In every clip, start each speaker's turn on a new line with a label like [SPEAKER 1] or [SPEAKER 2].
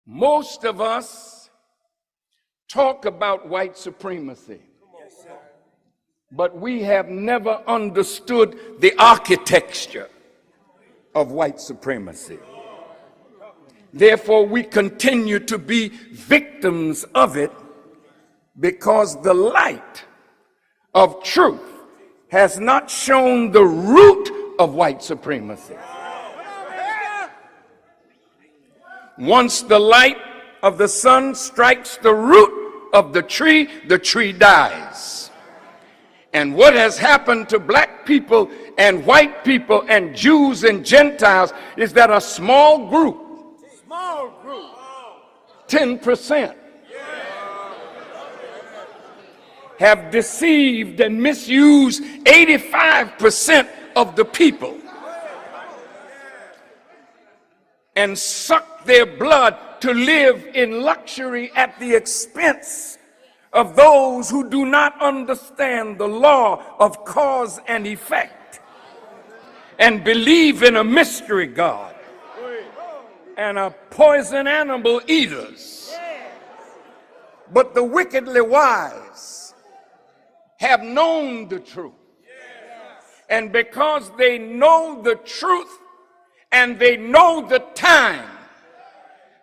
[SPEAKER 1] Most of us talk about white supremacy, but we have never understood the architecture of white supremacy. Therefore, we continue to be victims of it because the light of truth has not shown the root of white supremacy. Once the light of the sun strikes the root of the tree dies. And what has happened to black people and white people and Jews and Gentiles is that a small group, 10%, have deceived and misused 85% of the people and sucked their blood to live in luxury at the expense of those who do not understand the law of cause and effect and believe in a mystery God and a poison animal eaters. But the wickedly wise have known the truth. And because they know the truth and they know the time,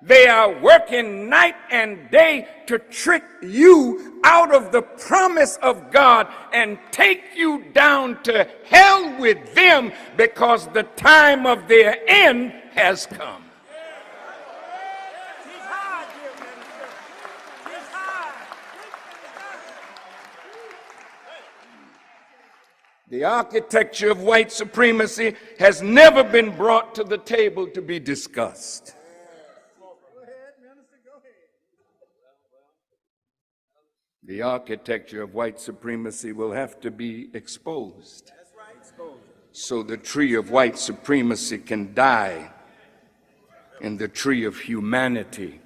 [SPEAKER 1] they are working night and day to trick you out of the promise of God and take you down to hell with them because the time of their end has come. The architecture of white supremacy has never been brought to the table to be discussed. The architecture of white supremacy will have to be exposed so the tree of white supremacy can die and the tree of humanity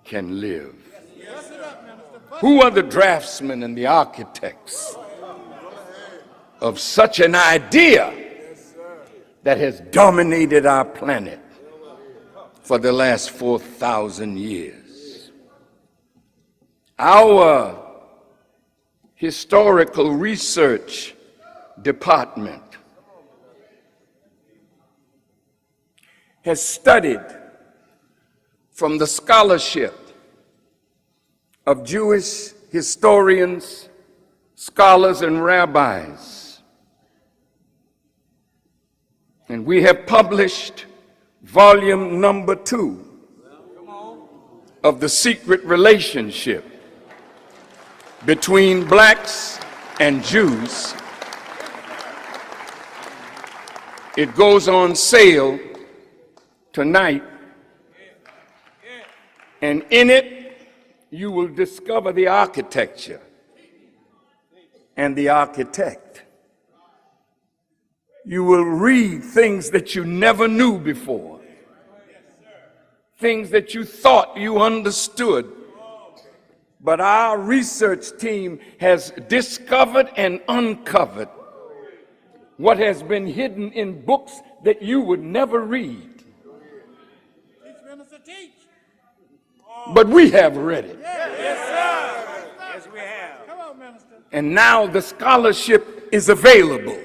[SPEAKER 1] can live. Who are the draftsmen and the architects of such an idea that has dominated our planet for the last 4,000 years? Our historical research department has studied from the scholarship of Jewish historians, scholars, and rabbis. And we have published volume number 2 of The Secret Relationship between blacks and Jews. It goes on sale tonight, and in it you will discover the architecture and the architect. You will read things that you never knew before, things that you thought you understood. But our research team has discovered and uncovered what has been hidden in books that you would never read. But we have read it.
[SPEAKER 2] Yes, sir. Yes, we have. Come on, Minister.
[SPEAKER 1] And now the scholarship is available.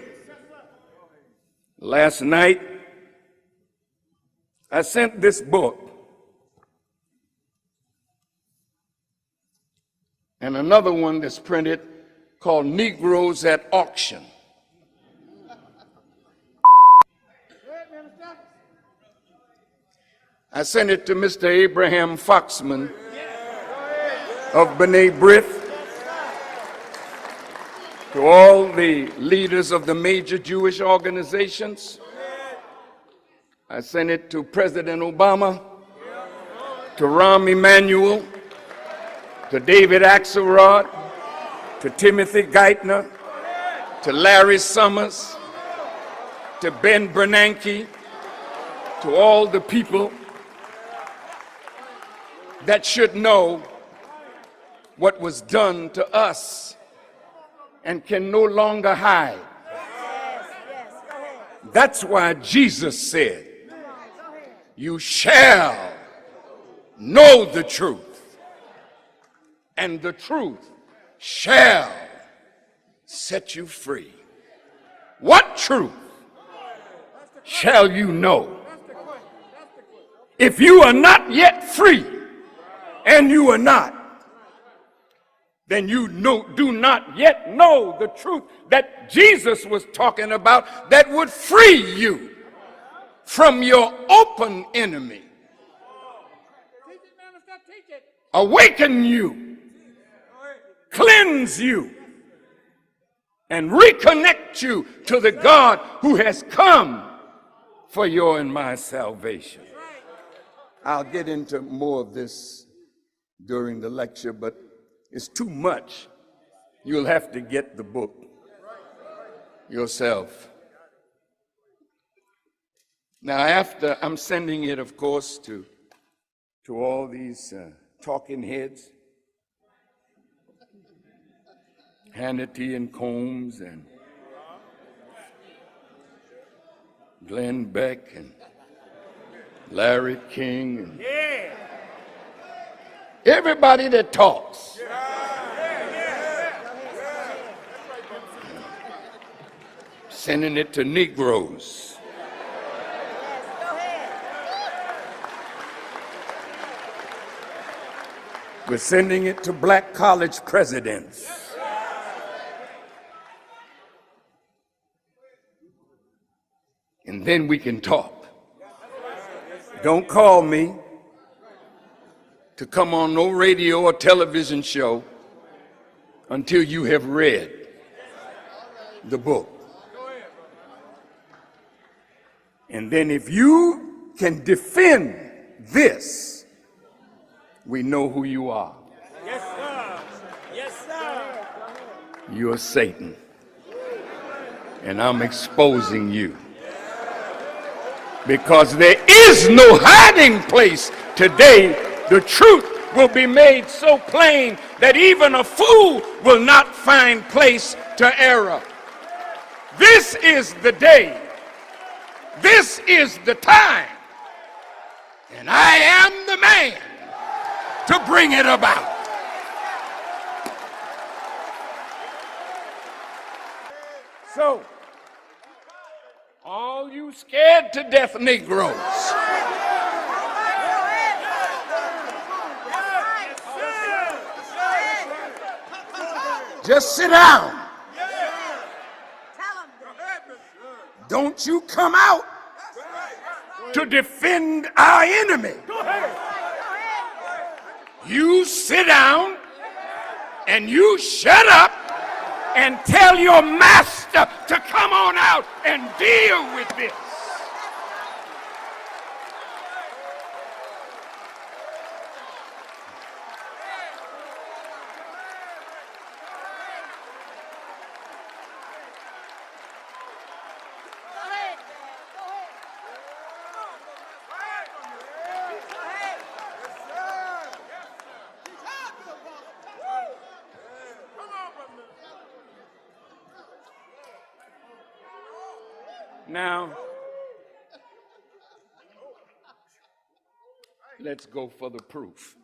[SPEAKER 1] Last night, I sent this book and another one that's printed called Negroes at Auction. I sent it to Mr. Abraham Foxman of B'nai B'rith, to all the leaders of the major Jewish organizations. I sent it to President Obama, to Rahm Emanuel, to David Axelrod, to Timothy Geithner, to Larry Summers, to Ben Bernanke, to all the people that should know what was done to us and can no longer hide. That's why Jesus said, "You shall know the truth, and the truth shall set you free. What truth shall you know? If you are not yet free, and you are not, then you do not yet know the truth that Jesus was talking about that would free you from your open enemy, awaken you, cleanse you, and reconnect you to the God who has come for your and my salvation. I'll get into more of this during the lecture, but it's too much. You'll have to get the book yourself. Now, after I'm sending it, of course, to all these talking heads, Hannity and Combs and Glenn Beck and Larry King and everybody that talks. Sending it to Negroes. We're sending it to black college presidents. And then we can talk. Don't call me to come on no radio or television show until you have read the book. And then if you can defend this, we know who you are.
[SPEAKER 2] Yes, sir. Yes, sir.
[SPEAKER 1] You're Satan. And I'm exposing you. Because there is no hiding place today. The truth will be made so plain that even a fool will not find place to error. This is the day. This is the time. And I am the man to bring it about. So, all you scared to death Negroes, just sit down. Don't you come out to defend our enemy. You sit down and you shut up and tell your master to come on out and deal with this. Now, let's go for the proof.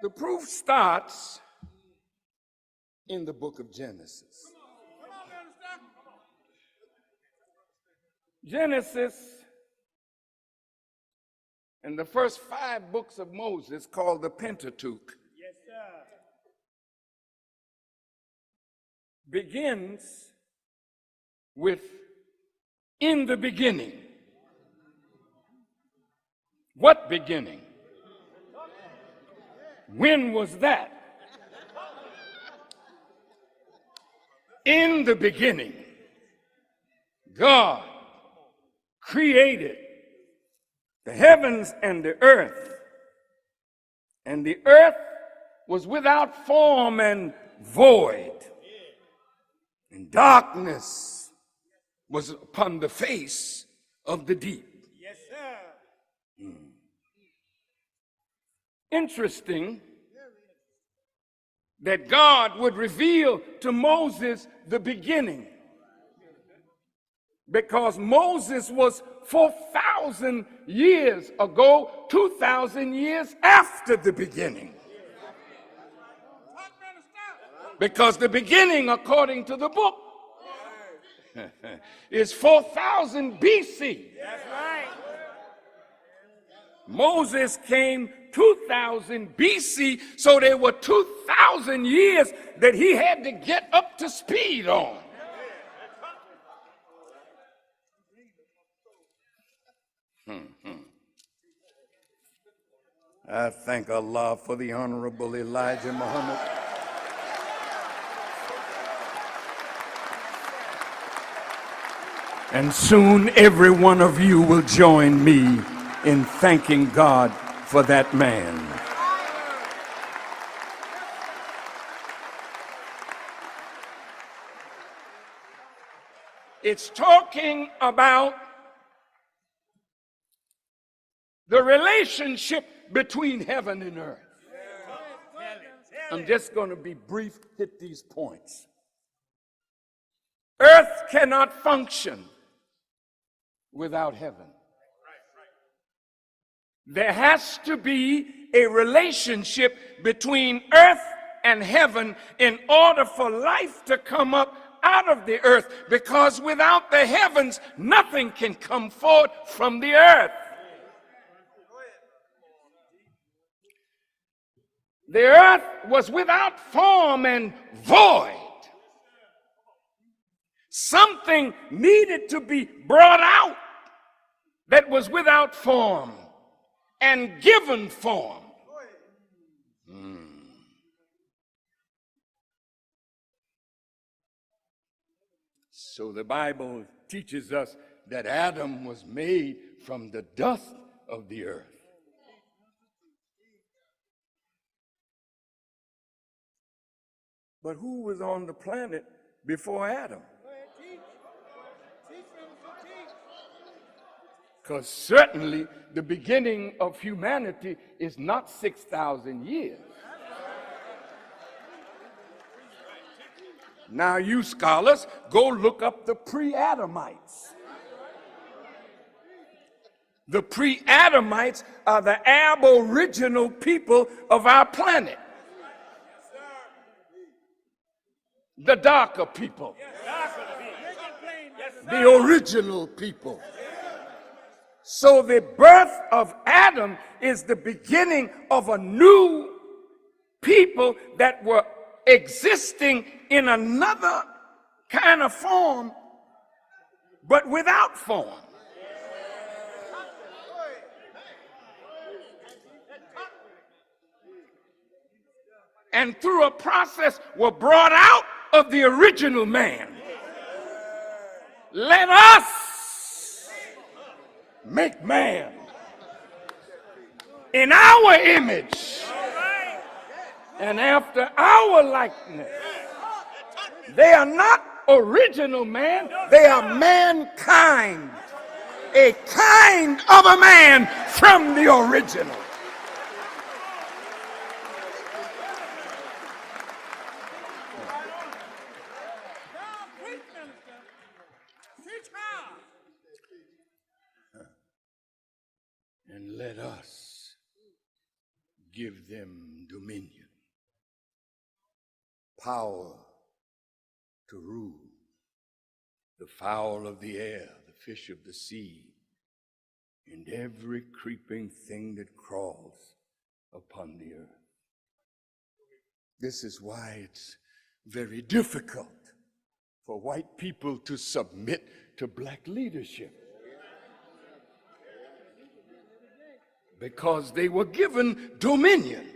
[SPEAKER 1] The proof starts in the book of Genesis. Genesis and the first 5 books of Moses, called the Pentateuch,
[SPEAKER 2] Yes, sir.
[SPEAKER 1] begins with in the beginning. What beginning? When was that? In the beginning, God created the heavens and the earth was without form and void, and darkness was upon the face of the deep.
[SPEAKER 2] Yes, sir.
[SPEAKER 1] Interesting that God would reveal to Moses the beginning. because Moses was 4,000 years ago, 2,000 years after the beginning. Because the beginning, according to the book, is 4,000 BC.
[SPEAKER 2] That's right.
[SPEAKER 1] Moses came 2,000 BC, so there were 2,000 years that he had to get up to speed on. I thank Allah for the Honorable Elijah Muhammad. And soon every one of you will join me in thanking God for that man. It's talking about the relationship between heaven and earth. I'm just going to be brief, hit these points. Earth cannot function without heaven. There has to be a relationship between earth and heaven in order for life to come up out of the earth, because without the heavens, nothing can come forth from the earth. The earth was without form and void. Something needed to be brought out that was without form and given form. So the Bible teaches us that Adam was made from the dust of the earth. But who was on the planet before Adam? Because certainly the beginning of humanity is not 6,000 years. Now you scholars, go look up the pre-Adamites. The pre-Adamites are the aboriginal people of our planet. The darker people. The original people. So the birth of Adam is the beginning of a new people that were existing in another kind of form, but without form. And through a process were brought out of the original man. Let us make man in our image and after our likeness. They are not original man, they are mankind, a kind of a man from the original. And let us give them dominion, power to rule the fowl of the air, the fish of the sea, and every creeping thing that crawls upon the earth. This is why it's very difficult for white people to submit to black leadership. Because they were given dominion.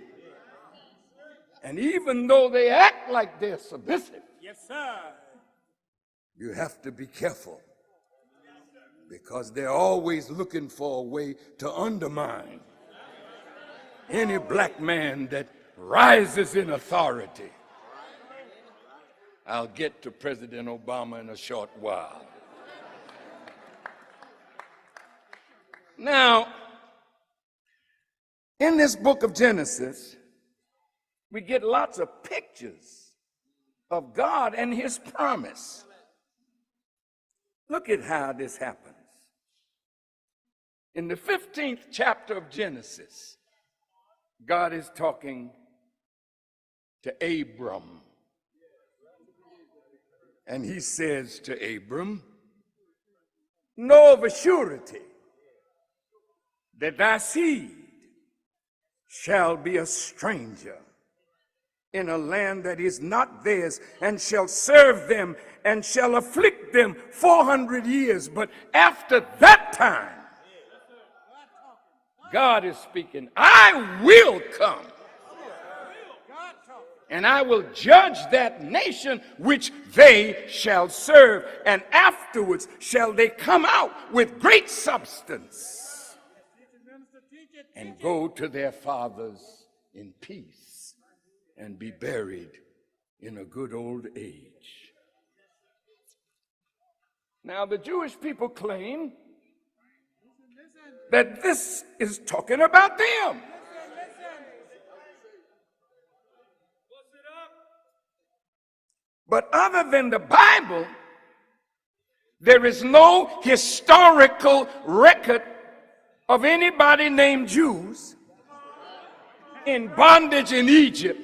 [SPEAKER 1] And even though they act like they're submissive,
[SPEAKER 2] yes, sir,
[SPEAKER 1] you have to be careful. Because they're always looking for a way to undermine any black man that rises in authority. I'll get to President Obama in a short while. Now, in this book of Genesis, we get lots of pictures of God and his promise. Look at how this happens. In the 15th chapter of Genesis, God is talking to Abram. And he says to Abram, know of a surety that thy seed shall be a stranger in a land that is not theirs, and shall serve them and shall afflict them 400 years. But after that time, God is speaking, I will come and I will judge that nation which they shall serve, and afterwards shall they come out with great substance and go to their fathers in peace and be buried in a good old age. Now the Jewish people claim that this is talking about them. But other than the Bible, there is no historical record of anybody named Jews in bondage in Egypt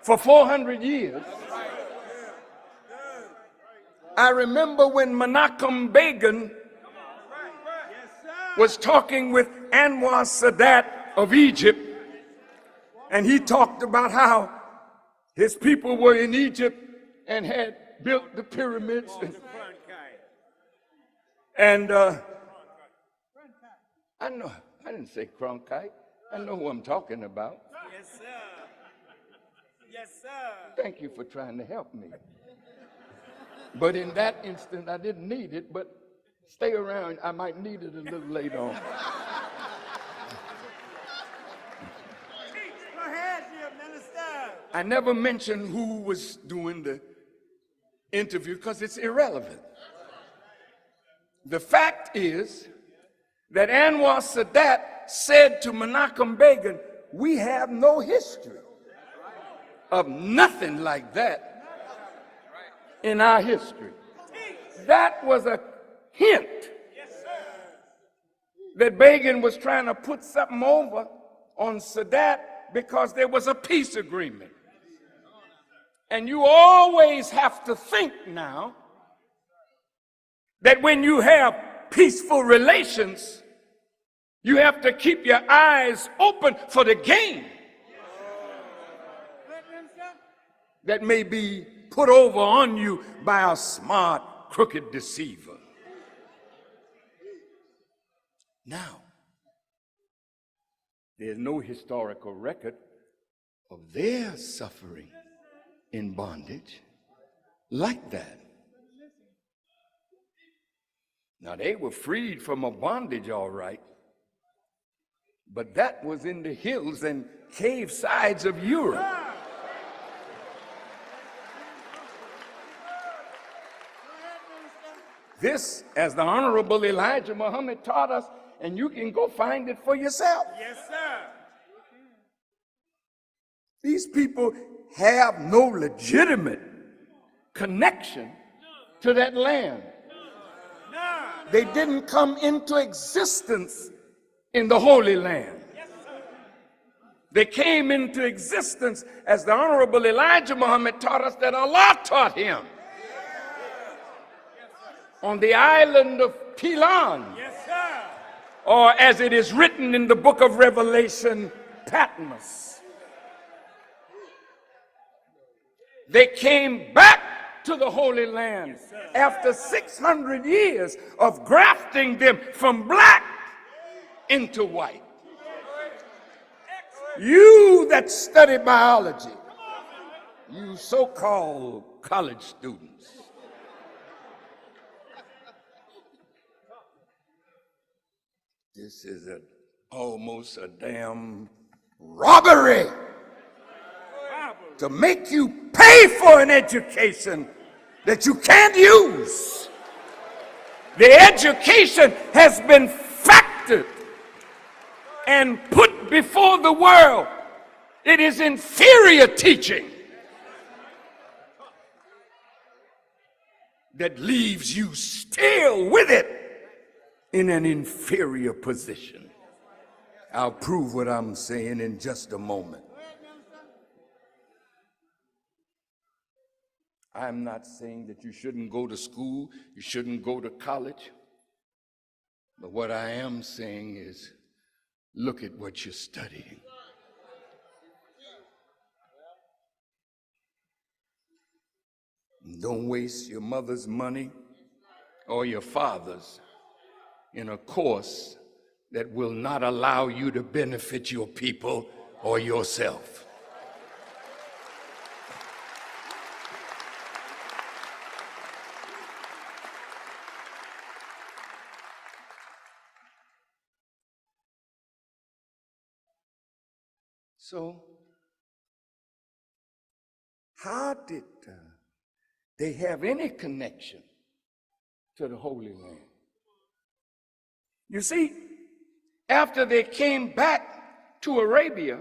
[SPEAKER 1] for 400 years. I remember when Menachem Begin was talking with Anwar Sadat of Egypt, and he talked about how his people were in Egypt and had built the pyramids. And I know, I didn't say Cronkite. I know who I'm talking about.
[SPEAKER 2] Yes, sir. Yes, sir.
[SPEAKER 1] Thank you for trying to help me. But in that instant, I didn't need it, but stay around. I might need it a little later on. I never mentioned who was doing the interview because it's irrelevant. The fact is that Anwar Sadat said to Menachem Begin, we have no history of nothing like that in our history. That was a hint that Begin was trying to put something over on Sadat because there was a peace agreement. And you always have to think now that when you have peaceful relations, you have to keep your eyes open for the game that may be put over on you by a smart, crooked deceiver. Now, there's no historical record of their suffering in bondage like that. Now, they were freed from a bondage, all right, but that was in the hills and cave sides of Europe. This, as the Honorable Elijah Muhammad taught us, and you can go find it for yourself.
[SPEAKER 2] Yes, sir.
[SPEAKER 1] These people have no legitimate connection to that land. They didn't come into existence in the Holy Land. They came into existence, as the Honorable Elijah Muhammad taught us, that Allah taught him, on the island of P.O.W.E.R.
[SPEAKER 2] Yes, sir.
[SPEAKER 1] Or as it is written in the book of Revelation, Patmos. They came back to the Holy Land after 600 years of grafting them from black into white. You that study biology, you so-called college students, this is almost a damn robbery to make you pay for an education that you can't use. The education has been factored and put before the world. It is inferior teaching. that leaves you still with it in an inferior position. I'll prove what I'm saying in just a moment. I'm not saying that you shouldn't go to school, you shouldn't go to college. But what I am saying is, look at what you're studying. Don't waste your mother's money or your father's in a course that will not allow you to benefit your people or yourself. So, how did they have any connection to the Holy Land? You see, after they came back to Arabia,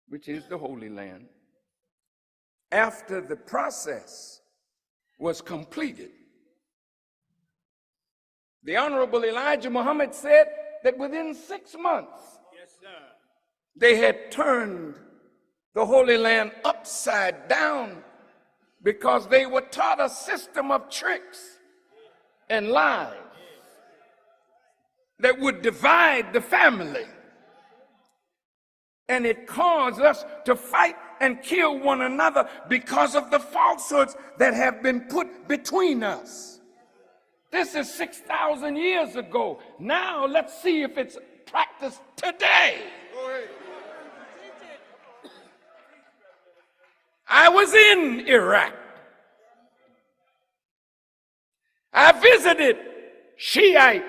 [SPEAKER 1] which is the Holy Land, after the process was completed, the Honorable Elijah Muhammad said that within 6 months, they had turned the Holy Land upside down because they were taught a system of tricks and lies that would divide the family. And it caused us to fight and kill one another because of the falsehoods that have been put between us. This is 6,000 years ago. Now let's see if it's practiced today. I was in Iraq. I visited Shiite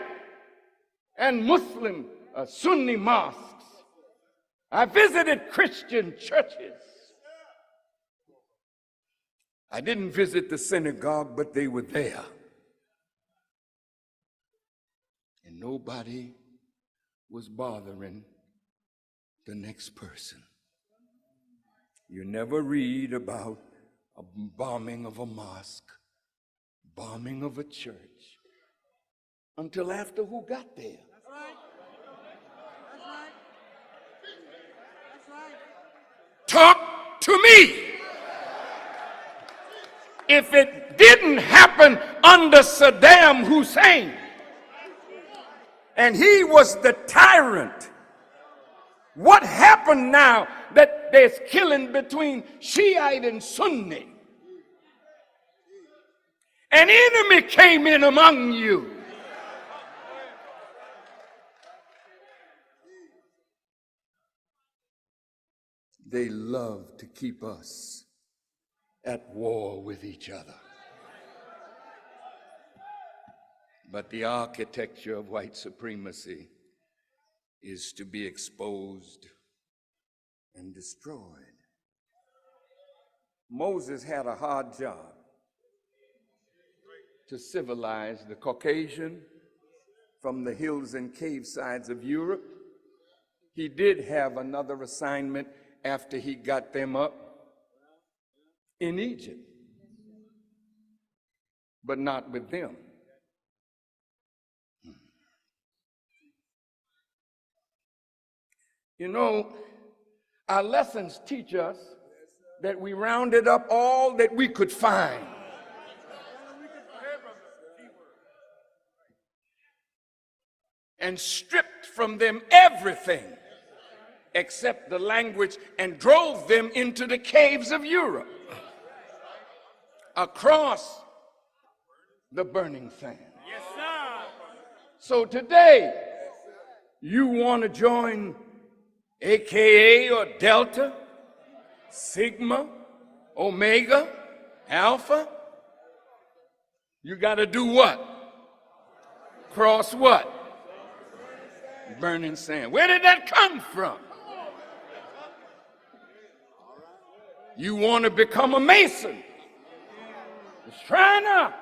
[SPEAKER 1] and Muslim Sunni mosques. I visited Christian churches. I didn't visit the synagogue, but they were there. And nobody was bothering the next person. You never read about a bombing of a mosque, bombing of a church, until after who got there.
[SPEAKER 2] That's right. That's right. That's right.
[SPEAKER 1] Talk to me. If it didn't happen under Saddam Hussein, and he was the tyrant, what happened now that there's killing between Shiite and Sunni? An enemy came in among you. They love to keep us at war with each other. But the architecture of white supremacy is to be exposed and destroyed. Moses had a hard job to civilize the Caucasian from the hills and cave sides of Europe. He did have another assignment after he got them up in Egypt, but not with them. You know, our lessons teach us that we rounded up all that we could find. And stripped from them everything except the language and drove them into the caves of Europe, across the burning sand.
[SPEAKER 2] Yes, sir.
[SPEAKER 1] So today, you want to join AKA or Delta, Sigma, Omega, Alpha? You got to do what? Cross what? Burning sand. Where did that come from? You want to become a Mason, a Shriner,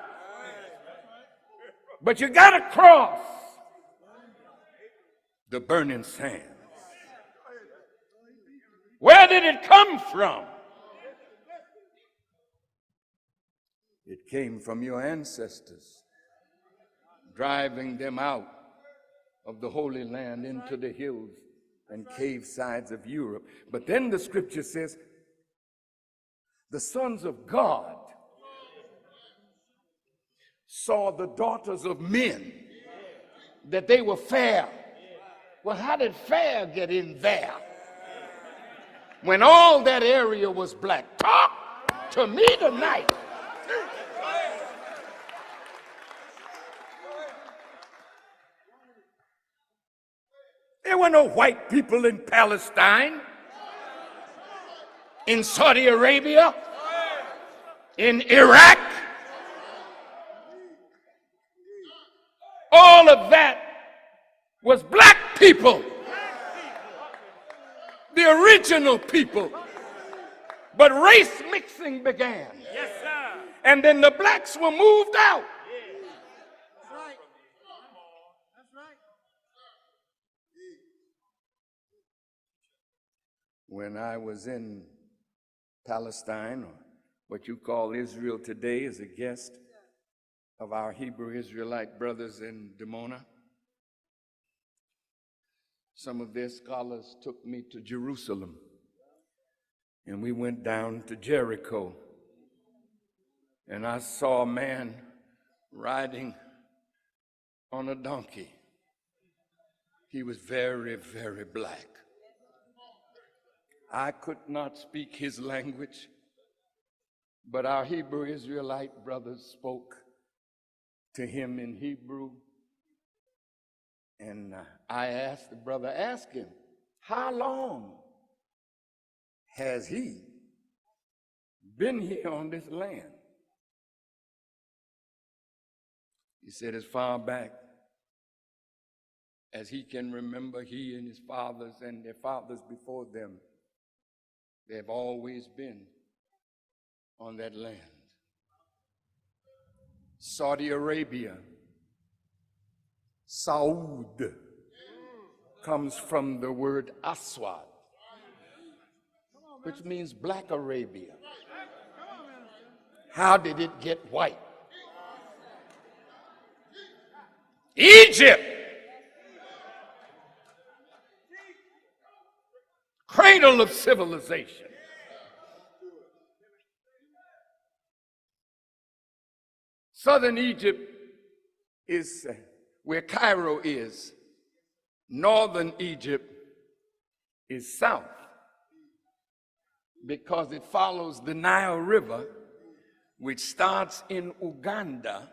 [SPEAKER 1] but you got to cross the burning sand. Where did it come from? It came from your ancestors, driving them out of the Holy Land into the hills and cave sides of Europe. But then the scripture says, the sons of God saw the daughters of men, that they were fair. Well, how did fair get in there when all that area was black? Talk to me tonight. There were no white people in Palestine, in Saudi Arabia, in Iraq. All of that was black people, the original people. But race mixing began.
[SPEAKER 2] Yes, sir.
[SPEAKER 1] And then the blacks were moved out.
[SPEAKER 2] That's right. That's right.
[SPEAKER 1] When I was in Palestine, or what you call Israel today, as a guest of our Hebrew Israelite brothers in Dimona, some of their scholars took me to Jerusalem, and we went down to Jericho, and I saw a man riding on a donkey. He was very, very black. I could not speak his language, but our Hebrew Israelite brothers spoke to him in Hebrew. And I asked the brother, ask him, how long has he been here on this land? He said, as far back as he can remember, he and his fathers and their fathers before them, they have always been on that land. Saudi Arabia, Saud, comes from the word Aswad, which means Black Arabia. How did it get white? Egypt, cradle of civilization. Southern Egypt is where Cairo is. Northern Egypt is south, because it follows the Nile River, which starts in Uganda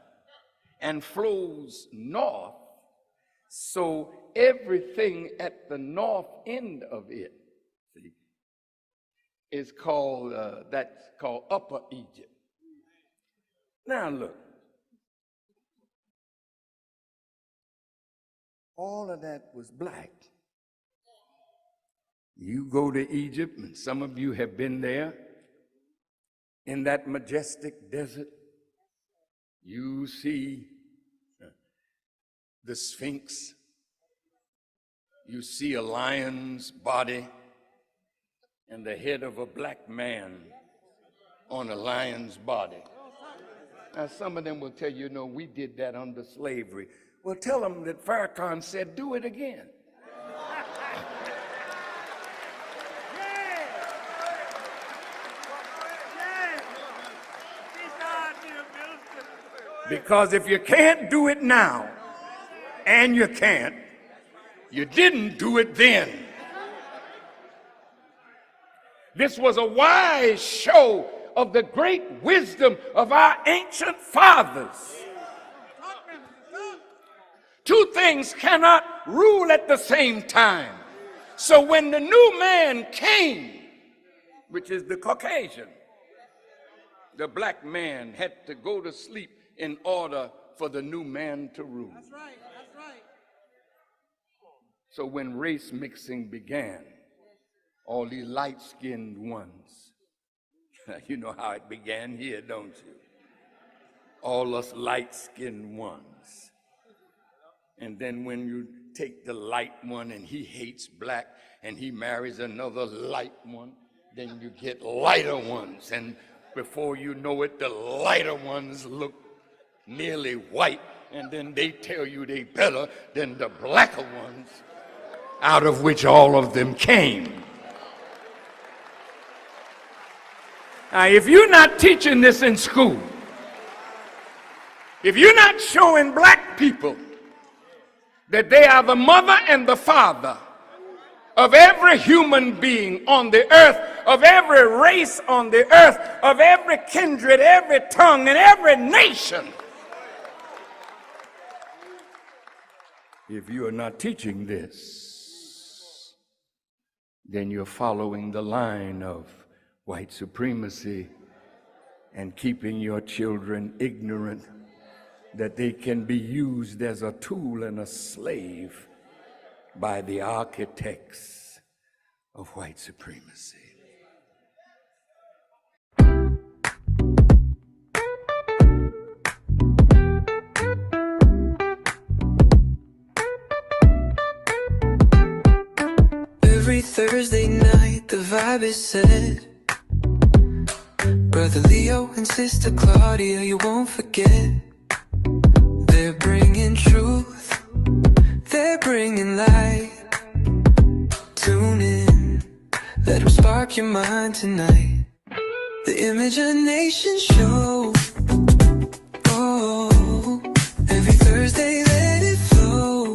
[SPEAKER 1] and flows north. So everything at the north end of it, see, is called, that's called Upper Egypt. Now look, all of that was black. You go to Egypt, and some of you have been there, in that majestic desert, you see the Sphinx, you see a lion's body and the head of a black man on a lion's body. Now some of them will tell you, no, we did that under slavery. Well, tell them that Farrakhan said, do it again. Because if you can't do it now, and you can't, you didn't do it then. This was a wise show of the great wisdom of our ancient fathers. Two things cannot rule at the same time. So when the new man came, which is the Caucasian, the black man had to go to sleep in order for the new man to rule.
[SPEAKER 2] That's right. That's right.
[SPEAKER 1] So when race mixing began, all these light-skinned ones, you know how it began here, don't you? All us light-skinned ones. And then when you take the light one and he hates black and he marries another light one, then you get lighter ones. And Before you know it, the lighter ones look nearly white, and then they tell you they better than the blacker ones, out of which all of them came. Now, if you're not teaching this in school, if you're not showing black people that they are the mother and the father of every human being on the earth, of every race on the earth, of every kindred, every tongue, and every nation, if you are not teaching this, then you're following the line of white supremacy and keeping your children ignorant that they can be used as a tool and a slave by the architects of white supremacy.
[SPEAKER 3] Every Thursday night the vibe is set. Brother Leo and Sister Claudia, you won't forget. They're bringing truth, they're bringing light. Tune in, let them spark your mind tonight. The Imagination Show. Oh, every Thursday let it flow.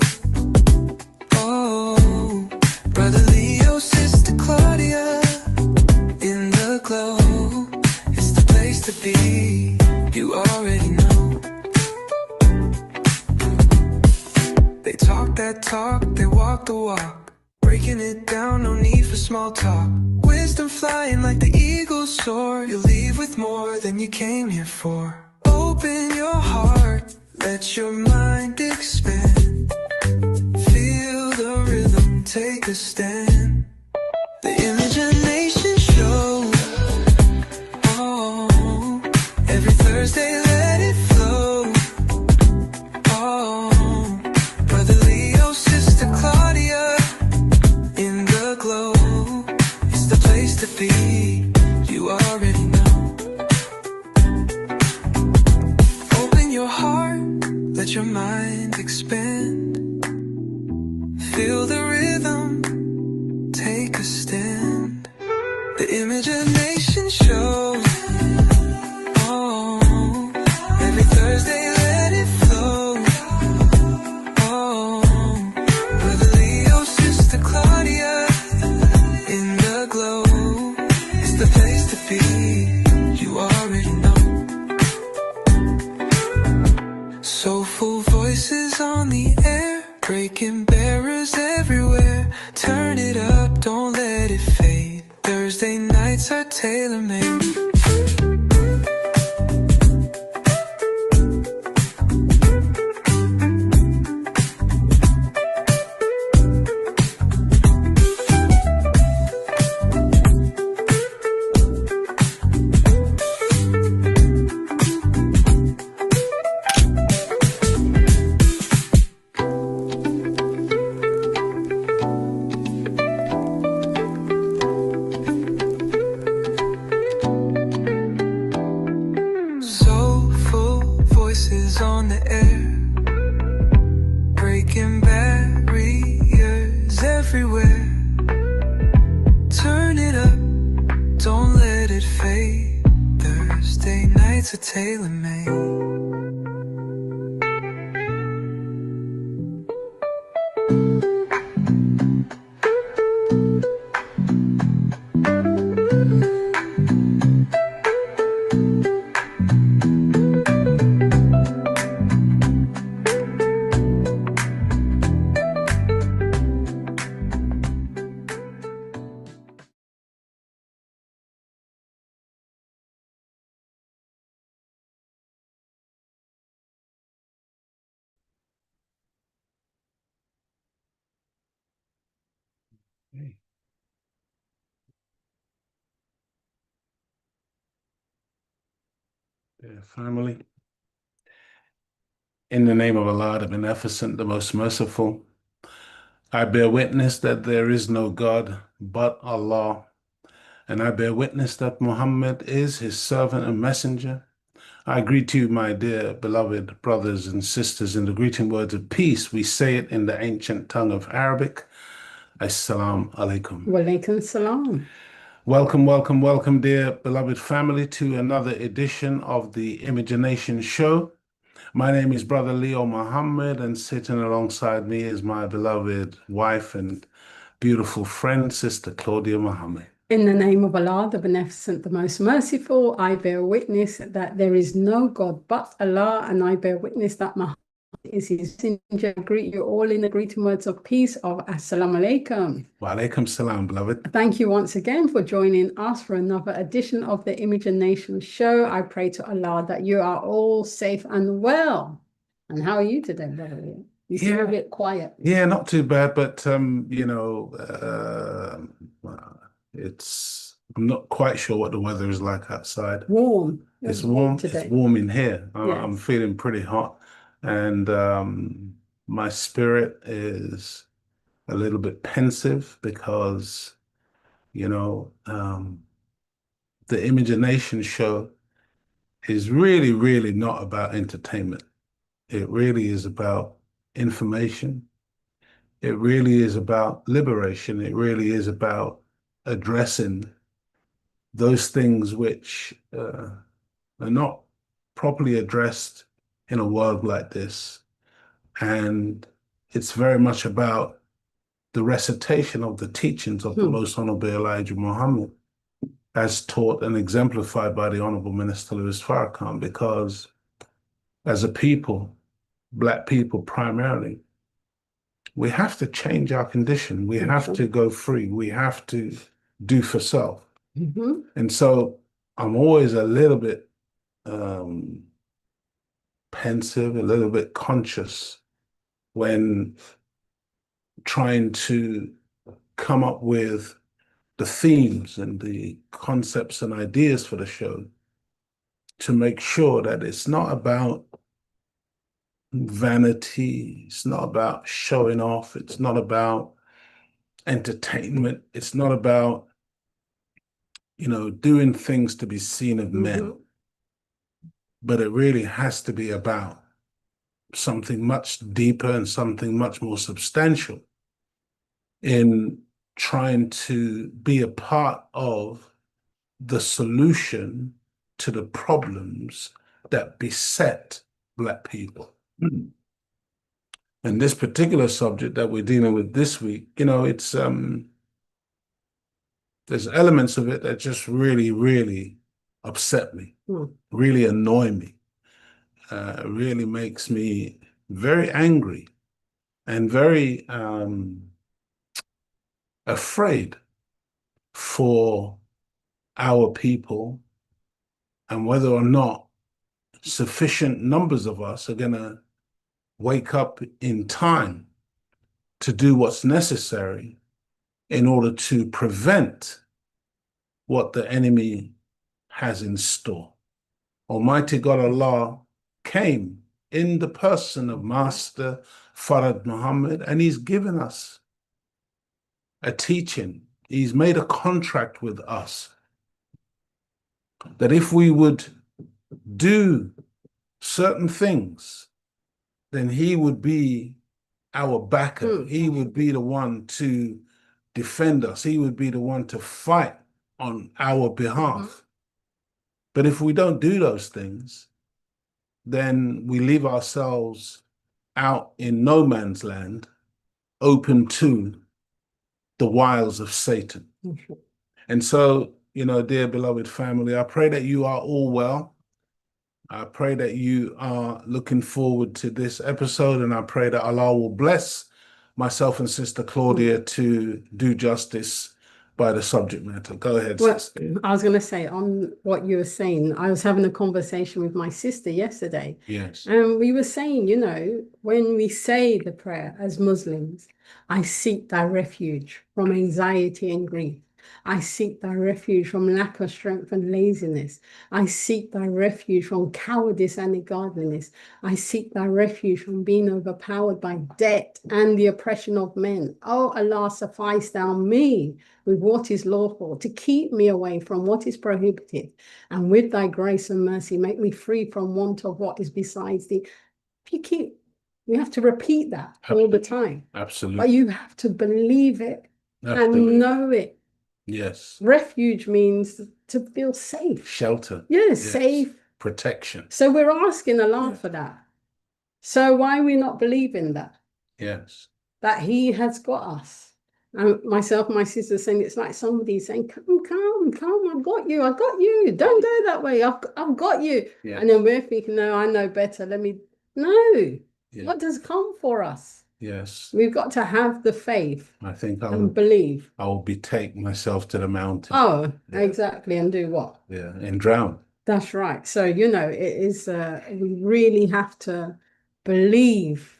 [SPEAKER 3] Oh, Brother Leo, Sister Claudia, in the glow. It's the place to be, you already know. They talk that talk, they walk the walk, breaking it down, no need for small talk. Wisdom flying like the eagle's soar. You'll leave with more than you came here for. Open your heart, let your mind expand. Feel the rhythm, take a stand. The Imagination Show. Oh, every Thursday let it flow. Oh, Brother Leo, Sister Claudia, in the glow. It's the place to be, you already know. Open your heart, let your mind expand. Feel the rhythm, take a stand. The Imagination Show. Oh, every Thursday let it flow. Oh, Brother Leo, Sister Claudia, in the glow. It's the place to be, you already know. Soulful voices on the air, breaking barriers everywhere. Turn it up, don't let it fade. Thursday nights are tailor-made. Soulful voices on the air, breaking barriers everywhere. Turn it up, don't let it fade. Thursday nights are tailor-made.
[SPEAKER 2] Dear family, in the name of Allah, the Beneficent, the Most Merciful, I bear witness that there is no God but Allah,
[SPEAKER 4] and I bear witness that Muhammad is his servant and messenger. I greet you, my dear beloved brothers and sisters, in the greeting words of peace. We say it in the ancient tongue of Arabic. Assalamu alaikum.
[SPEAKER 5] Walaikum salam.
[SPEAKER 4] Welcome, welcome, welcome, dear beloved family, to another edition of the Imagination Show. My name is Brother Leo Muhammad, and sitting alongside me is my beloved wife and beautiful friend, Sister Claudia Muhammad.
[SPEAKER 5] In the name of Allah, the Beneficent, the Most Merciful, I bear witness that there is no God but Allah, and I bear witness that Muhammad is his messenger. I greet you all in the greeting words of peace of Assalamu alaikum.
[SPEAKER 4] Wa alaikum salam, beloved.
[SPEAKER 5] Thank you once again for joining us for another edition of the Imagination Show. I pray to Allah that you are all safe and well. And how are you today, brother? You seem a bit quiet.
[SPEAKER 4] Yeah, not too bad, but I'm not quite sure what the weather is like outside.
[SPEAKER 5] Warm.
[SPEAKER 4] It's warm.
[SPEAKER 5] today.
[SPEAKER 4] It's warm in here. I'm
[SPEAKER 5] Yes.
[SPEAKER 4] feeling pretty hot, and my spirit is a little bit pensive because, the Imagination Show is really, really not about entertainment. It really is about information. It really is about liberation. It really is about addressing those things which are not properly addressed in a world like this. And it's very much about the recitation of the teachings of the Most Honorable Elijah Muhammad, as taught and exemplified by the Honorable Minister Louis Farrakhan, because as a people, Black people primarily, we have to change our condition. We have to go free. We have to do for self.
[SPEAKER 5] Mhm.
[SPEAKER 4] And so I'm always a little bit pensive, a little bit conscious when trying to come up with the themes and the concepts and ideas for the show, to make sure that it's not about vanity, it's not about showing off, it's not about entertainment, it's not about, doing things to be seen of men, but it really has to be about something much deeper and something much more substantial in trying to be a part of the solution to the problems that beset Black people. And this particular subject that we're dealing with this week, it's there's elements of it that just really, really upset me, really annoy me, really makes me very angry and very afraid for our people, and whether or not sufficient numbers of us are going to wake up in time to do what's necessary in order to prevent what the enemy has in store. Almighty God Allah came in the person of Master Farad Muhammad, and he's given us a teaching. He's made a contract with us that if we would do certain things, then he would be our backer. He would be the one to defend us. He would be the one to fight on our behalf. But if we don't do those things, then we leave ourselves out in no man's land, open to the wiles of Satan. And so, dear beloved family, I pray that you are all well. I pray that you are looking forward to this episode, and I pray that Allah will bless myself and Sister Claudia to do justice by the subject matter. Go ahead, sister.
[SPEAKER 5] I was going to say, on what you were saying, I was having a conversation with my sister yesterday.
[SPEAKER 4] Yes.
[SPEAKER 5] And we were saying, when we say the prayer as Muslims, I seek thy refuge from anxiety and grief. I seek thy refuge from lack of strength and laziness. I seek thy refuge from cowardice and ungodliness. I seek thy refuge from being overpowered by debt and the oppression of men. Oh, Allah, suffice thou me with what is lawful, to keep me away from what is prohibited. And with thy grace and mercy, make me free from want of what is besides thee. We have to repeat that all the time.
[SPEAKER 4] Absolutely.
[SPEAKER 5] But you have to believe it
[SPEAKER 4] Absolutely.
[SPEAKER 5] and know it.
[SPEAKER 4] Yes.
[SPEAKER 5] Refuge means to feel safe.
[SPEAKER 4] Shelter.
[SPEAKER 5] Yes, safe.
[SPEAKER 4] Protection.
[SPEAKER 5] So we're asking Allah for that. So why are we not believing that?
[SPEAKER 4] Yes.
[SPEAKER 5] That He has got us. And myself and my sister saying, it's like somebody saying, come, I've got you. Don't go that way. I've got you.
[SPEAKER 4] Yeah.
[SPEAKER 5] And then we're thinking, no, I know better. No.
[SPEAKER 4] Yeah.
[SPEAKER 5] What does come for us?
[SPEAKER 4] Yes.
[SPEAKER 5] We've got to have the faith
[SPEAKER 4] I think
[SPEAKER 5] and believe.
[SPEAKER 4] I will betake myself to the mountain.
[SPEAKER 5] Oh, exactly. And do what?
[SPEAKER 4] Yeah, and drown.
[SPEAKER 5] That's right. So, it is, we really have to believe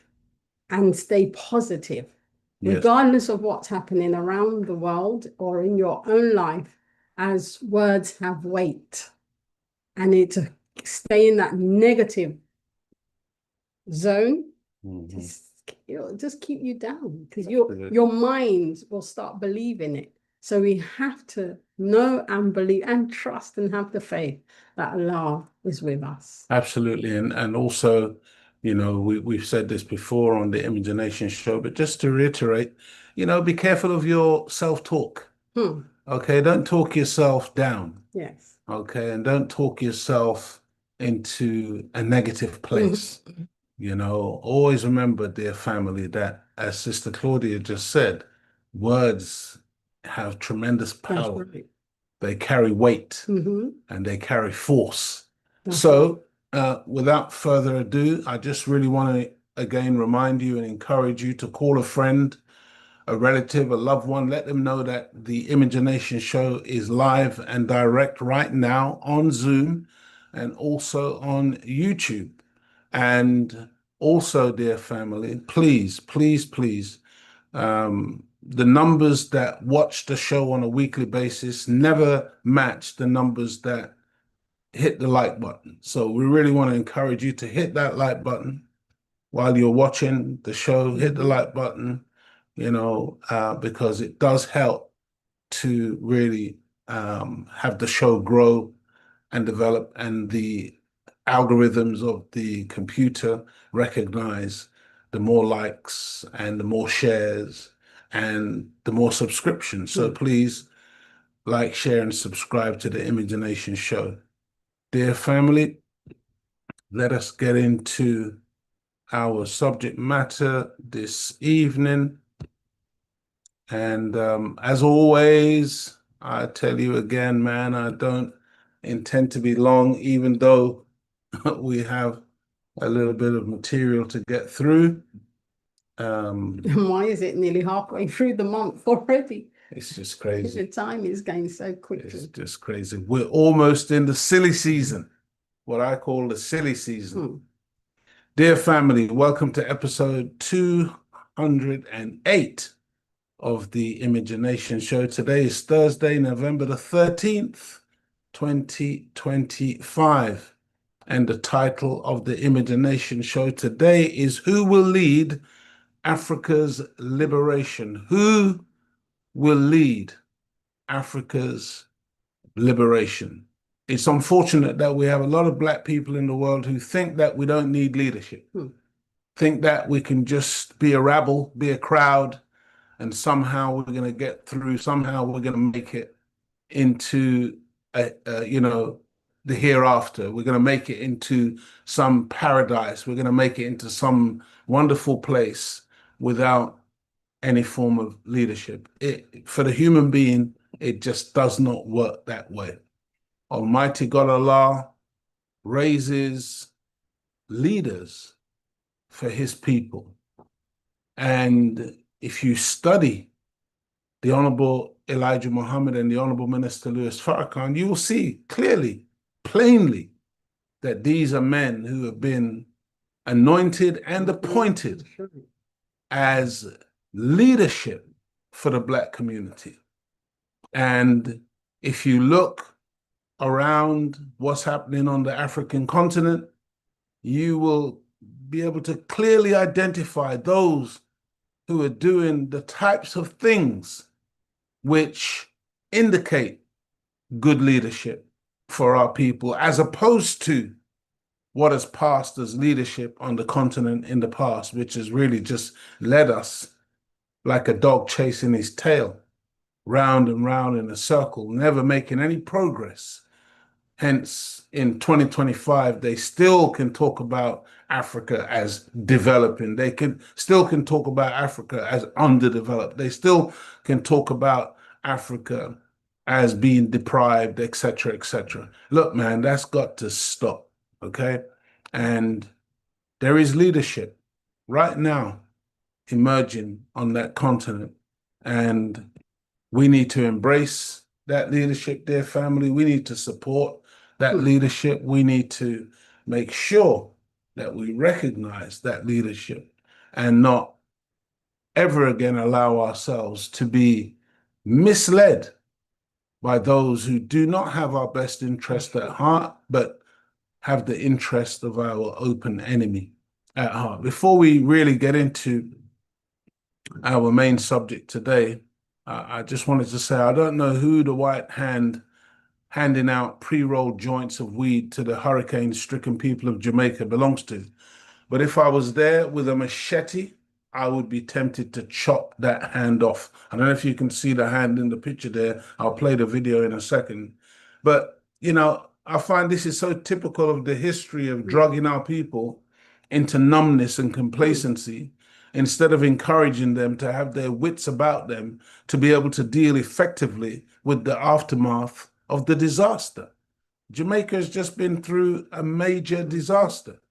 [SPEAKER 5] and stay positive, regardless of what's happening around the world or in your own life, as words have weight. And to stay in that negative zone, it'll just keep you down because your mind will start believing it. So we have to know and believe and trust and have the faith that Allah is with us.
[SPEAKER 4] Absolutely. And also, we've said this before on the Imagination show, but just to reiterate, be careful of your self-talk. Okay, don't talk yourself down.
[SPEAKER 5] Yes.
[SPEAKER 4] Okay, and don't talk yourself into a negative place. Always remember, dear family, that as Sister Claudia just said, words have tremendous power.
[SPEAKER 5] Right.
[SPEAKER 4] They carry weight and they carry force. So, without further ado, I just really want to again remind you and encourage you to call a friend, a relative, a loved one. Let them know that the Imagination show is live and direct right now on Zoom and also on YouTube. And also, dear family, please, please, please, the numbers that watch the show on a weekly basis never match the numbers that hit the like button. So we really want to encourage you to hit that like button while you're watching the show. Hit the like button, because it does help to really have the show grow and develop, and the algorithms of the computer recognize the more likes and the more shares and the more subscriptions. So please like, share, and subscribe to the Imagination show. Dear family, let us get into our subject matter this evening. And as always, I tell you again, man, I don't intend to be long, even though we have a little bit of material to get through.
[SPEAKER 5] Why is it nearly halfway through the month already?
[SPEAKER 4] It's just crazy.
[SPEAKER 5] The time is going so quickly.
[SPEAKER 4] It's just crazy. We're almost in the silly season, what I call the silly season. Dear family, welcome to episode 208 of the Imagination show. Today is Thursday, November the 13th, 2025. And the title of the Imagination show today is Who Will Lead Africa's Liberation? Who will lead Africa's liberation? It's unfortunate that we have a lot of Black people in the world who think that we don't need leadership, think that we can just be a rabble, be a crowd, and somehow we're going to get through, somehow we're going to make it into, the hereafter. We're going to make it into some paradise. We're going to make it into some wonderful place without any form of leadership. For the human being, it just does not work that way. Almighty God Allah raises leaders for his people. And if you study the Honorable Elijah Muhammad and the Honorable Minister Louis Farrakhan, you will see clearly, plainly, that these are men who have been anointed and appointed as leadership for the Black community. And if you look around what's happening on the African continent, you will be able to clearly identify those who are doing the types of things which indicate good leadership for our people, as opposed to what has passed as leadership on the continent in the past, which has really just led us like a dog chasing his tail, round and round in a circle, never making any progress. Hence, in 2025, they still can talk about Africa as developing. They still can talk about Africa as underdeveloped. They still can talk about Africa as being deprived, etc., etc. Look, man, that's got to stop, okay? And there is leadership right now emerging on that continent, and we need to embrace that leadership, dear family. We need to support that leadership. We need to make sure that we recognize that leadership and not ever again allow ourselves to be misled by those who do not have our best interest at heart, but have the interest of our open enemy at heart. Before we really get into our main subject today, I just wanted to say, I don't know who the white hand handing out pre-rolled joints of weed to the hurricane-stricken people of Jamaica belongs to. But if I was there with a machete, I would be tempted to chop that hand off. I don't know if you can see the hand in the picture there. I'll play the video in a second. But, you know, I find this is so typical of the history of drugging our people into numbness and complacency, instead of encouraging them to have their wits about them to be able to deal effectively with the aftermath of the disaster. Jamaica has just been through a major disaster.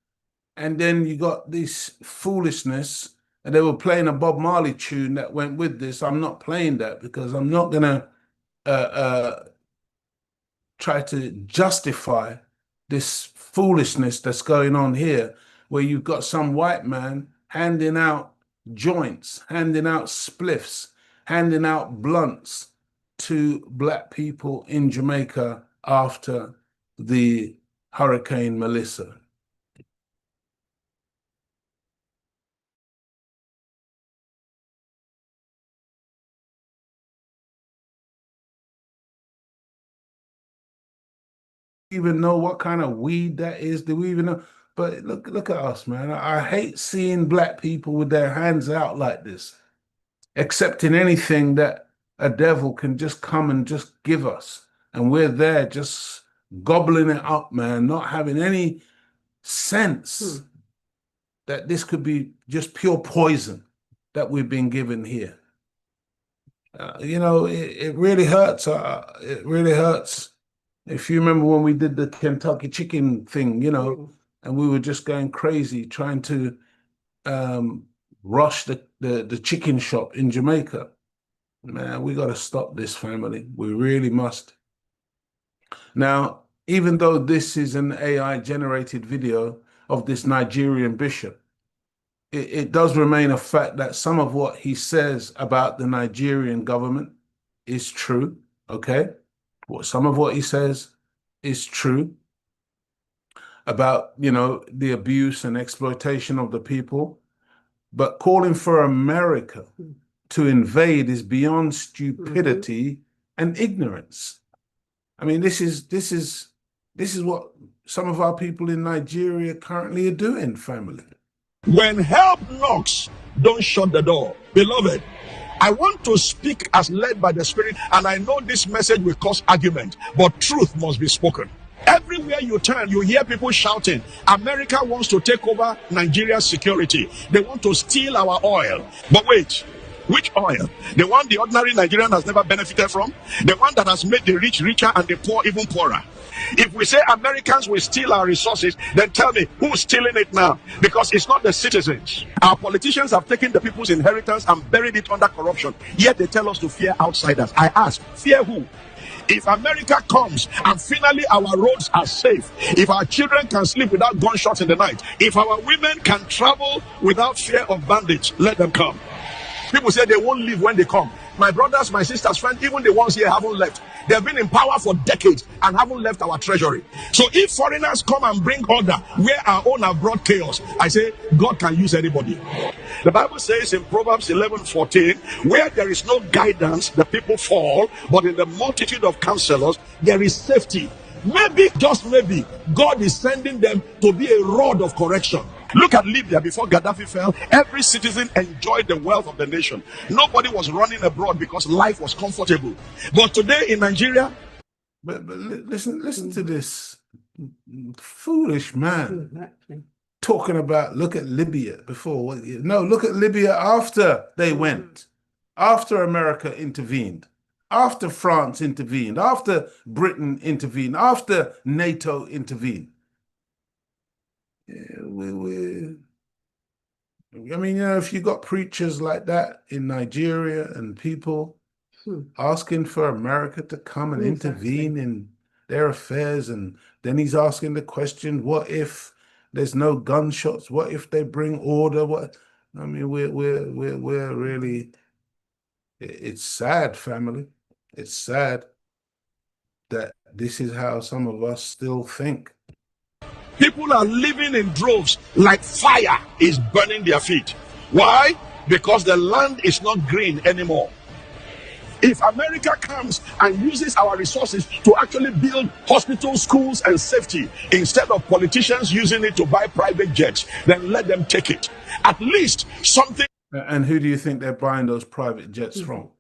[SPEAKER 4] And then you got this foolishness, and they were playing a Bob Marley tune that went with this. I'm not playing that because I'm not going to try to justify this foolishness that's going on here, where you've got some white man handing out joints, handing out spliffs, handing out blunts to black people in Jamaica after the Hurricane Melissa. Even know what kind of weed that is? Do we even know? But look at us, man. I hate seeing black people with their hands out like this, accepting anything that a devil can just come and just give us. And we're there just gobbling it up, man, not having any sense that this could be just pure poison that we've been given here. You know, it really hurts. It really hurts. If you remember when we did the Kentucky chicken thing, you know, and we were just going crazy trying to rush the chicken shop in Jamaica. Man, we got to stop this, family. We really must. Now, even though this is an AI-generated video of this Nigerian bishop, it does remain a fact that some of what he says about the Nigerian government is true, okay? Some of what he says is true about, you know, the abuse and exploitation of the people, but calling for America to invade is beyond stupidity and ignorance. I mean, this is what some of our people in Nigeria currently are doing, family.
[SPEAKER 6] When help knocks, don't shut the door. Beloved, I want to speak as led by the Spirit, and I know this message will cause argument, but truth must be spoken. Everywhere you turn, you hear people shouting, America wants to take over Nigeria's security. They want to steal our oil. But wait, which oil? The one the ordinary Nigerian has never benefited from? The one that has made the rich richer and the poor even poorer? If we say Americans will steal our resources, then tell me who's stealing it now? Because it's not the citizens. Our politicians have taken the people's inheritance and buried it under corruption. Yet they tell us to fear outsiders. I ask, fear who? If America comes and finally our roads are safe, if our children can sleep without gunshots in the night, if our women can travel without fear of bandits, let them come. People say they won't leave when they come. My brothers, my sisters, friends, even the ones here haven't left. They have been in power for decades and haven't left our treasury. So if foreigners come and bring order where our own have brought chaos, I say God can use anybody. The Bible says in Proverbs 11:14, where there is no guidance, the people fall, but in the multitude of counselors, there is safety. Maybe, just maybe, God is sending them to be a rod of correction. Look at Libya before Gaddafi fell. Every citizen enjoyed the wealth of the nation. Nobody was running abroad because life was comfortable. But today in Nigeria,
[SPEAKER 4] listen to this foolish man talking about, look at Libya before. No, look at Libya after they went, after America intervened, after France intervened, after Britain intervened, after NATO intervened. I mean, you know, if you got preachers like that in Nigeria and people asking for America to come and intervene in their affairs, and then he's asking the question, what if there's no gunshots? What if they bring order? What? I mean, we're really, it's sad, family. It's sad that this is how some of us still think.
[SPEAKER 6] people are living in droves like fire is burning their feet. Why? Because the land is not green anymore. If America comes and uses our resources to actually build hospitals, schools, and safety, instead of politicians using it to buy private jets, then let them take it. At least something.
[SPEAKER 4] And who do you think they're buying those private jets from?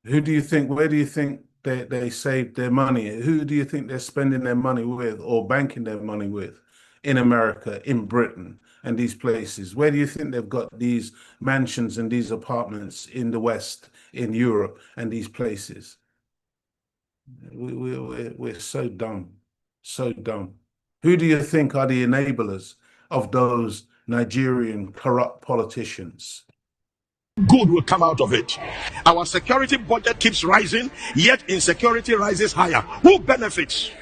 [SPEAKER 4] Who do you think, where do you think they saved their money? Who do you think they're spending their money with or banking their money with in America, in Britain, and these places? Where do you think they've got these mansions and these apartments in the West, in Europe, and these places? We're so dumb, so dumb. Who do you think are the enablers of those Nigerian corrupt politicians?
[SPEAKER 6] Good will come out of it. Our security budget keeps rising, yet insecurity rises higher. Who benefits?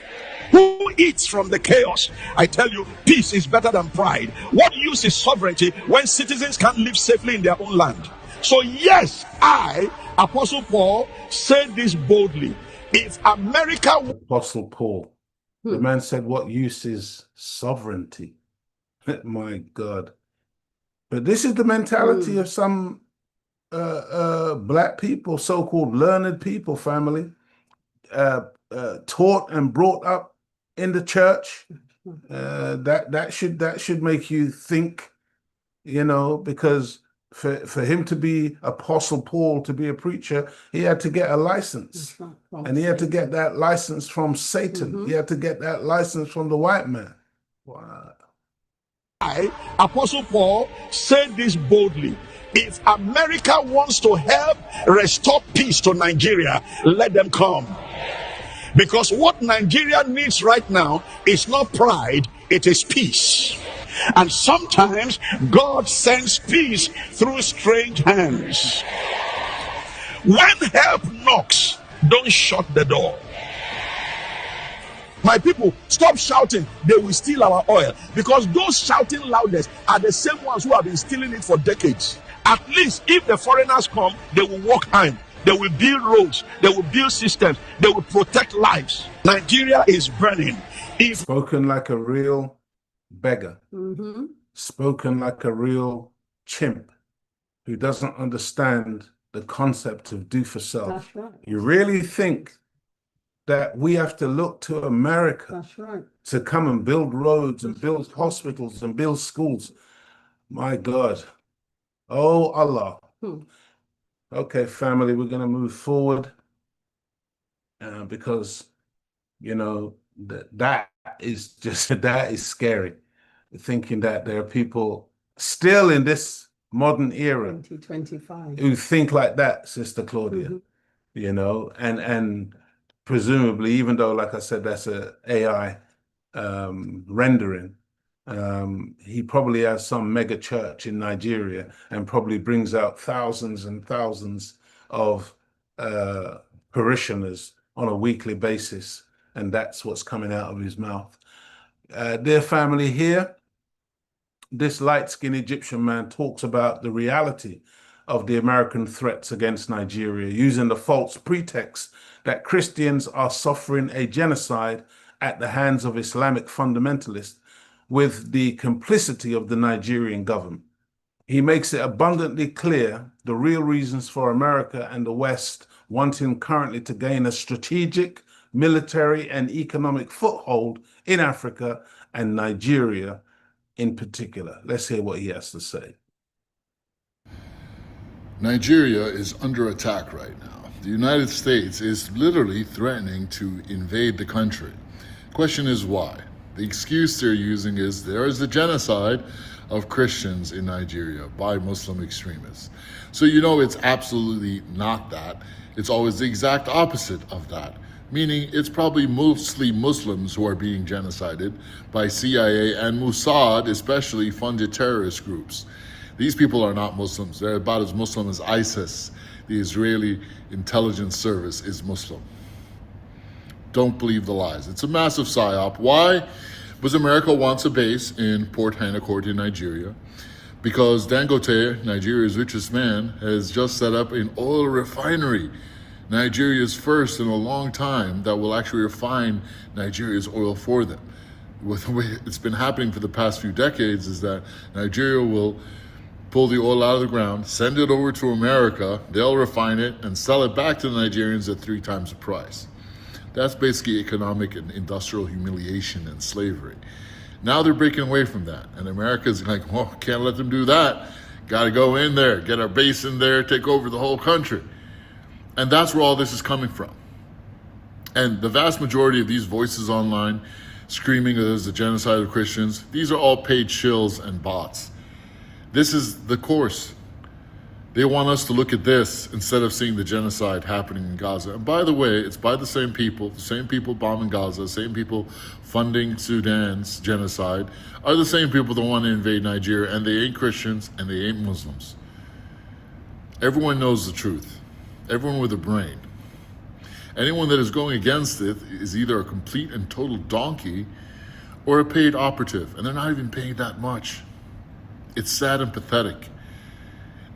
[SPEAKER 6] Who eats from the chaos? I tell you, peace is better than pride. What use is sovereignty when citizens can't live safely in their own land? So yes, I, Apostle Paul, say this boldly. If America...
[SPEAKER 4] Apostle Paul, the man said, what use is sovereignty? My God. But this is the mentality of some black people, so-called learned people, family, taught and brought up in the church. That should make you think, you know, because for him to be Apostle Paul, to be a preacher, he had to get a license, and he had to get that license from Satan. He had to get that license from the white man. Wow.
[SPEAKER 6] I, Apostle Paul, say this boldly. If America wants to help restore peace to Nigeria, let them come. Because what Nigeria needs right now is not pride, it is peace. And sometimes God sends peace through strange hands. When help knocks, don't shut the door. My people, stop shouting, they will steal our oil. Because those shouting loudest are the same ones who have been stealing it for decades. At least if the foreigners come, they will walk hand. They will build roads. They will build systems. They will protect lives. Nigeria is burning.
[SPEAKER 4] Spoken like a real beggar. Spoken like a real chimp who doesn't understand the concept of do for self.
[SPEAKER 5] That's right.
[SPEAKER 4] You really think that we have to look to America
[SPEAKER 5] That's right.
[SPEAKER 4] to come and build roads and build hospitals and build schools? My God. Oh, Allah. Okay, family, we're going to move forward because, you know, that is just, that is scary. Thinking that there are people still in this modern era
[SPEAKER 5] 2025
[SPEAKER 4] who think like that, Sister Claudia, you know, and presumably, even though, like I said, that's a AI rendering, he probably has some mega church in Nigeria and probably brings out thousands and thousands of parishioners on a weekly basis, and that's what's coming out of his mouth. Dear family, here, this light-skinned Egyptian man talks about the reality of the American threats against Nigeria, using the false pretext that Christians are suffering a genocide at the hands of Islamic fundamentalists with the complicity of the Nigerian government. He makes it abundantly clear the real reasons for America and the West wanting currently to gain a strategic, military, and economic foothold in Africa and Nigeria in particular. Let's hear what he has to say.
[SPEAKER 7] Nigeria is under attack right now. The United States is literally threatening to invade the country. Question is why? The excuse they're using is there is a genocide of Christians in Nigeria by Muslim extremists. So you know it's absolutely not that. It's always the exact opposite of that. Meaning it's probably mostly Muslims who are being genocided by CIA and Mossad, especially funded terrorist groups. These people are not Muslims. They're about as Muslim as ISIS. The Israeli intelligence service is Muslim. Don't believe the lies. It's a massive psyop. Why? Because America wants a base in Port Harcourt in Nigeria. Because Dangote, Nigeria's richest man, has just set up an oil refinery. Nigeria's first in a long time that will actually refine Nigeria's oil for them. With the way it's been happening for the past few decades is that Nigeria will pull the oil out of the ground, send it over to America, they'll refine it and sell it back to the Nigerians at 3 times the price. That's basically economic and industrial humiliation and slavery. Now they're breaking away from that. And America's like, well, can't let them do that. Got to go in there, get our base in there, take over the whole country. And that's where all this is coming from. And the vast majority of these voices online screaming there's a genocide of Christians, these are all paid shills and bots. This is the course. They want us to look at this instead of seeing the genocide happening in Gaza. And by the way, it's by the same people bombing Gaza, the same people funding Sudan's genocide, are the same people that want to invade Nigeria, and they ain't Christians and they ain't Muslims. Everyone knows the truth. Everyone with a brain. Anyone that is going against it is either a complete and total donkey or a paid operative, and they're not even paid that much. It's sad and pathetic.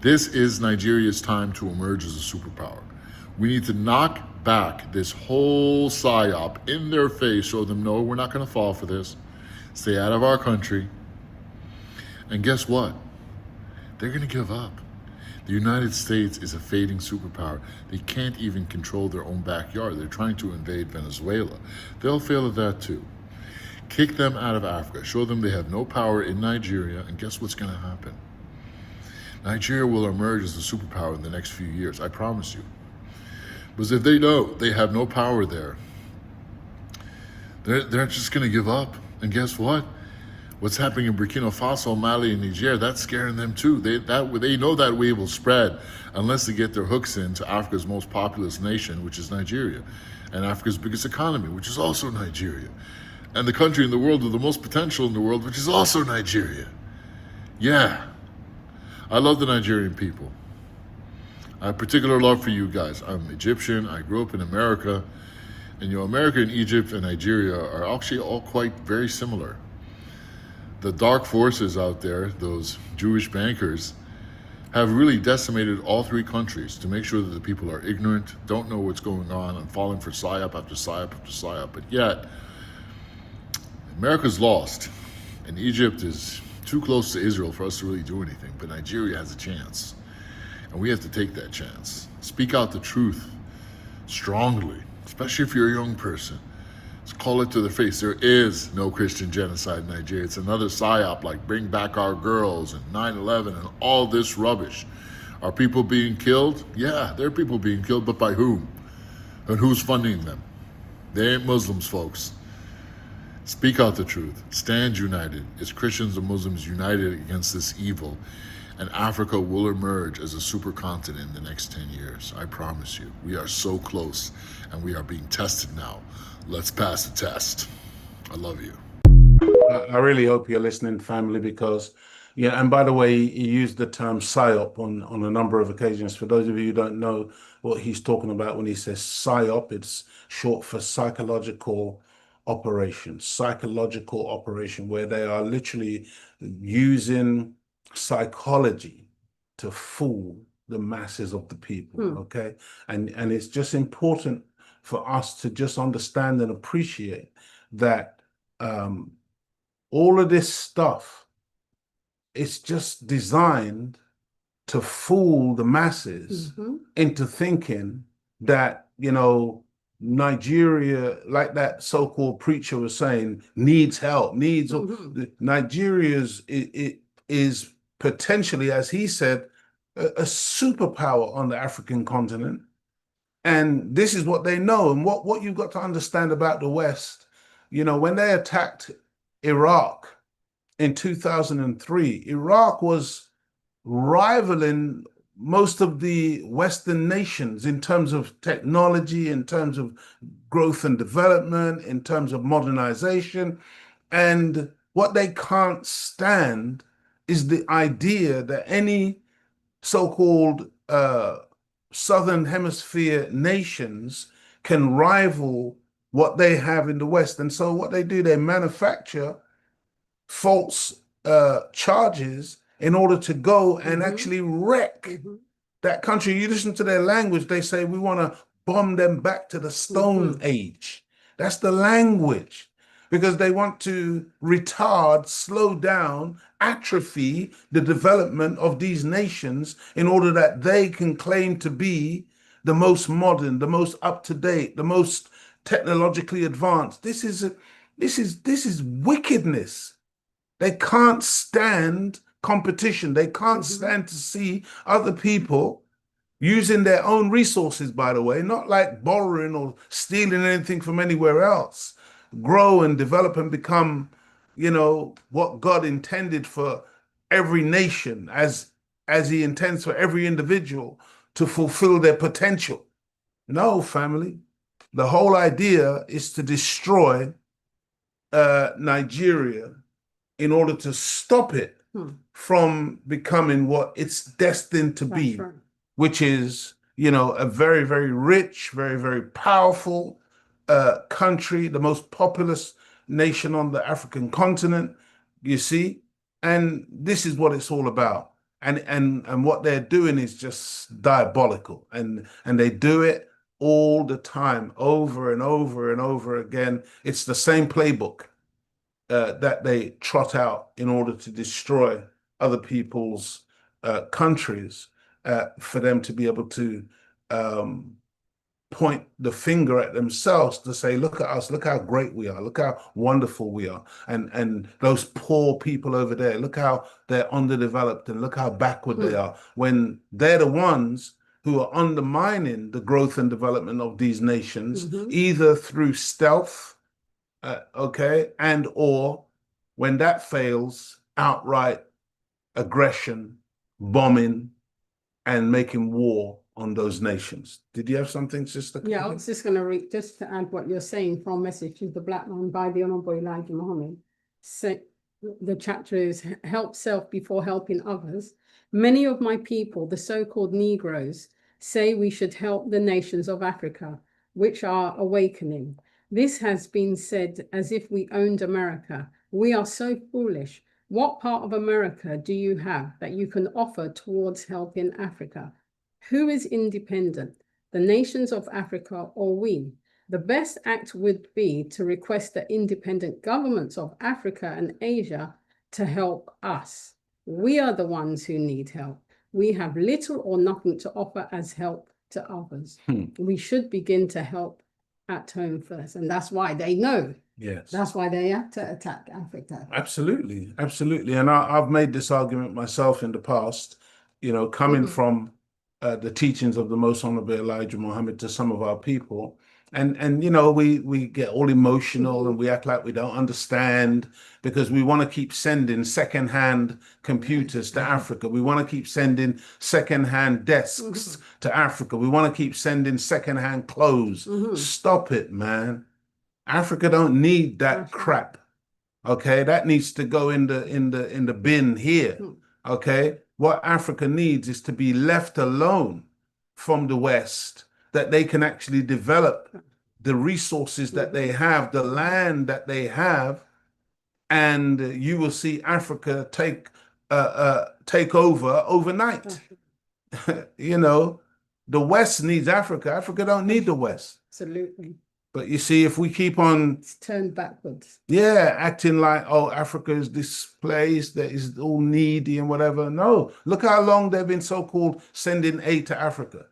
[SPEAKER 7] This is Nigeria's time to emerge as a superpower. We need to knock back this whole psyop in their face, show them, no, we're not going to fall for this. Stay out of our country. And guess what? They're going to give up. The United States is a fading superpower. They can't even control their own backyard. They're trying to invade Venezuela. They'll fail at that too. Kick them out of Africa. Show them they have no power in Nigeria, and guess what's going to happen? Nigeria will emerge as a superpower in the next few years, I promise you. Because if they know they have no power there, they're just going to give up. And guess what? What's happening in Burkina Faso, Mali, and Niger, that's scaring them too. They know that wave will spread unless they get their hooks into Africa's most populous nation, which is Nigeria, and Africa's biggest economy, which is also Nigeria, and the country in the world with the most potential in the world, which is also Nigeria. Yeah, I love the Nigerian people. I have particular love for you guys. I'm Egyptian, I grew up in America, and America and Egypt and Nigeria are actually all quite very similar. The dark forces out there, those Jewish bankers, have really decimated all 3 countries to make sure that the people are ignorant, don't know what's going on, and falling for psyop after psyop after psyop. But yet, America's lost, and Egypt is too close to Israel for us to really do anything. But Nigeria has a chance, and we have to take that chance. Speak out the truth strongly, especially if you're a young person. Call it to the face. There is no Christian genocide in Nigeria. It's another psyop like Bring Back Our Girls and 9/11 and all this rubbish. Are people being killed? Yeah, there are people being killed, but by whom? And who's funding them? They ain't Muslims, folks. Speak out the truth. Stand united. It's Christians and Muslims united against this evil. And Africa will emerge as a supercontinent in the next 10 years. I promise you. We are so close, and we are being tested now. Let's pass the test. I love you.
[SPEAKER 4] I really hope you're listening, family, because, yeah, and by the way, he used the term PSYOP on a number of occasions. For those of you who don't know what he's talking about when he says PSYOP, it's short for psychological operation, where they are literally using psychology to fool the masses of the people, okay? And it's just important for us to just understand and appreciate that all of this stuff, it's just designed to fool the masses into thinking that, you know, Nigeria, like that so-called preacher was saying, needs help, needs Nigeria's it is potentially, as he said, a superpower on the African continent. And this is what they know. And what you've got to understand about the West, you know, when they attacked Iraq in 2003, Iraq was rivaling most of the Western nations in terms of technology, in terms of growth and development, in terms of modernization. And what they can't stand is the idea that any so-called Southern Hemisphere nations can rival what they have in the West. And so what they do, they manufacture false charges in order to go and actually wreck that country. You listen to their language, they say, we want to bomb them back to the Stone Age. That's the language, because they want to retard, slow down, atrophy the development of these nations in order that they can claim to be the most modern, the most up-to-date, the most technologically advanced. This is wickedness. They can't stand competition. They can't stand to see other people using their own resources, by the way, not like borrowing or stealing anything from anywhere else. Grow and develop and become, you know, what God intended for every nation, as he intends for every individual to fulfill their potential. No, family. The whole idea is to destroy Nigeria in order to stop it from becoming what it's destined to be,
[SPEAKER 5] right.
[SPEAKER 4] which is, you know, a very, very rich, very, very powerful country, the most populous nation on the African continent, you see? And this is what it's all about. And what they're doing is just diabolical. And they do it all the time, over and over and over again. It's the same playbook that they trot out in order to destroy other people's countries, for them to be able to point the finger at themselves to say, look at us, look how great we are, look how wonderful we are. And those poor people over there, look how they're underdeveloped and look how backward they are, when they're the ones who are undermining the growth and development of these nations, either through stealth, okay, and or when that fails, outright aggression, bombing, and making war on those nations. Did you have something, Sister?
[SPEAKER 5] Yeah, I was just going to read, just to add what you're saying from Message to the Black Man by the Honorable Elijah Muhammad. So, the chapter is Help Self Before Helping Others. Many of my people, the so-called Negroes, say we should help the nations of Africa, which are awakening. This has been said as if we owned America. We are so foolish. What part of America do you have that you can offer towards helping Africa? Who is independent, the nations of Africa or we? The best act would be to request the independent governments of Africa and Asia to help us. We are the ones who need help. We have little or nothing to offer as help to others. We should begin to help at home first. And that's why they know.
[SPEAKER 4] Yes.
[SPEAKER 5] That's why they have to attack Africa.
[SPEAKER 4] Absolutely. Absolutely. And I've made this argument myself in the past, you know, coming from the teachings of the Most Honorable Elijah Muhammad to some of our people. And you know, we get all emotional and we act like we don't understand, because we want to keep sending secondhand computers to Africa. We want to keep sending secondhand desks to Africa. We want to keep sending secondhand clothes. Stop it, man. Africa don't need that crap. Okay, that needs to go in the bin here. Okay, what Africa needs is to be left alone from the West, that they can actually develop the resources that they have, the land that they have, and you will see Africa take over overnight. You know, the West needs Africa. Africa don't need the West.
[SPEAKER 5] Absolutely.
[SPEAKER 4] But you see, if we keep on,
[SPEAKER 5] It's turned backwards.
[SPEAKER 4] yeah, acting like, oh, Africa is this place that is all needy and whatever. No, look how long they've been so-called sending aid to Africa.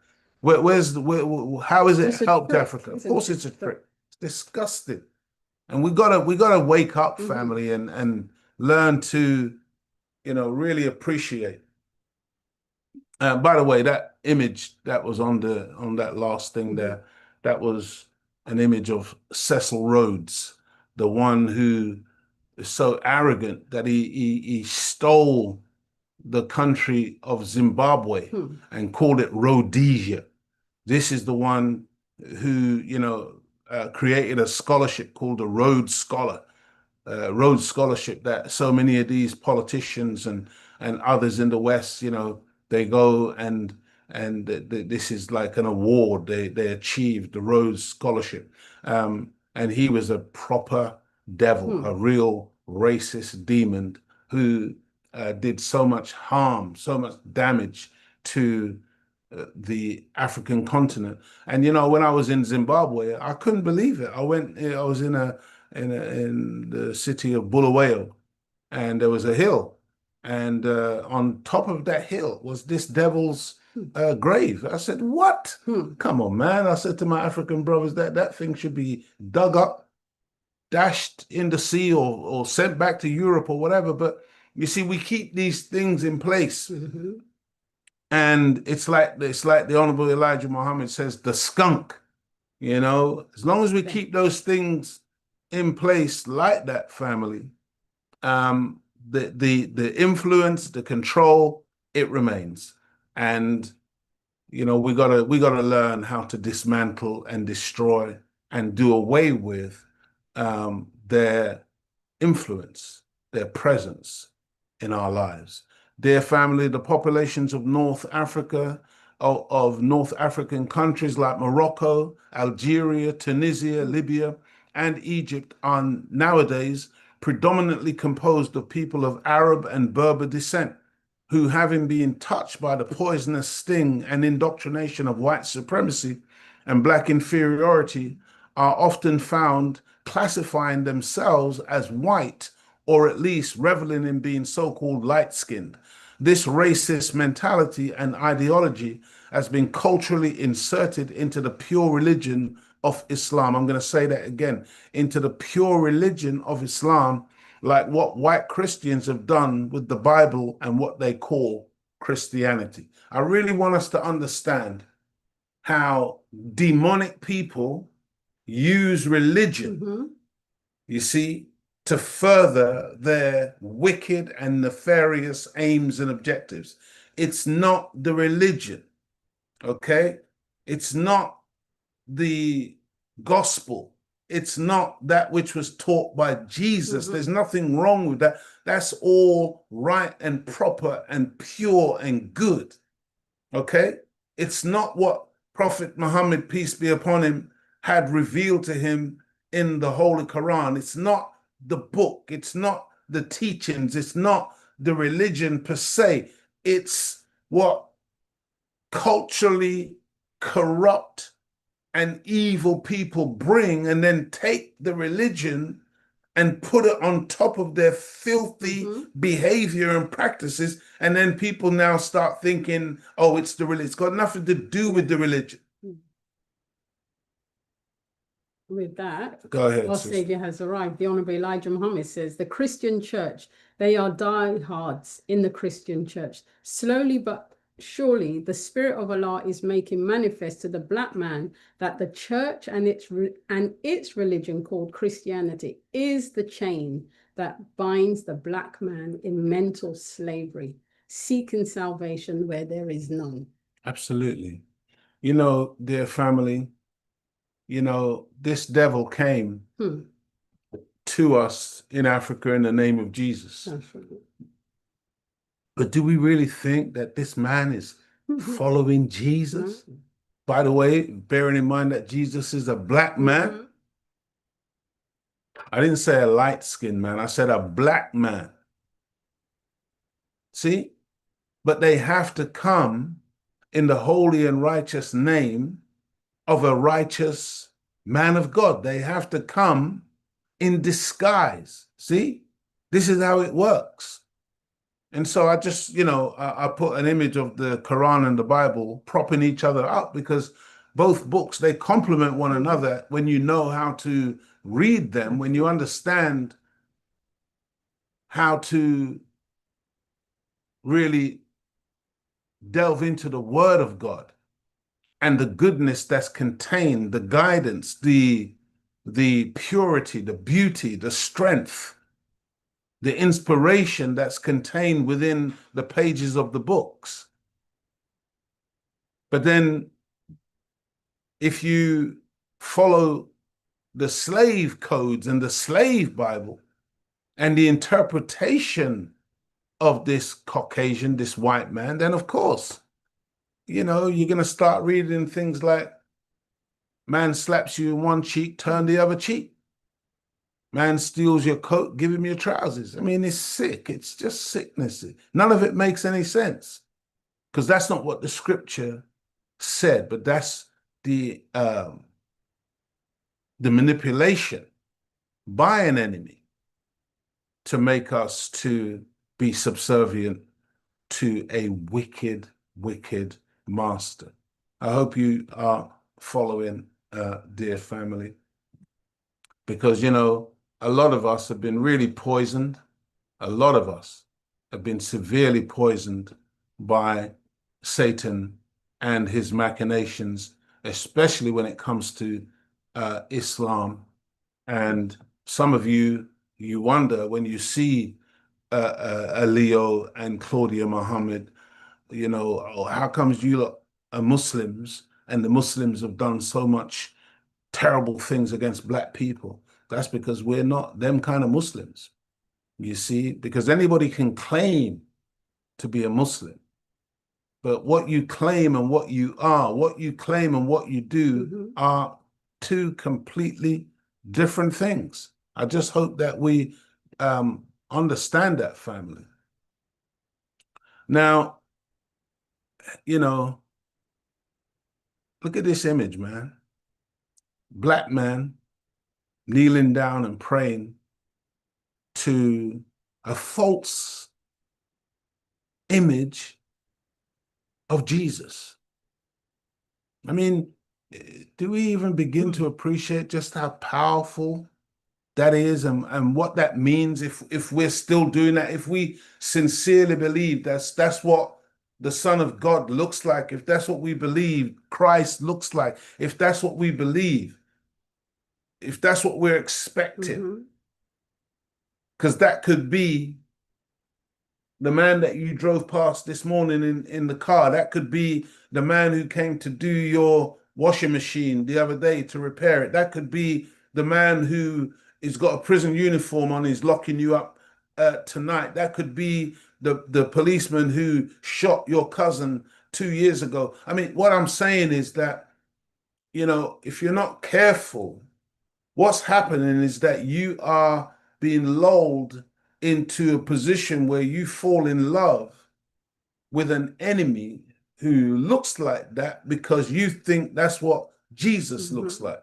[SPEAKER 4] How has it
[SPEAKER 5] It's a
[SPEAKER 4] helped
[SPEAKER 5] trick,
[SPEAKER 4] Africa? Of
[SPEAKER 5] isn't
[SPEAKER 4] course,
[SPEAKER 5] it?
[SPEAKER 4] it's a trick. It's disgusting. And we gotta wake up,
[SPEAKER 5] Mm-hmm.
[SPEAKER 4] family, and learn to, really appreciate. By the way, that image that was on that last thing there, that was an image of Cecil Rhodes, the one who is so arrogant that he stole the country of Zimbabwe and called it Rhodesia. This is the one who, created a scholarship called the Rhodes Scholarship, that so many of these politicians and others in the West, they go and this is like an award they achieved, the Rhodes Scholarship. And he was a proper devil, a real racist demon who did so much harm, so much damage to the African continent. And when I was in Zimbabwe, I couldn't believe it. I was in the city of Bulawayo, and there was a hill, and on top of that hill was this devil's grave. I said, "What? Come on, man!" I said to my African brothers, that thing should be dug up, dashed in the sea, or sent back to Europe or whatever. But you see, we keep these things in place. And it's like the Honorable Elijah Muhammad says, the skunk, as long as we keep those things in place like that, family, the influence, the control, it remains. And we gotta learn how to dismantle and destroy and do away with their influence, their presence in our lives. Dear family, the populations of North Africa, of North African countries like Morocco, Algeria, Tunisia, Libya, and Egypt are nowadays predominantly composed of people of Arab and Berber descent, who, having been touched by the poisonous sting and indoctrination of white supremacy and black inferiority, are often found classifying themselves as white, or at least reveling in being so-called light-skinned. This racist mentality and ideology has been culturally inserted into the pure religion of Islam. I'm going to say that again, into the pure religion of Islam, like what white Christians have done with the Bible and what they call Christianity. I really want us to understand how demonic people use religion, you see, to further their wicked and nefarious aims and objectives. It's not the religion, okay? It's not the gospel. It's not that which was taught by Jesus. There's nothing wrong with that. That's all right and proper and pure and good, okay? It's not what Prophet Muhammad, peace be upon him, had revealed to him in the Holy Quran. It's not the book. It's not the teachings. It's not the religion per se. It's what culturally corrupt and evil people bring, and then take the religion and put it on top of their filthy behavior and practices. And then people now start thinking, oh, it's the religion. It's got nothing to do with the religion.
[SPEAKER 5] With that,
[SPEAKER 4] Go ahead,
[SPEAKER 5] our
[SPEAKER 4] sister.
[SPEAKER 5] Savior has arrived. The Honorable Elijah Muhammad says, the Christian church, they are diehards in the Christian church. Slowly but surely, the Spirit of Allah is making manifest to the black man that the church and its religion called Christianity is the chain that binds the black man in mental slavery, seeking salvation where there is none.
[SPEAKER 4] Absolutely. Dear family, this devil came to us in Africa in the name of Jesus.
[SPEAKER 5] Absolutely.
[SPEAKER 4] But do we really think that this man is following Jesus? By the way, bearing in mind that Jesus is a black man. I didn't say a light-skinned man. I said a black man. See? But they have to come in the holy and righteous name of a righteous man of God. They have to come in disguise. See, this is how it works. And so I just, I put an image of the Quran and the Bible propping each other up, because both books, they complement one another when you know how to read them, when you understand how to really delve into the Word of God and the goodness that's contained, the guidance, the purity, the beauty, the strength, the inspiration that's contained within the pages of the books. But then if you follow the slave codes and the slave Bible and the interpretation of this Caucasian, this white man, then of course, you're going to start reading things like, man slaps you in one cheek, turn the other cheek. Man steals your coat, give him your trousers. I mean, it's sick. It's just sickness. None of it makes any sense, because that's not what the scripture said, but that's the manipulation by an enemy to make us to be subservient to a wicked, wicked master. I hope you are following, dear family, because, a lot of us have been really poisoned. A lot of us have been severely poisoned by Satan and his machinations, especially when it comes to Islam. And some of you wonder when you see Leo and Claudia Muhammad, oh, how comes you lot are Muslims and the Muslims have done so much terrible things against black people? That's because we're not them kind of Muslims, you see, because anybody can claim to be a Muslim, but what you claim and what you are, what you claim and what you do are two completely different things. I just hope that we understand that, family. Now, look at this image, man. Black man kneeling down and praying to a false image of Jesus. I mean, do we even begin to appreciate just how powerful that is, and what that means if we're still doing that, if we sincerely believe that's what the Son of God looks like, if that's what we believe Christ looks like, if that's what we believe, if that's what we're expecting, because that could be the man that you drove past this morning in the car. That could be the man who came to do your washing machine the other day to repair it. That could be the man who has got a prison uniform on, is locking you up tonight. That could be the policeman who shot your cousin 2 years ago. I mean, what I'm saying is that, if you're not careful, what's happening is that you are being lulled into a position where you fall in love with an enemy who looks like that because you think that's what Jesus looks like.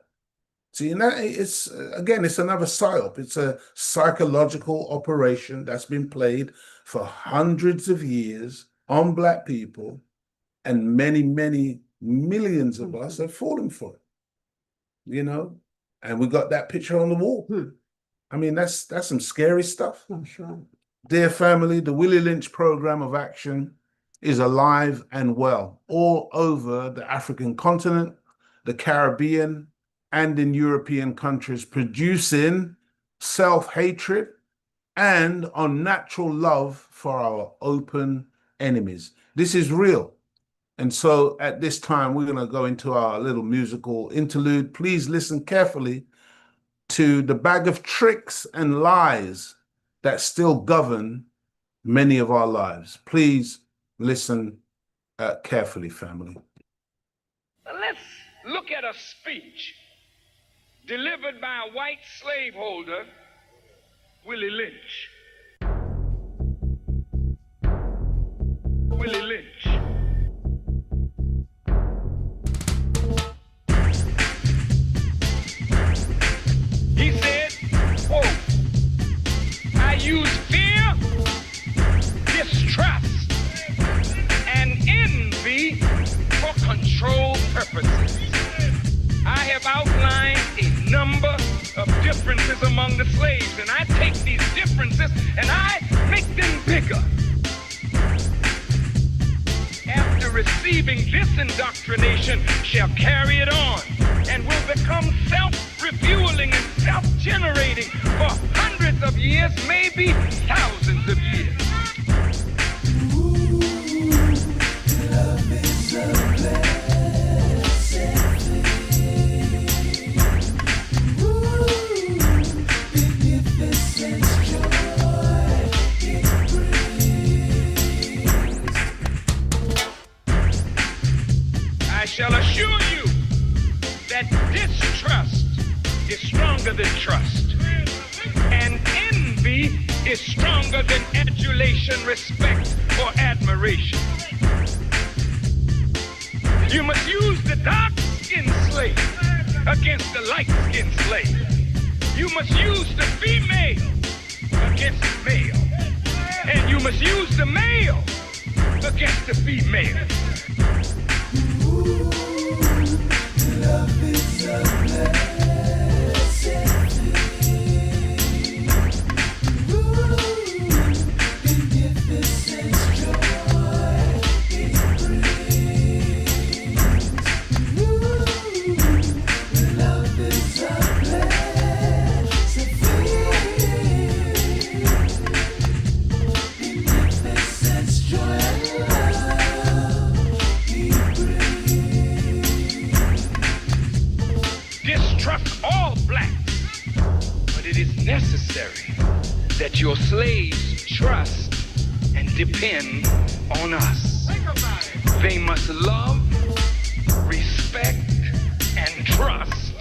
[SPEAKER 4] See, and that it's another psyop. It's a psychological operation that's been played for hundreds of years on black people, and many, many millions of us have fallen for it, and we got that picture on the wall. I mean, that's some scary stuff.
[SPEAKER 5] That's right.
[SPEAKER 4] Dear family, the Willie Lynch program of action is alive and well all over the African continent, the Caribbean, and in European countries, producing self-hatred and unnatural love for our open enemies. This is real. And so at this time, we're going to go into our little musical interlude. Please listen carefully to the bag of tricks and lies that still govern many of our lives. Please listen carefully, family.
[SPEAKER 1] Let's look at a speech delivered by a white slaveholder, Willie Lynch. Willie Lynch. use fear, distrust, and envy for control purposes. I have outlined a number of differences among the slaves, and I take these differences and I make them bigger. After receiving this indoctrination, shall carry it on and will become self-refueling and self-generating for hundreds of years, maybe thousands of years. I shall assure you that distrust is stronger than trust, and envy is stronger than adulation, respect, or admiration. You must use the dark-skinned slave against the light-skinned slave. You must use the female against the male, and you must use the male against the female. Love is a blessed thing. Magnificence, joy it brings. Love is a blessed thing. Magnificence, joy and love it brings. Distrust all blacks, but it is necessary that your slaves trust and depend on us. They must love, respect, and trust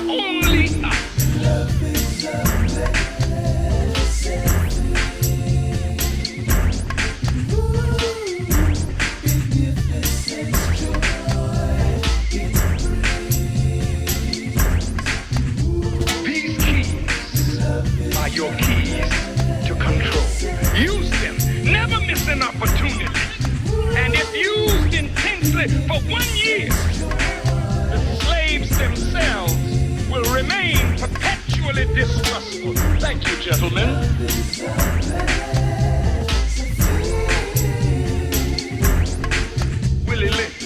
[SPEAKER 1] only us. Love is a blessed thing. Magnificence, joy it brings. These keys are your keys to control. Use them. Never miss an opportunity. And if used intensely for 1 year, the slaves themselves will remain perpetually distrustful. Thank you, gentlemen. Willie Lynch.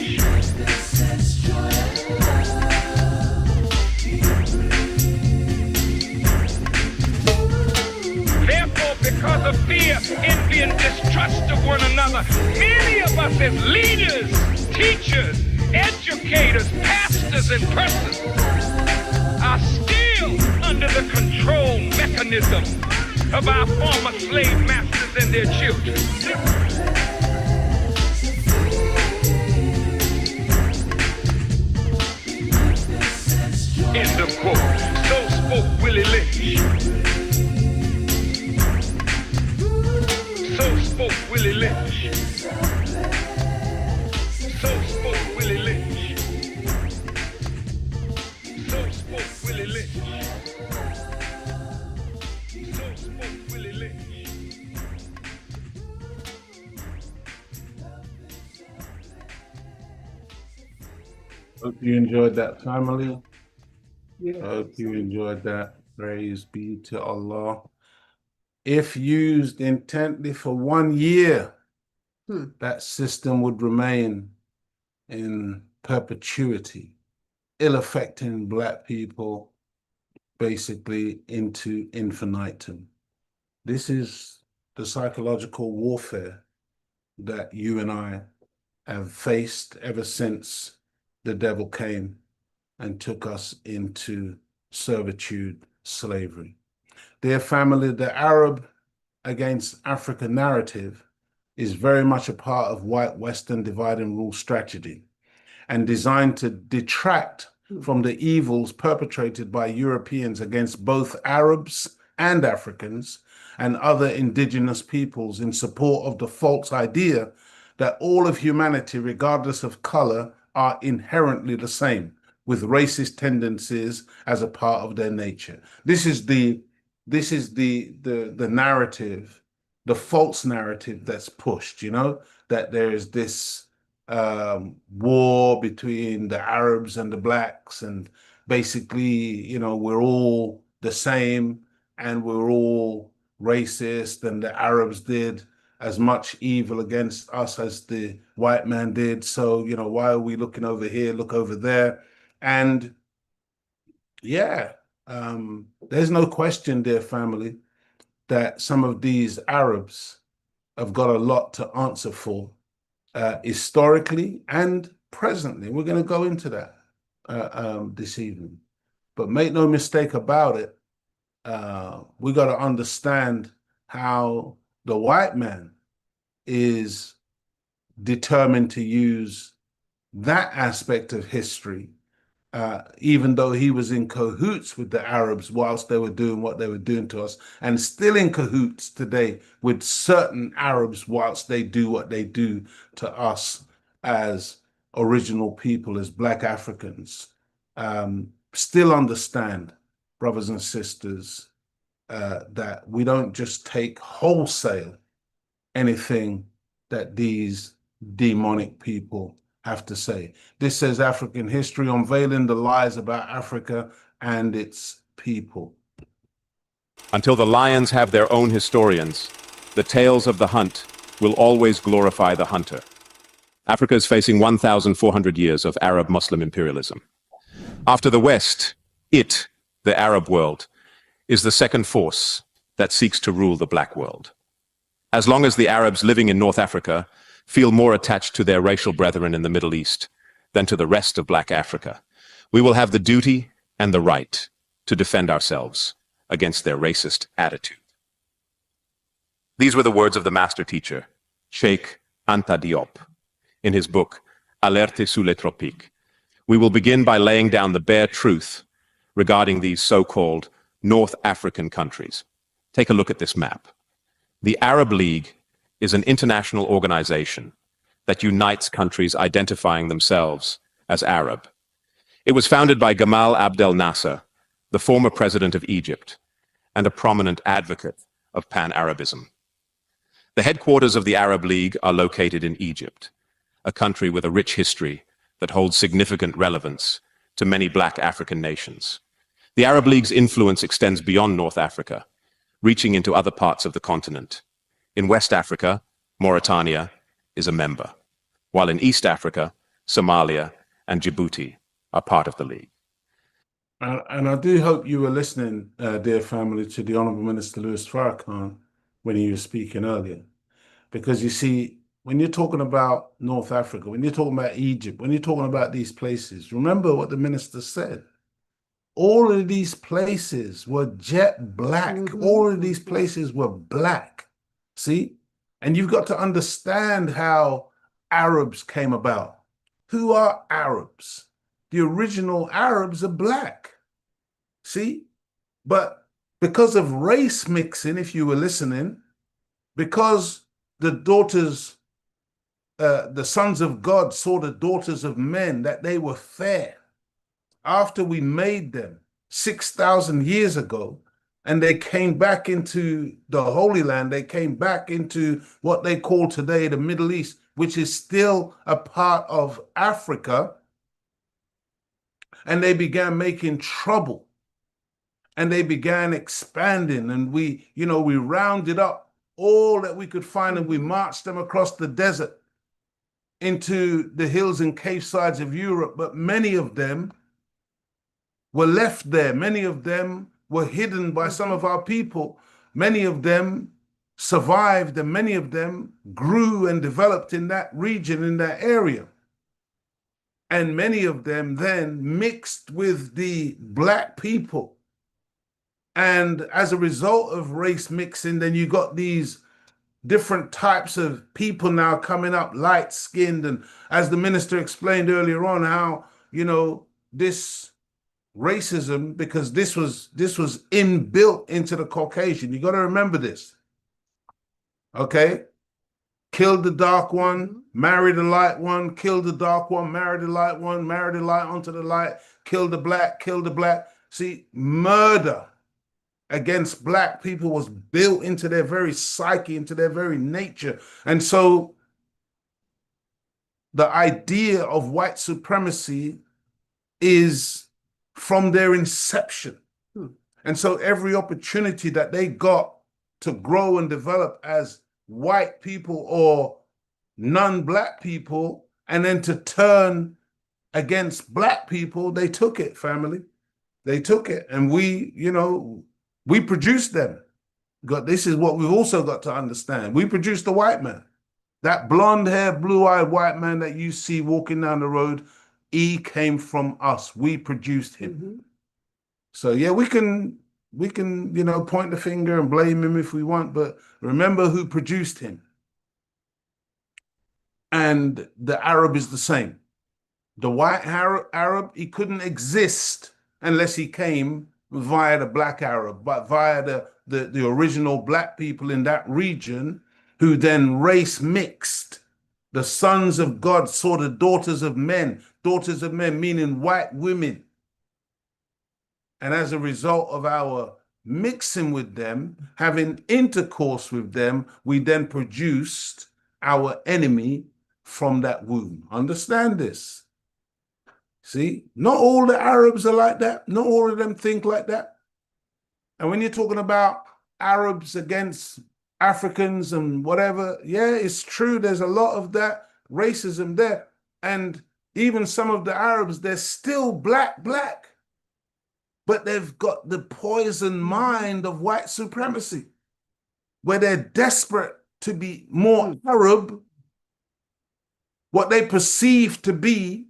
[SPEAKER 1] Therefore, because of fear, envy, and distrust of one another, many of us as leaders, teachers, educators, pastors, and persons are still under the control mechanism of our former slave masters and their children. End of quote. So spoke Willie Lynch. So spoke Willie Lynch. So spoke Willie Lynch. So spoke Willie Lynch. So spoke Willie Lynch.
[SPEAKER 4] Hope you enjoyed that, family. Hope you enjoyed that. Praise be to Allah. If used intently for 1 year, that system would remain in perpetuity, ill affecting Black people basically into infinitum. This is the psychological warfare that you and I have faced ever since the devil came and took us into servitude, slavery. Dear family, the Arab against Africa narrative is very much a part of white Western divide and rule strategy and designed to detract from the evils perpetrated by Europeans against both Arabs and Africans and other indigenous peoples in support of the false idea that all of humanity, regardless of color, are inherently the same, with racist tendencies as a part of their nature. This is the this is the narrative, the false narrative that's pushed, you know, that there is this war between the Arabs and the blacks, and basically, you know, we're all the same and we're all racist, and the Arabs did as much evil against us as the white man did. So, you know, why are we looking over here, look over there? And yeah, there's no question, dear family, that some of these Arabs have got a lot to answer for, historically and presently. We're going to go into that this evening. But make no mistake about it, we got to understand how the white man is determined to use that aspect of history, even though he was in cahoots with the Arabs whilst they were doing what they were doing to us, and still in cahoots today with certain Arabs whilst they do what they do to us as original people, as Black Africans. Still understand, brothers and sisters, that we don't just take wholesale anything that these demonic people have to say. This says African History, unveiling the lies about Africa and its people.
[SPEAKER 8] Until the lions have their own historians, the tales of the hunt will always glorify the hunter. Africa is facing 1,400 years of Arab-Muslim imperialism. After the West, the Arab world, is the second force that seeks to rule the Black world. As long as the Arabs living in North Africa feel more attached to their racial brethren in the Middle East than to the rest of Black Africa, we will have the duty and the right to defend ourselves against their racist attitude. These were the words of the master teacher, Cheikh Anta Diop, in his book, Alerte sous les tropiques. We will begin by laying down the bare truth regarding these so-called North African countries. Take a look at this map. The Arab League is an international organization that unites countries identifying themselves as Arab. It was founded by Gamal Abdel Nasser, the former president of Egypt, and a prominent advocate of Pan-Arabism. The headquarters of the Arab League are located in Egypt, a country with a rich history that holds significant relevance to many Black African nations. The Arab League's influence extends beyond North Africa, reaching into other parts of the continent. In West Africa, Mauritania is a member, while in East Africa, Somalia and Djibouti are part of the League.
[SPEAKER 4] And I do hope you were listening, dear family, to the Honourable Minister Louis Farrakhan when he was speaking earlier. Because you see, when you're talking about North Africa, when you're talking about Egypt, when you're talking about these places, remember what the minister said. All of these places were jet black. All of these places were black. See? And you've got to understand how Arabs came about. Who are Arabs? The original Arabs are black. See? But because of race mixing, if you were listening, because the daughters, the sons of God saw the daughters of men, that they were fair, after we made them 6,000 years ago, and they came back into the Holy Land, they came back into what they call today the Middle East, which is still a part of Africa, and they began making trouble, and they began expanding, and we rounded up all that we could find, and we marched them across the desert into the hills and cave sides of Europe, but many of them were left there. Many of them were hidden by some of our people. Many of them survived, and many of them grew and developed in that region, in that area. And many of them then mixed with the Black people. And as a result of race mixing, then you got these different types of people now coming up, light-skinned. And as the minister explained earlier on, how, this racism, because this was inbuilt into the Caucasian. You got to remember this. Okay? Killed the dark one, married the light one, killed the dark one, married the light one, married the light onto the light, killed the black, killed the black. See, murder against black people was built into their very psyche, into their very nature. And so the idea of white supremacy is from their inception. And so every opportunity that they got to grow and develop as white people or non-black people, and then to turn against black people, they took it, family. They took it. And we, we produced them. This is what we've also got to understand. We produced the white man. That blonde-haired, blue-eyed white man that you see walking down the road, he came from us. We produced him. So yeah, we can, point the finger and blame him if we want, but remember who produced him. And the Arab is the same. The white Arab, he couldn't exist unless he came via the black Arab, but via the original black people in that region, who then race mixed. The sons of God saw the daughters of men meaning white women. And as a result of our mixing with them, having intercourse with them, we then produced our enemy from that womb. Understand this. See, not all the Arabs are like that. Not all of them think like that. And when you're talking about Arabs against Africans and whatever, yeah, it's true. There's a lot of that racism there. And even some of the Arabs, they're still black, but they've got the poisoned mind of white supremacy, where they're desperate to be more Arab, what they perceive to be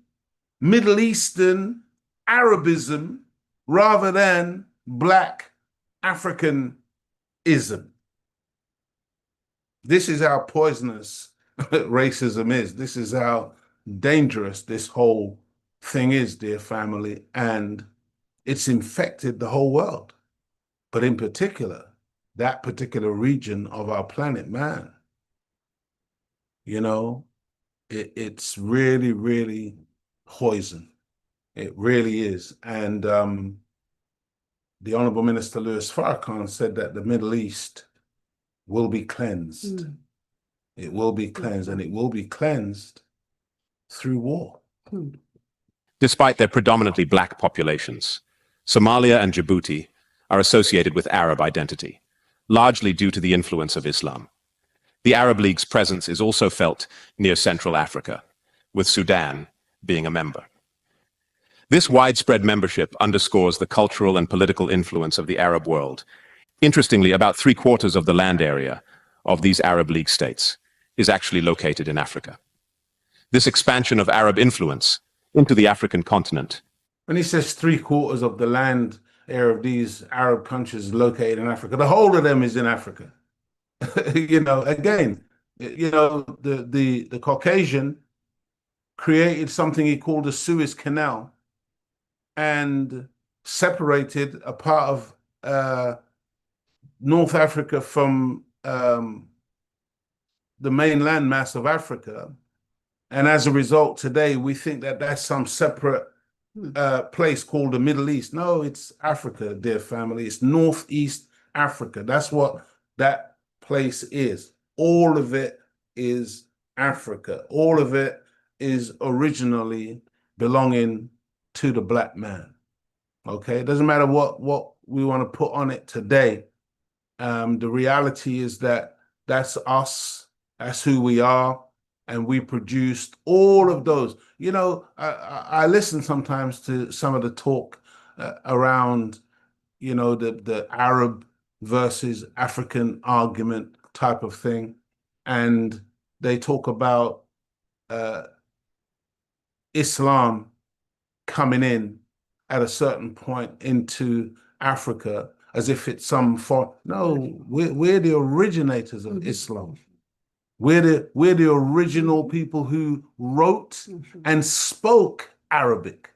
[SPEAKER 4] Middle Eastern Arabism rather than black Africanism. This is how poisonous racism is. This is how dangerous this whole thing is, dear family. And it's infected the whole world, but in particular, that particular region of our planet, man. It's really, really poison. It really is. And the Honorable Minister Louis Farrakhan said that the Middle East will be cleansed. It will be cleansed, and it will be cleansed through war.
[SPEAKER 8] Despite their predominantly black populations, Somalia and Djibouti are associated with Arab identity, largely due to the influence of Islam. The Arab League's presence is also felt near Central Africa, with Sudan being a member. This widespread membership underscores the cultural and political influence of the Arab world. Interestingly, about 3/4 of the land area of these Arab League states is actually located in Africa. This expansion of Arab influence into the African continent.
[SPEAKER 4] When he says 3/4 of the land area of these Arab countries located in Africa, the whole of them is in Africa. Again, the Caucasian created something he called the Suez Canal and separated a part of North Africa from the mainland mass of Africa. And as a result, today, we think that that's some separate place called the Middle East. No, it's Africa, dear family. It's Northeast Africa. That's what that place is. All of it is Africa. All of it is originally belonging to the black man. Okay? It doesn't matter what we want to put on it today. The reality is that that's us. That's who we are. And we produced all of those. I listen sometimes to some of the talk around, the Arab versus African argument type of thing. And they talk about Islam coming in at a certain point into Africa as if it's some form. No, we're the originators of Islam. We're the original people who wrote and spoke Arabic.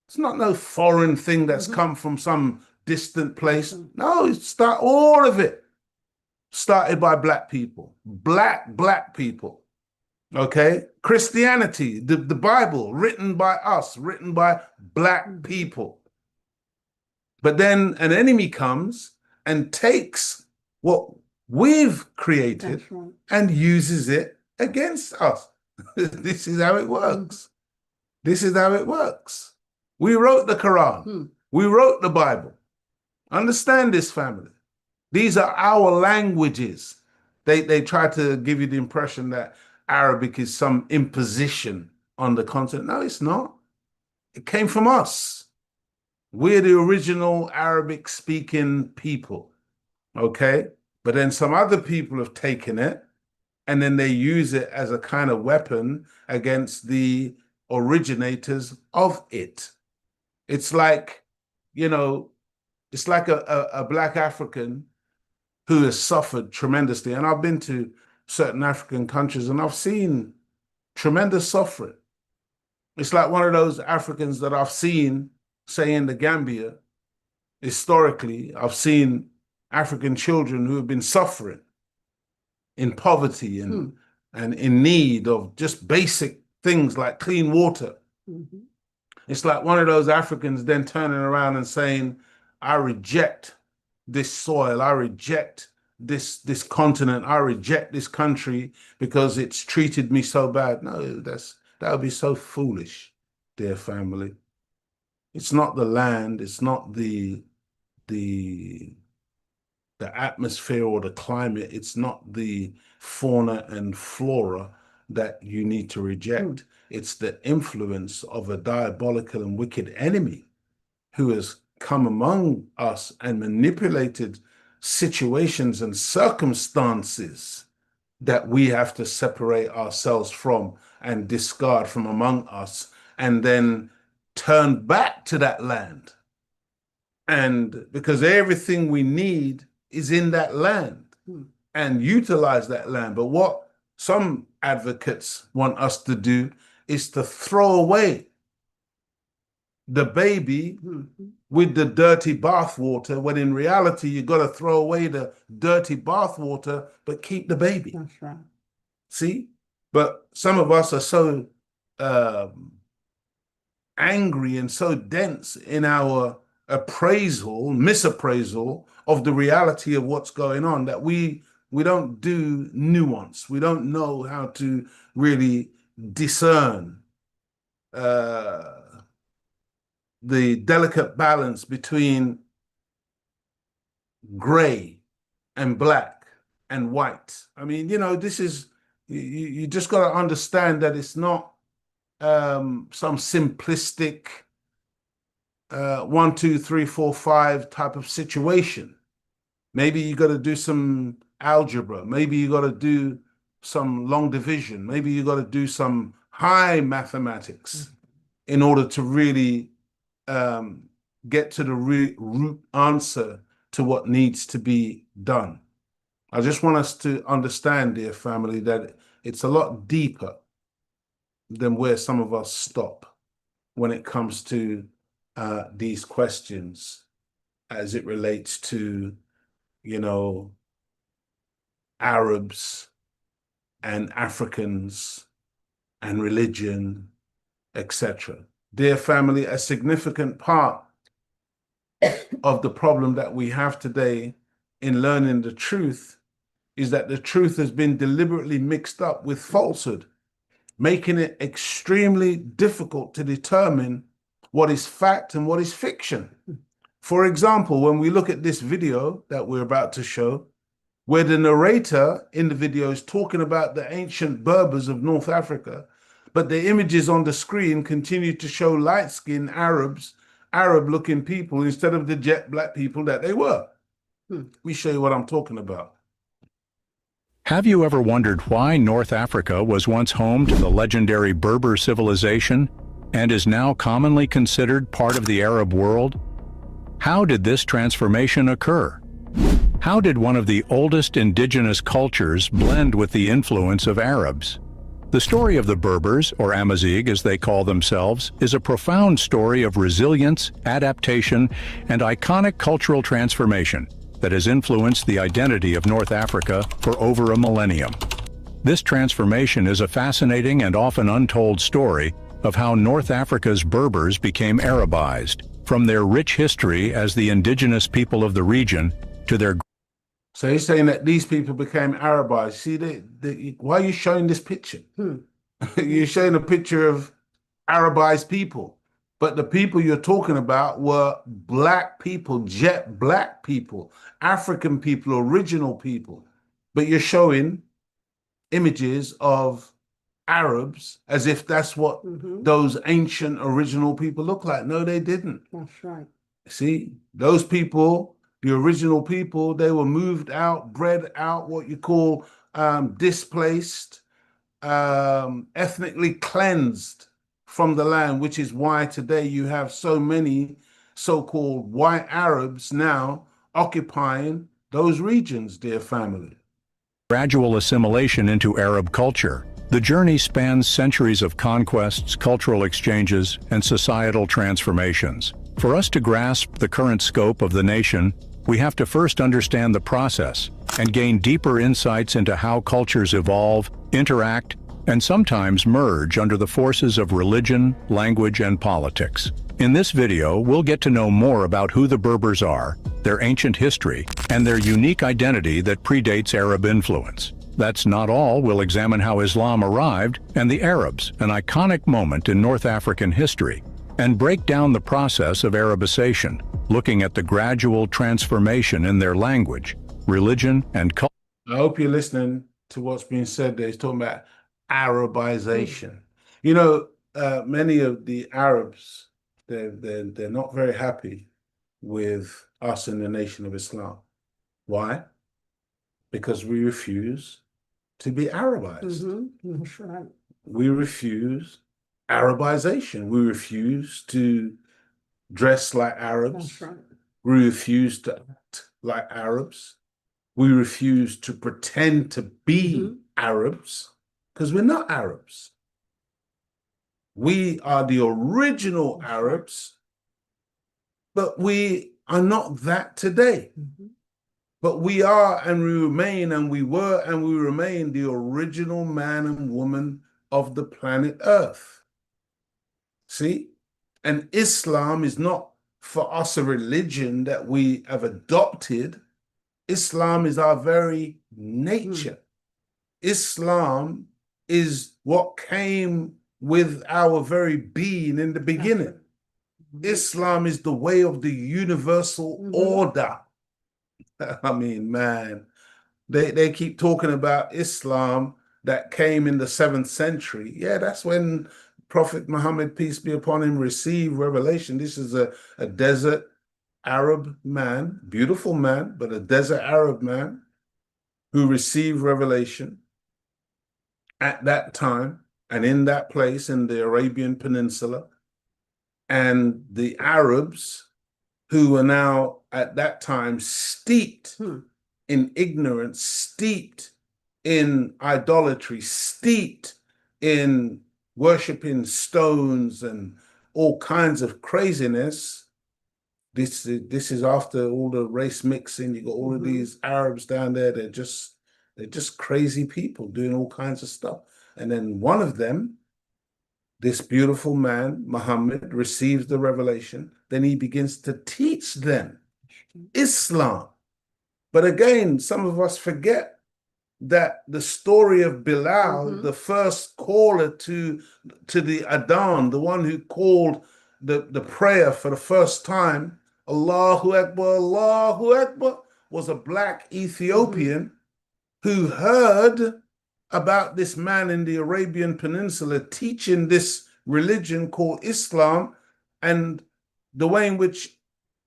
[SPEAKER 4] It's not no foreign thing that's come from some distant place. No, all of it started by black people, black people. Okay? Christianity, the Bible, written by us, written by black people. But then an enemy comes and takes what we've created
[SPEAKER 5] That's right.
[SPEAKER 4] and uses it against us. This is how it works. This is how it works. We wrote the Quran. We wrote the Bible. Understand this, family. These are our languages. They try to give you the impression that Arabic is some imposition on the continent. No, it's not. It came from us. We're the original Arabic speaking people. Okay? But then some other people have taken it and then they use it as a kind of weapon against the originators of it. It's like, it's like a Black African who has suffered tremendously. And I've been to certain African countries and I've seen tremendous suffering. It's like one of those Africans that I've seen, say in the Gambia, historically, I've seen African children who have been suffering in poverty and in need of just basic things like clean water. It's like one of those Africans then turning around and saying, I reject this soil, I reject this continent, I reject this country because it's treated me so bad. No, that would be so foolish, dear family. It's not the land, it's not the atmosphere or the climate, it's not the fauna and flora that you need to reject. It's the influence of a diabolical and wicked enemy who has come among us and manipulated situations and circumstances that we have to separate ourselves from and discard from among us, and then turn back to that land. And because everything we need is in that land, and utilize that land. But what some advocates want us to do is to throw away the baby with the dirty bathwater, when in reality, you got to throw away the dirty bathwater, but keep the baby.
[SPEAKER 5] That's right.
[SPEAKER 4] See? But some of us are so angry and so dense in our misappraisal of the reality of what's going on that we don't do nuance. We don't know how to really discern the delicate balance between gray and black and white. I mean, this is, you just got to understand that it's not some simplistic 1, 2, 3, 4, 5 type of situation. Maybe you got to do some algebra. Maybe you got to do some long division. Maybe you got to do some high mathematics in order to really get to the root answer to what needs to be done. I just want us to understand, dear family, that it's a lot deeper than where some of us stop when it comes to these questions as it relates to, Arabs and Africans and religion, etc. Dear family, a significant part of the problem that we have today in learning the truth is that the truth has been deliberately mixed up with falsehood, making it extremely difficult to determine what is fact and what is fiction. For example, when we look at this video that we're about to show, where the narrator in the video is talking about the ancient Berbers of North Africa, but the images on the screen continue to show light-skinned Arab-looking people instead of the jet black people that they were. Let me show you what I'm talking about.
[SPEAKER 9] Have you ever wondered why North Africa was once home to the legendary Berber civilization and is now commonly considered part of the Arab world? How did this transformation occur? How did one of the oldest indigenous cultures blend with the influence of Arabs? The story of the Berbers, or Amazigh as they call themselves, is a profound story of resilience, adaptation, and iconic cultural transformation that has influenced the identity of North Africa for over a millennium. This transformation is a fascinating and often untold story of how North Africa's Berbers became Arabized, from their rich history as the indigenous people of the region to their
[SPEAKER 4] So he's saying that these people became Arabized. See, why are you showing this picture? You're showing a picture of Arabized people. But the people you're talking about were black people, jet black people, African people, original people. But you're showing images of Arabs as if that's what those ancient original people look like. No, they didn't.
[SPEAKER 5] That's right.
[SPEAKER 4] See, those people, the original people, they were moved out, bred out, what you call displaced, ethnically cleansed from the land, which is why today you have so many so-called white Arabs now occupying those regions, dear family.
[SPEAKER 9] gradual assimilation into Arab culture. The journey spans centuries of conquests, cultural exchanges, and societal transformations. For us to grasp the current scope of the nation, we have to first understand the process and gain deeper insights into how cultures evolve, interact, and sometimes merge under the forces of religion, language, and politics. In this video, we'll get to know more about who the Berbers are, their ancient history, and their unique identity that predates Arab influence. That's not all. We'll examine how Islam arrived and the Arabs, an iconic moment in North African history, and break down the process of Arabization, looking at the gradual transformation in their language, religion, and culture.
[SPEAKER 4] I hope you're listening to what's being said there. He's talking about Arabization. You know, many of the Arabs, they're not very happy with us in the Nation of Islam. Why? Because we refuse to be Arabized.
[SPEAKER 5] That's right.
[SPEAKER 4] We refuse Arabization. We refuse to dress like Arabs.
[SPEAKER 5] That's right.
[SPEAKER 4] We refuse to act like Arabs. We refuse to pretend to be Arabs because we're not Arabs. We are the original Arabs, but we are not that today. But we are and we remain and we were and we remain the original man and woman of the planet Earth. See? And Islam is not for us a religion that we have adopted. Islam is our very nature. Islam is what came with our very being in the beginning. Islam is the way of the universal order. I mean, man, they keep talking about Islam that came in the 7th century. Yeah, that's when Prophet Muhammad, peace be upon him, received revelation. This is a desert Arab man, beautiful man, but a desert Arab man who received revelation at that time and in that place in the Arabian Peninsula. And the Arabs, who were now at that time steeped in ignorance, steeped in idolatry, steeped in worshiping stones and all kinds of craziness. This is after all the race mixing. You got all of these Arabs down there. They're just crazy people doing all kinds of stuff. And then one of them, this beautiful man, Muhammad, receives the revelation. Then he begins to teach them Islam. But again, some of us forget that the story of Bilal, the first caller to the Adhan, the one who called the prayer for the first time, Allahu Akbar, was a black Ethiopian who heard about this man in the Arabian Peninsula teaching this religion called Islam. And the way in which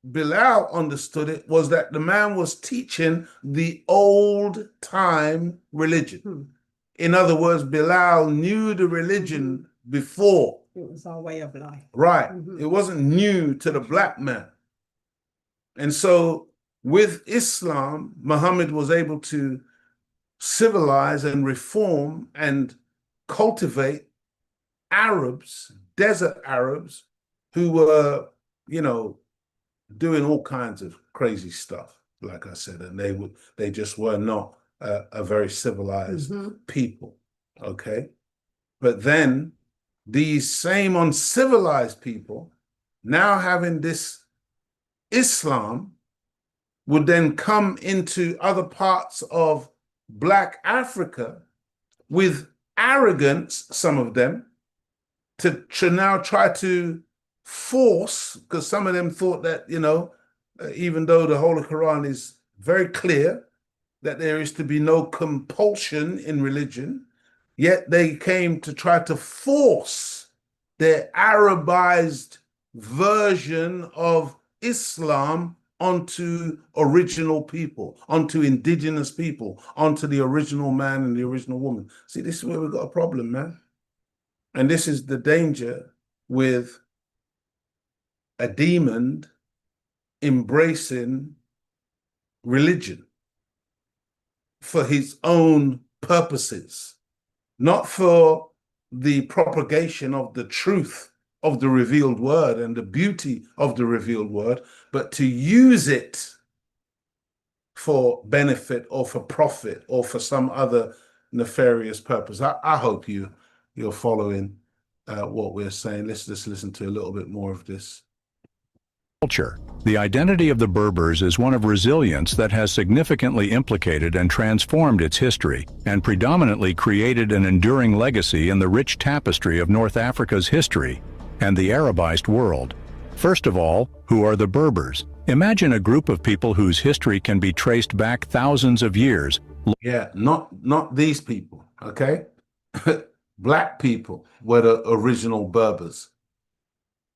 [SPEAKER 4] Bilal understood it was that the man was teaching the old time religion. In other words, Bilal knew the religion before.
[SPEAKER 5] It was our way of life.
[SPEAKER 4] Right. It wasn't new to the black man. And so with Islam, Muhammad was able to civilize and reform and cultivate Arabs, desert Arabs, who were, doing all kinds of crazy stuff, like I said, and they just were not a very civilized people, okay? But then these same uncivilized people, now having this Islam, would then come into other parts of Black Africa with arrogance, some of them, to now try to force, because some of them thought that, even though the Holy Quran is very clear that there is to be no compulsion in religion, yet they came to try to force their Arabized version of Islam onto original people, onto indigenous people, onto the original man and the original woman. See, this is where we've got a problem, man. And this is the danger with a demon embracing religion for his own purposes, not for the propagation of the truth of the revealed word and the beauty of the revealed word, but to use it for benefit or for profit or for some other nefarious purpose. I hope you're following what we're saying. Let's just listen to a little bit more of this.
[SPEAKER 9] Culture. The identity of the Berbers is one of resilience that has significantly implicated and transformed its history, and predominantly created an enduring legacy in the rich tapestry of North Africa's history and the Arabized world. First of all, who are the Berbers? Imagine a group of people whose history can be traced back thousands of years.
[SPEAKER 4] Yeah, not these people, okay? Black people were the original Berbers.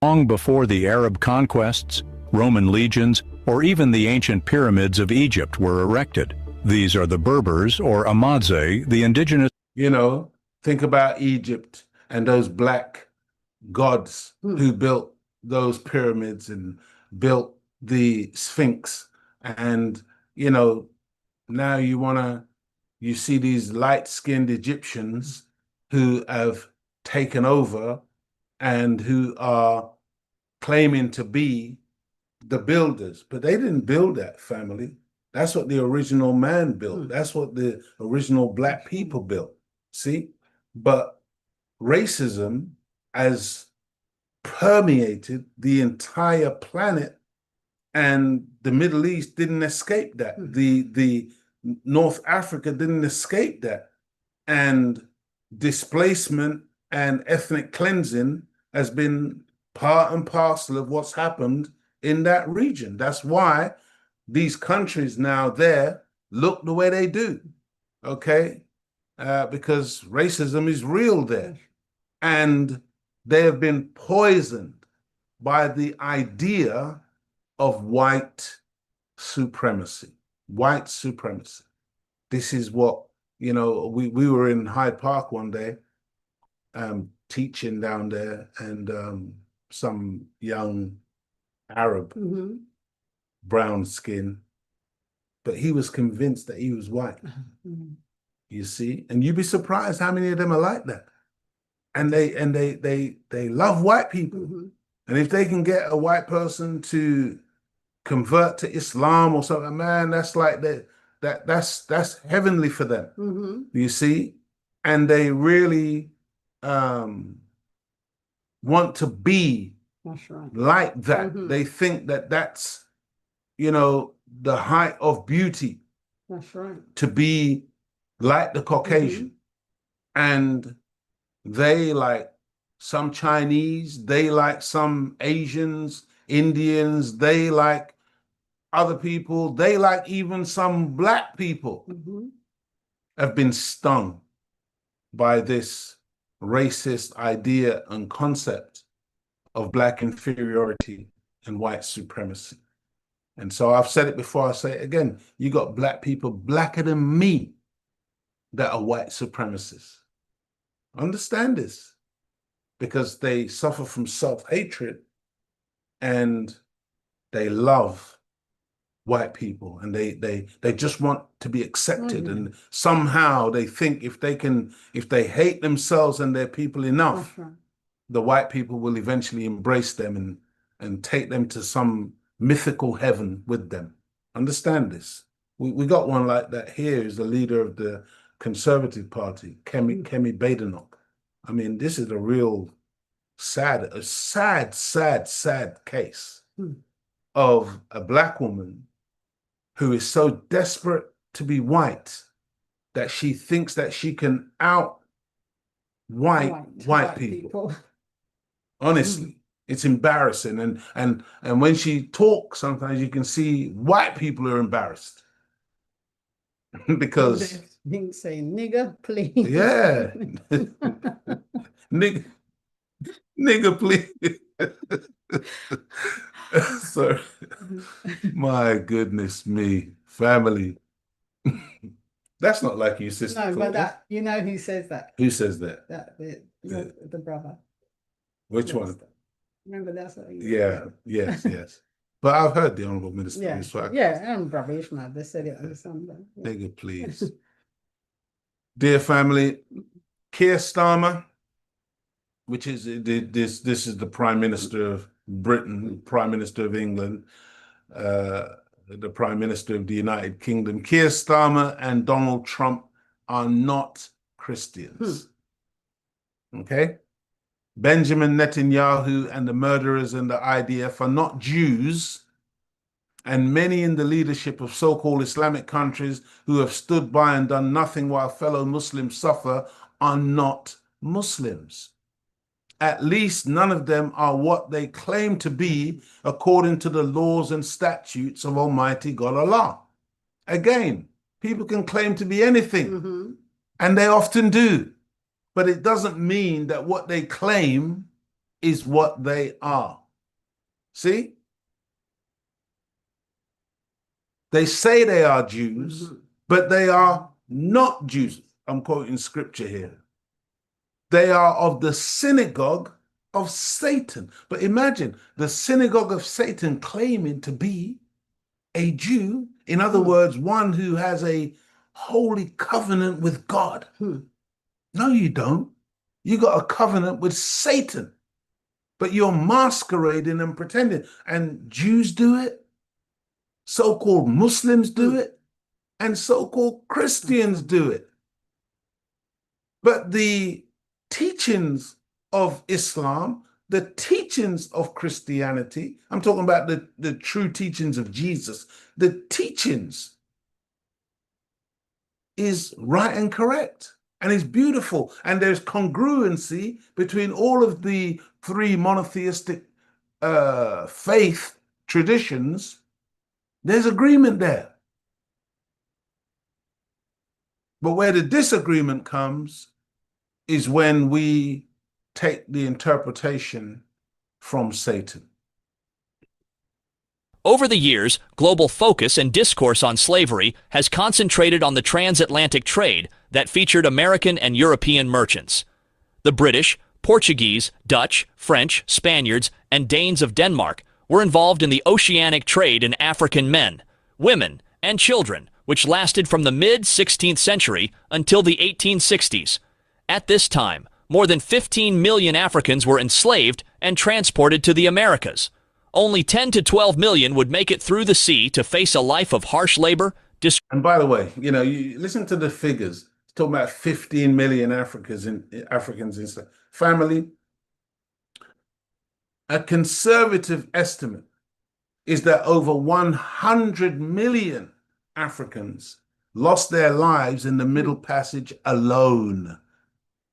[SPEAKER 9] Long before the Arab conquests, Roman legions, or even the ancient pyramids of Egypt were erected. These are the Berbers, or Amadze, the indigenous...
[SPEAKER 4] Think about Egypt and those black gods who built those pyramids and built the Sphinx. And, now you see these light-skinned Egyptians who have taken over and who are claiming to be the builders, but they didn't build that, family. That's what the original man built. That's what the original Black people built. See? But racism has permeated the entire planet, and the Middle East didn't escape that. The North Africa didn't escape that. And displacement and ethnic cleansing has been part and parcel of what's happened in that region. That's why these countries now there look the way they do, okay? Because racism is real there. And they have been poisoned by the idea of white supremacy. White supremacy. This is what, we were in Hyde Park one day, teaching down there, and some young Arab, brown skin, but he was convinced that he was white. You see, and you'd be surprised how many of them are like that. And they love white people. And if they can get a white person to convert to Islam or something, man, that's like that's heavenly for them. You see, and they really want to be like that. They think that that's, the height of beauty.
[SPEAKER 5] That's right.
[SPEAKER 4] To be like the Caucasian. And they like some Chinese, they like some Asians, Indians, they like other people, they like even some Black people have been stung by this racist idea and concept of Black inferiority and white supremacy. And so I've said it before, I say it again, you got Black people blacker than me that are white supremacists. Understand this, because they suffer from self-hatred and they love white people, and they just want to be accepted. And somehow they think if they hate themselves and their people enough, the white people will eventually embrace them and take them to some mythical heaven with them. Understand this. We got one like that here, is the leader of the Conservative Party, Kemi Badenoch. I mean, this is a real sad case of a Black woman who is so desperate to be white that she thinks that she can out white people. Honestly, it's embarrassing. And when she talks, sometimes you can see white people are embarrassed because
[SPEAKER 5] Didn't say nigger, please.
[SPEAKER 4] yeah, nigger, please. So, my goodness me, family. That's not like you, sister.
[SPEAKER 5] No, but
[SPEAKER 4] Claudia.
[SPEAKER 5] that, you know who says that?
[SPEAKER 4] Who says that?
[SPEAKER 5] That the brother.
[SPEAKER 4] Which one?
[SPEAKER 5] Remember that's what
[SPEAKER 4] Yeah, yes, yes. But I've heard the Honourable Minister.
[SPEAKER 5] Yeah,
[SPEAKER 4] So
[SPEAKER 5] yeah, and Brother Ishmael, they said it on Sunday. Yeah.
[SPEAKER 4] nigga, please. Dear family, Keir Starmer, which is this is the Prime Minister of Britain, Prime Minister of England, the Prime Minister of the United Kingdom. Keir Starmer and Donald Trump are not Christians. Okay? Benjamin Netanyahu and the murderers in the IDF are not Jews, and many in the leadership of so-called Islamic countries who have stood by and done nothing while fellow Muslims suffer are not Muslims. At least none of them are what they claim to be according to the laws and statutes of Almighty God Allah. Again, people can claim to be anything, and they often do, but it doesn't mean that what they claim is what they are. See? They say they are Jews, but they are not Jews. I'm quoting scripture here. They are of the synagogue of Satan. But imagine the synagogue of Satan claiming to be a Jew. In other words, one who has a holy covenant with God. No, you don't. You got a covenant with Satan, but you're masquerading and pretending. And Jews do it. So-called Muslims do it, and so-called Christians do it. But the teachings of Islam, the teachings of Christianity, I'm talking about the true teachings of Jesus, the teachings is right and correct, and is beautiful, and there's congruency between all of the three monotheistic faith traditions. There's agreement there. But where the disagreement comes is when we take the interpretation from Satan.
[SPEAKER 10] Over the years, global focus and discourse on slavery has concentrated on the transatlantic trade that featured American and European merchants. The British, Portuguese, Dutch, French, Spaniards, and Danes of Denmark were involved in the oceanic trade in African men, women, and children, which lasted from the mid-16th century until the 1860s. At this time, more than 15 million Africans were enslaved and transported to the Americas. Only 10 to 12 million would make it through the sea to face a life of harsh labor.
[SPEAKER 4] And by the way, you know, you listen to the figures. It's talking about 15 million Africans in family. A conservative estimate is that over 100 million Africans lost their lives in the Middle Passage alone.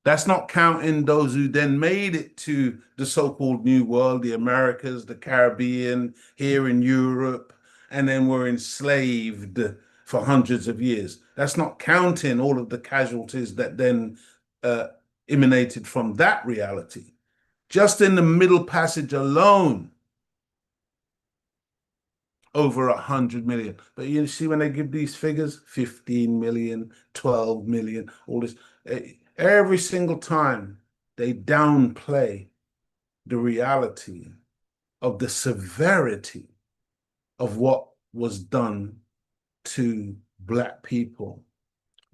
[SPEAKER 4] That's not counting those who then made it to the so-called New World, the Americas, the Caribbean, here in Europe, and then were enslaved for hundreds of years. That's not counting all of the casualties that then emanated from that reality. Just in the Middle Passage alone, over 100 million. But you see when they give these figures, 15 million, 12 million, all this, every single time they downplay the reality of the severity of what was done to Black people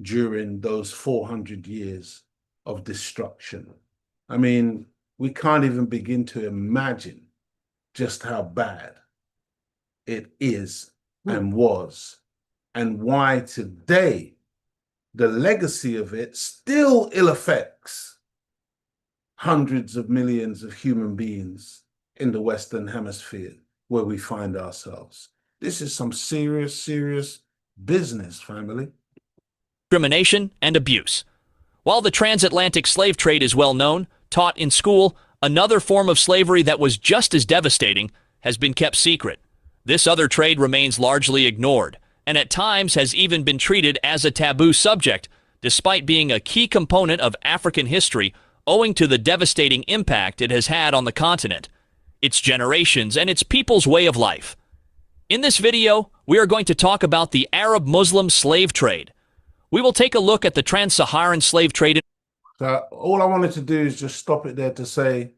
[SPEAKER 4] during those 400 years of destruction. I mean, we can't even begin to imagine just how bad it is and was, and why today the legacy of it still ill affects hundreds of millions of human beings in the Western Hemisphere where we find ourselves. This is some serious, serious business, family.
[SPEAKER 10] Discrimination and abuse. While the transatlantic slave trade is well known, taught in school, another form of slavery that was just as devastating has been kept secret. This other trade remains largely ignored, and at times has even been treated as a taboo subject, despite being a key component of African history owing to the devastating impact it has had on the continent, its generations, and its people's way of life. In this video, we are going to talk about the Arab-Muslim slave trade. We will take a look at the trans-Saharan slave trade.
[SPEAKER 4] So all I wanted to do is just stop it there to say,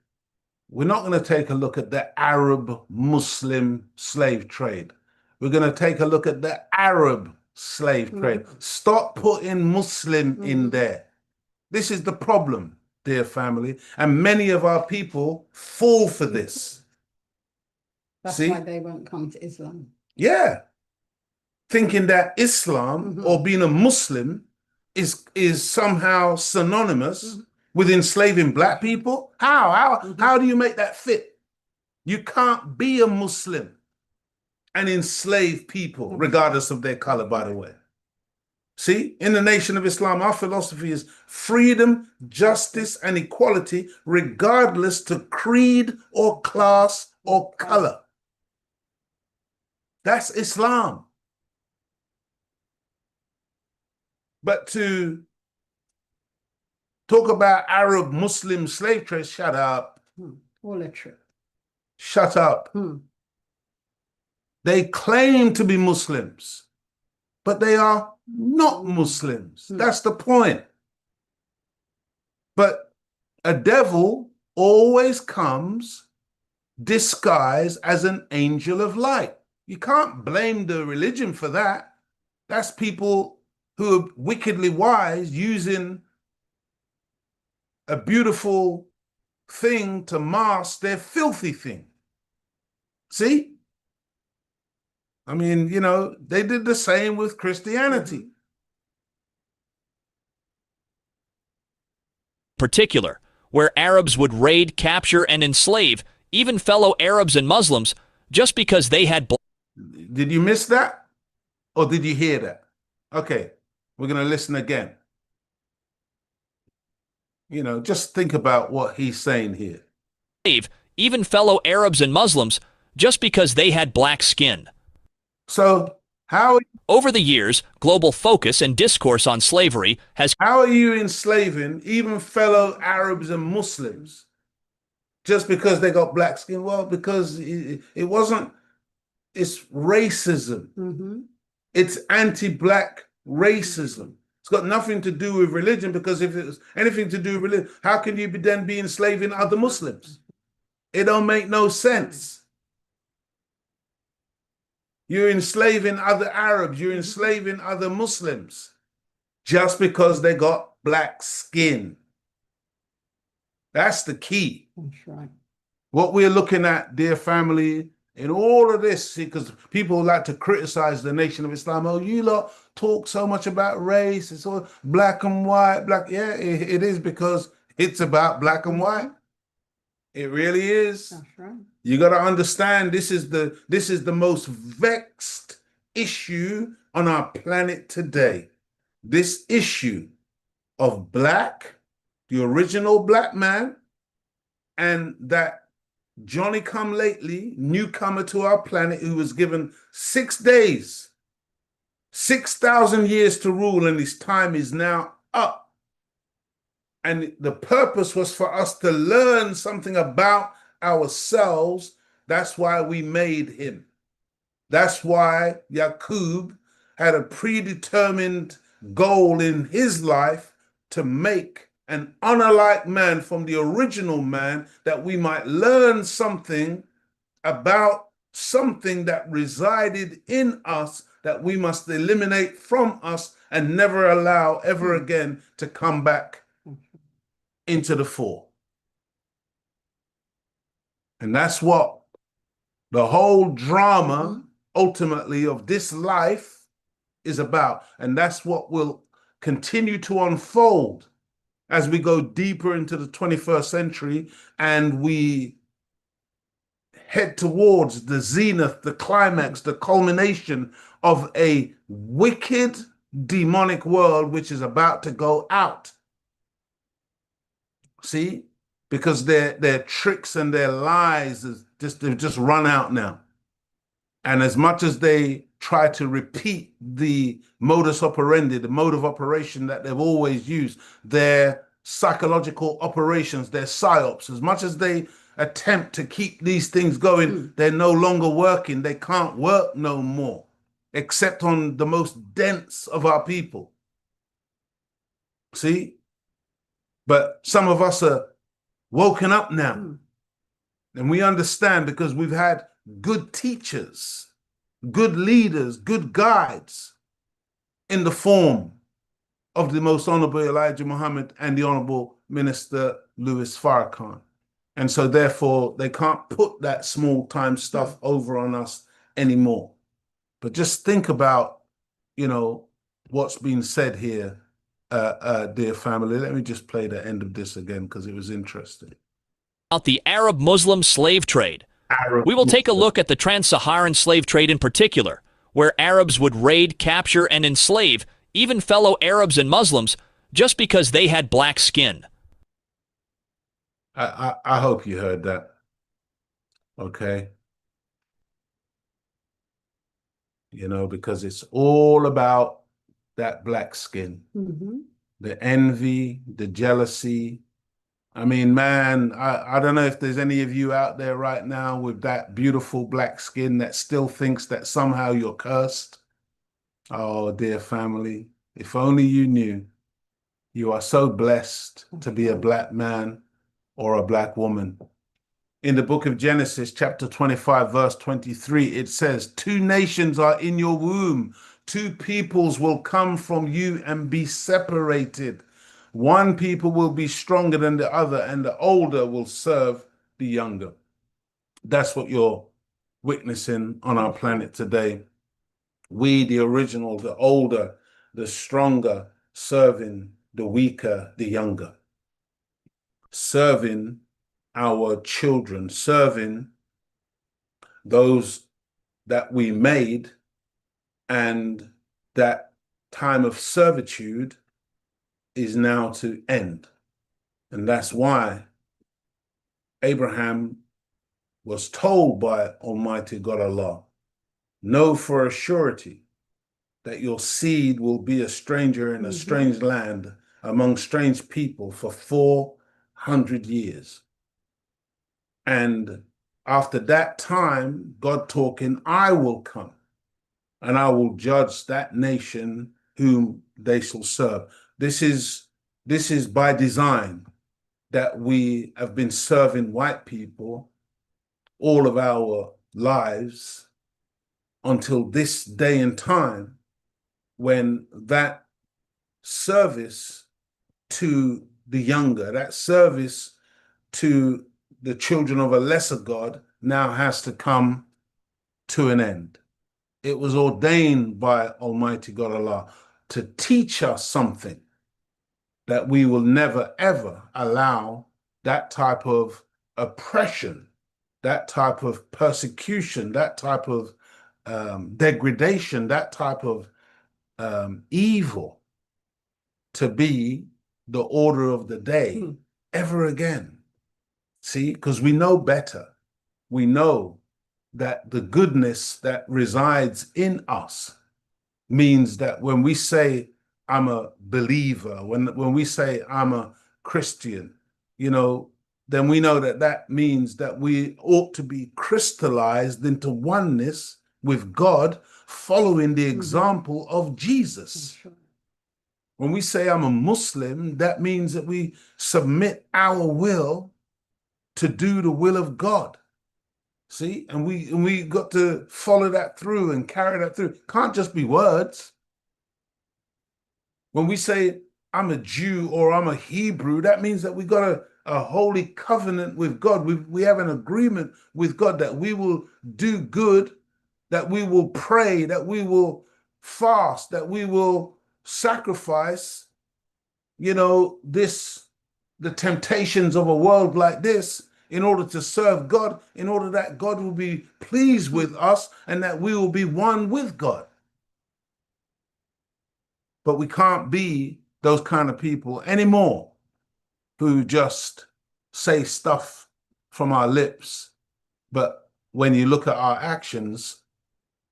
[SPEAKER 4] we're not going to take a look at the Arab-Muslim slave trade. We're going to take a look at the Arab slave trade. Stop putting Muslim in there. This is the problem, dear family. And many of our people fall for this.
[SPEAKER 5] That's
[SPEAKER 4] See?
[SPEAKER 5] why they won't come to Islam.
[SPEAKER 4] Yeah. Thinking that Islam or being a Muslim is somehow synonymous with enslaving black people. How do you make that fit? You can't be a Muslim and enslave people, regardless of their color, by the way. See, in the Nation of Islam, our philosophy is freedom, justice, and equality, regardless to creed or class or color. That's Islam. But to talk about Arab-Muslim slave trade, shut up.
[SPEAKER 5] All a trip.
[SPEAKER 4] Shut up. They claim to be Muslims, but they are not Muslims. That's the point. But a devil always comes disguised as an angel of light. You can't blame the religion for that. That's people who are wickedly wise using a beautiful thing to mask their filthy thing. See? I mean, you know, they did the same with Christianity.
[SPEAKER 10] Particular, where Arabs would raid, capture, and enslave even fellow Arabs and Muslims just because they had.
[SPEAKER 4] Did you miss that? Or did you hear that? Okay, we're going to listen again. You know, just think about what he's saying here.
[SPEAKER 10] Even fellow Arabs and Muslims just because they had black skin.
[SPEAKER 4] So how...
[SPEAKER 10] Over the years, global focus and discourse on slavery has...
[SPEAKER 4] How are you enslaving even fellow Arabs and Muslims just because they got black skin? Well, because it wasn't... It's racism. It's anti-black racism. It's got nothing to do with religion, because if it was anything to do with religion, how can you then be enslaving other Muslims? It don't make no sense. You're enslaving other Arabs, you're enslaving other Muslims just because they got black skin. That's the key.
[SPEAKER 5] That's right.
[SPEAKER 4] What we're looking at, dear family, in all of this, because people like to criticize the Nation of Islam. Oh, you lot talk so much about race. It's all black and white. Black, yeah, it is, because it's about black and white. It really is.
[SPEAKER 5] That's right.
[SPEAKER 4] You got to understand, this is the most vexed issue on our planet today. This issue of black, the original black man, and that Johnny come lately, newcomer to our planet, who was given 6 days, 6,000 years to rule, and his time is now up. And the purpose was for us to learn something about ourselves. That's why we made him. That's why Yaqub had a predetermined goal in his life to make an unalike man from the original man, that we might learn something about something that resided in us that we must eliminate from us and never allow ever again to come back into the fore. And that's what the whole drama ultimately of this life is about. And that's what will continue to unfold as we go deeper into the 21st century and we head towards the zenith, the climax, the culmination of a wicked, demonic world which is about to go out. See? Because their tricks and their lies they've just run out now. And as much as they try to repeat the modus operandi, the mode of operation that they've always used, their psychological operations, their psyops, as much as they attempt to keep these things going, they're no longer working. They can't work no more, except on the most dense of our people. See? But some of us are woken up now. And we understand because we've had good teachers, good leaders, good guides in the form of the Most Honorable Elijah Muhammad and the Honorable Minister Louis Farrakhan. And so therefore they can't put that small time stuff over on us anymore. But just think about, you know, what's been said here, dear family. Let me just play the end of this again because it was interesting.
[SPEAKER 10] About the Arab-Muslim slave trade. We will take a look at the trans-Saharan slave trade in particular, where Arabs would raid, capture, and enslave even fellow Arabs and Muslims just because they had black skin.
[SPEAKER 4] I hope you heard that. Okay. You know, because it's all about that black skin, the envy, the jealousy. I mean, man, I don't know if there's any of you out there right now with that beautiful black skin that still thinks that somehow you're cursed. Oh, dear family, if only you knew you are so blessed to be a black man or a black woman. In the book of Genesis, chapter 25, verse 23, it says, 2 nations are in your womb. 2 peoples will come from you and be separated. 1 people will be stronger than the other, and the older will serve the younger. That's what you're witnessing on our planet today. We, the original, the older, the stronger, serving the weaker, the younger. Serving our children, serving those that we made, and that time of servitude is now to end. And that's why Abraham was told by Almighty God Allah, know for a surety that your seed will be a stranger in a strange land among strange people for 400 years. And after that time, God talking, I will come and I will judge that nation whom they shall serve. This is by design that we have been serving white people all of our lives until this day and time when that service to the younger, that service to the children of a lesser God now has to come to an end. It was ordained by Almighty God Allah to teach us something that we will never, ever allow that type of oppression, that type of persecution, that type of degradation, that type of evil to be the order of the day ever again. See, because we know better. We know that the goodness that resides in us means that when we say, I'm a believer, when we say I'm a Christian, you know, then we know that that means that we ought to be crystallized into oneness with God, following the example of Jesus. When we say I'm a Muslim, that means that we submit our will to do the will of God. See, and we got to follow that through and carry that through. Can't just be words. When we say I'm a Jew or I'm a Hebrew, that means that we got a holy covenant with God. We have an agreement with God that we will do good, that we will pray, that we will fast, that we will sacrifice, you know, the temptations of a world like this in order to serve God, in order that God will be pleased with us and that we will be one with God. But we can't be those kind of people anymore who just say stuff from our lips, but when you look at our actions,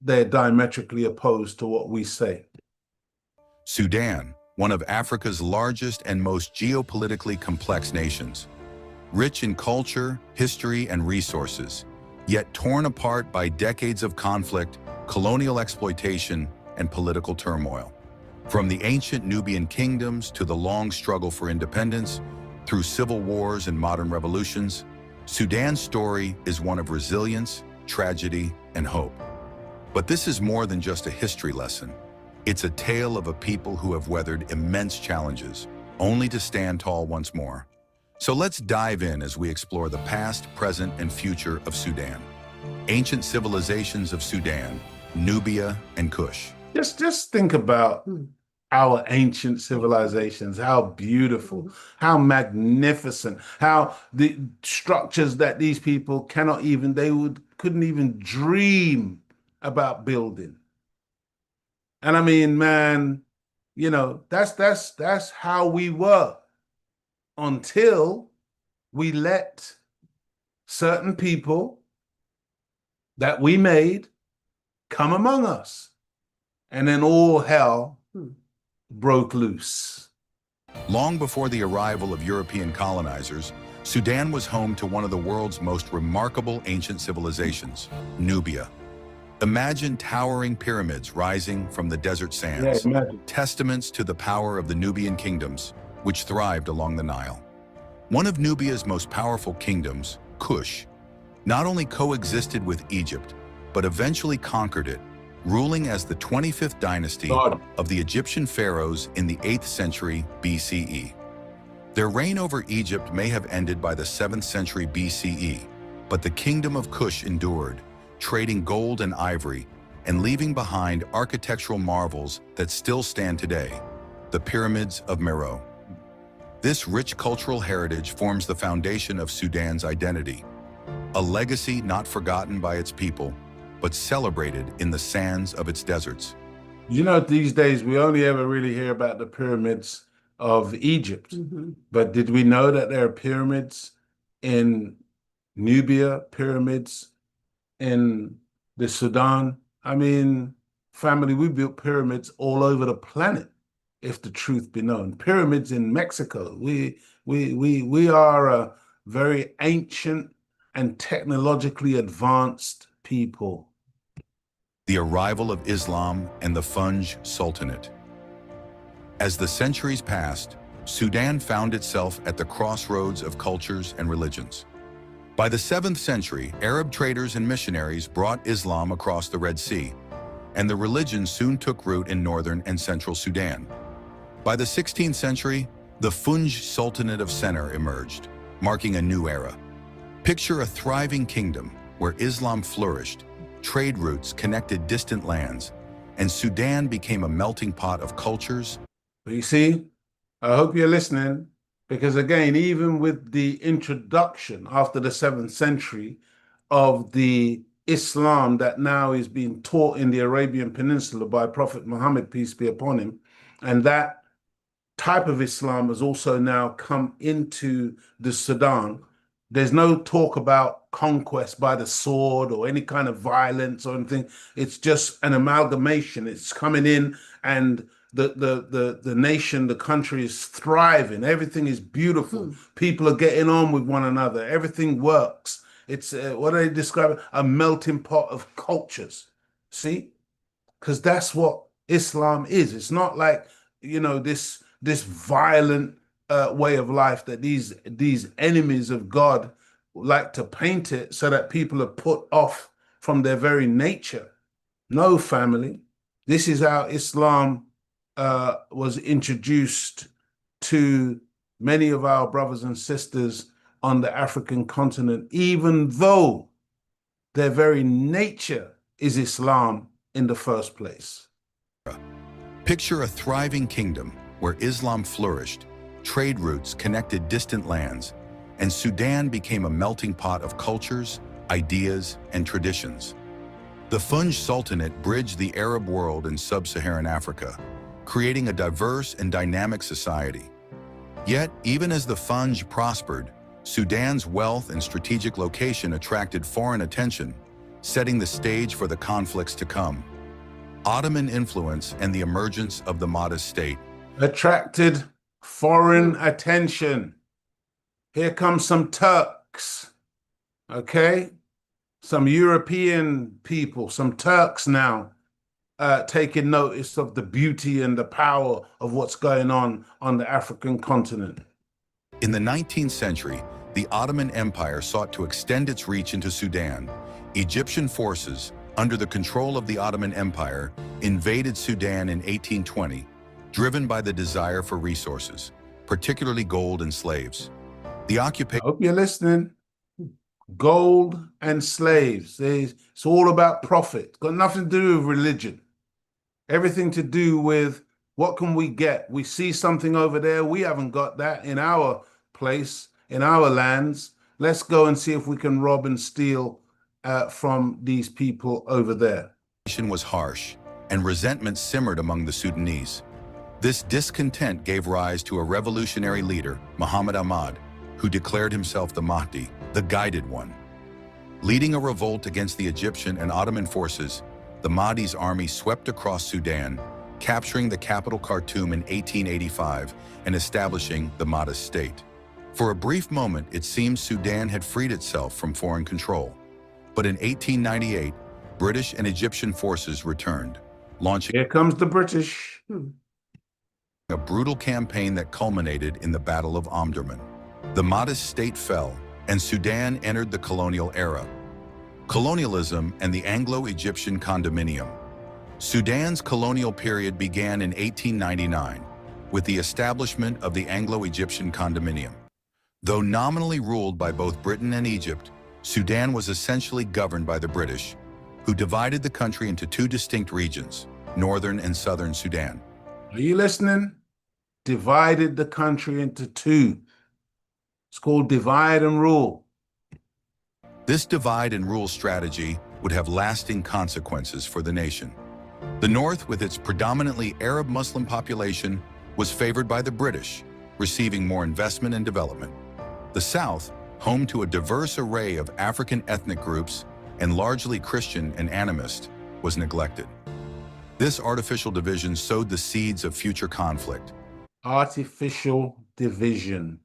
[SPEAKER 4] they're diametrically opposed to what we say.
[SPEAKER 11] Sudan, one of Africa's largest and most geopolitically complex nations, rich in culture, history, and resources, yet torn apart by decades of conflict, colonial exploitation, and political turmoil. From the ancient Nubian kingdoms to the long struggle for independence, through civil wars and modern revolutions, Sudan's story is one of resilience, tragedy, and hope. But this is more than just a history lesson. It's a tale of a people who have weathered immense challenges, only to stand tall once more. So let's dive in as we explore the past, present, and future of Sudan. Ancient civilizations of Sudan, Nubia, and Kush.
[SPEAKER 4] Just think about our ancient civilizations, how beautiful, how magnificent, how the structures that these people couldn't even dream about building. And I mean, man, you know, that's how we were until we let certain people that we made come among us. And then all hell broke loose.
[SPEAKER 11] Long before the arrival of European colonizers, Sudan was home to one of the world's most remarkable ancient civilizations, Nubia. Imagine towering pyramids rising from the desert sands, testaments to the power of the Nubian kingdoms, which thrived along the Nile. One of Nubia's most powerful kingdoms, Kush, not only coexisted with Egypt, but eventually conquered it, ruling as the 25th dynasty of the Egyptian pharaohs in the 8th century BCE. Their reign over Egypt may have ended by the 7th century BCE, but the kingdom of Kush endured, trading gold and ivory and leaving behind architectural marvels that still stand today, the pyramids of Meroe. This rich cultural heritage forms the foundation of Sudan's identity, a legacy not forgotten by its people, but celebrated in the sands of its deserts.
[SPEAKER 4] You know, these days we only ever really hear about the pyramids of Egypt, but did we know that there are pyramids in Nubia, pyramids in the Sudan? I mean, family, we built pyramids all over the planet, if the truth be known. Pyramids in Mexico. We are a very ancient and technologically advanced people.
[SPEAKER 11] The arrival of Islam and the Funj Sultanate. As the centuries passed, Sudan found itself at the crossroads of cultures and religions. By the 7th century, Arab traders and missionaries brought Islam across the Red Sea, and the religion soon took root in northern and central Sudan. By the 16th century, the Funj Sultanate of Sennar emerged, marking a new era. Picture a thriving kingdom where Islam flourished, trade routes connected distant lands, and Sudan became a melting pot of cultures.
[SPEAKER 4] But you see, I hope you're listening, because again, even with the introduction after the 7th century of the Islam that now is being taught in the Arabian Peninsula by Prophet Muhammad, peace be upon him, and that type of Islam has also now come into the Sudan, there's no talk about conquest by the sword or any kind of violence or anything. It's just an amalgamation. It's coming in, and the nation, the country is thriving. Everything is beautiful. People are getting on with one another. Everything works. It's what do they describe it? A melting pot of cultures. See, because that's what Islam is. It's not like, you know, this violent way of life that these enemies of God like to paint it so that people are put off from their very nature. No, family. This is how Islam was introduced to many of our brothers and sisters on the African continent, even though their very nature is Islam in the first place.
[SPEAKER 11] Picture a thriving kingdom where Islam flourished, trade routes connected distant lands, and Sudan became a melting pot of cultures, ideas, and traditions. The Funj Sultanate bridged the Arab world and sub-Saharan Africa, creating a diverse and dynamic society. Yet, even as the Funj prospered, Sudan's wealth and strategic location attracted foreign attention, setting the stage for the conflicts to come. Ottoman influence and the emergence of the Mahdist state
[SPEAKER 4] attracted foreign attention. Here comes some Turks, okay? Some European people, some Turks now, taking notice of the beauty and the power of what's going on the African continent.
[SPEAKER 11] In the 19th century, the Ottoman Empire sought to extend its reach into Sudan. Egyptian forces, under the control of the Ottoman Empire, invaded Sudan in 1820, driven by the desire for resources, particularly gold and slaves. The occupation—
[SPEAKER 4] I hope you're listening. Gold and slaves. It's all about profit. It's got nothing to do with religion. Everything to do with what can we get? We see something over there. We haven't got that in our place, in our lands. Let's go and see if we can rob and steal from these people over there.
[SPEAKER 11] was harsh, and resentment simmered among the Sudanese. This discontent gave rise to a revolutionary leader, Muhammad Ahmad, who declared himself the Mahdi, the Guided One. Leading a revolt against the Egyptian and Ottoman forces, the Mahdi's army swept across Sudan, capturing the capital Khartoum in 1885 and establishing the Mahdist state. For a brief moment, it seems Sudan had freed itself from foreign control. But in 1898, British and Egyptian forces returned, launching—
[SPEAKER 4] Here comes the British.
[SPEAKER 11] a brutal campaign that culminated in the Battle of Omdurman. The Mahdist state fell, and Sudan entered the colonial era. Colonialism and the Anglo-Egyptian condominium. Sudan's colonial period began in 1899 with the establishment of the Anglo-Egyptian condominium. Though nominally ruled by both Britain and Egypt, Sudan was essentially governed by the British, who divided the country into two distinct regions, northern and southern Sudan.
[SPEAKER 4] Are you listening? Divided the country into two. It's called divide and rule.
[SPEAKER 11] This divide and rule strategy would have lasting consequences for the nation. The North, with its predominantly Arab Muslim population, was favored by the British, receiving more investment and development. The South, home to a diverse array of African ethnic groups and largely Christian and animist, was neglected. This artificial division sowed the seeds of future conflict.
[SPEAKER 4] Artificial division.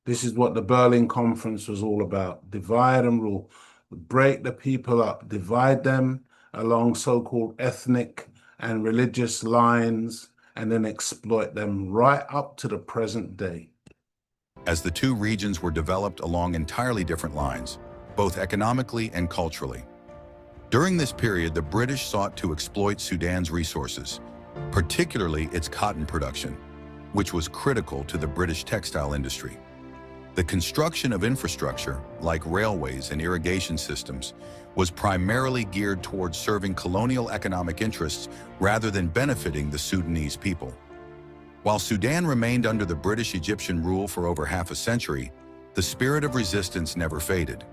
[SPEAKER 4] This is what the Berlin Conference was all about. Divide and rule. Break the people up. Divide them along so-called ethnic and religious lines, and then exploit them right up to the present day.
[SPEAKER 11] As the two regions were developed along entirely different lines, both economically and culturally. During this period, the British sought to exploit Sudan's resources, particularly its cotton production, which was critical to the British textile industry. The construction of infrastructure, like railways and irrigation systems, was primarily geared towards serving colonial economic interests rather than benefiting the Sudanese people. While Sudan remained under the British-Egyptian rule for over half a century, the spirit of resistance never faded.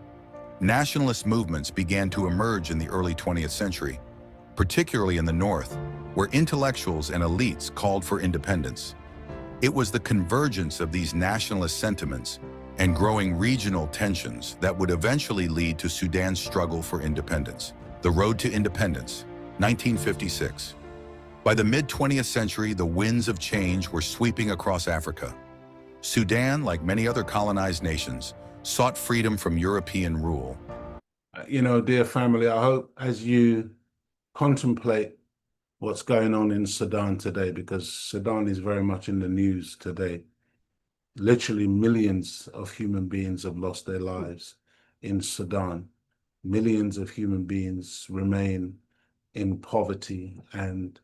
[SPEAKER 11] Nationalist movements began to emerge in the early 20th century, particularly in the North, where intellectuals and elites called for independence. It was the convergence of these nationalist sentiments and growing regional tensions that would eventually lead to Sudan's struggle for independence. The Road to Independence, 1956. By the mid-20th century, the winds of change were sweeping across Africa. Sudan, like many other colonized nations, sought freedom from European rule.
[SPEAKER 4] You know, dear family, I hope as you contemplate what's going on in Sudan today, because Sudan is very much in the news today. Literally millions of human beings have lost their lives in Sudan. Millions of human beings remain in poverty and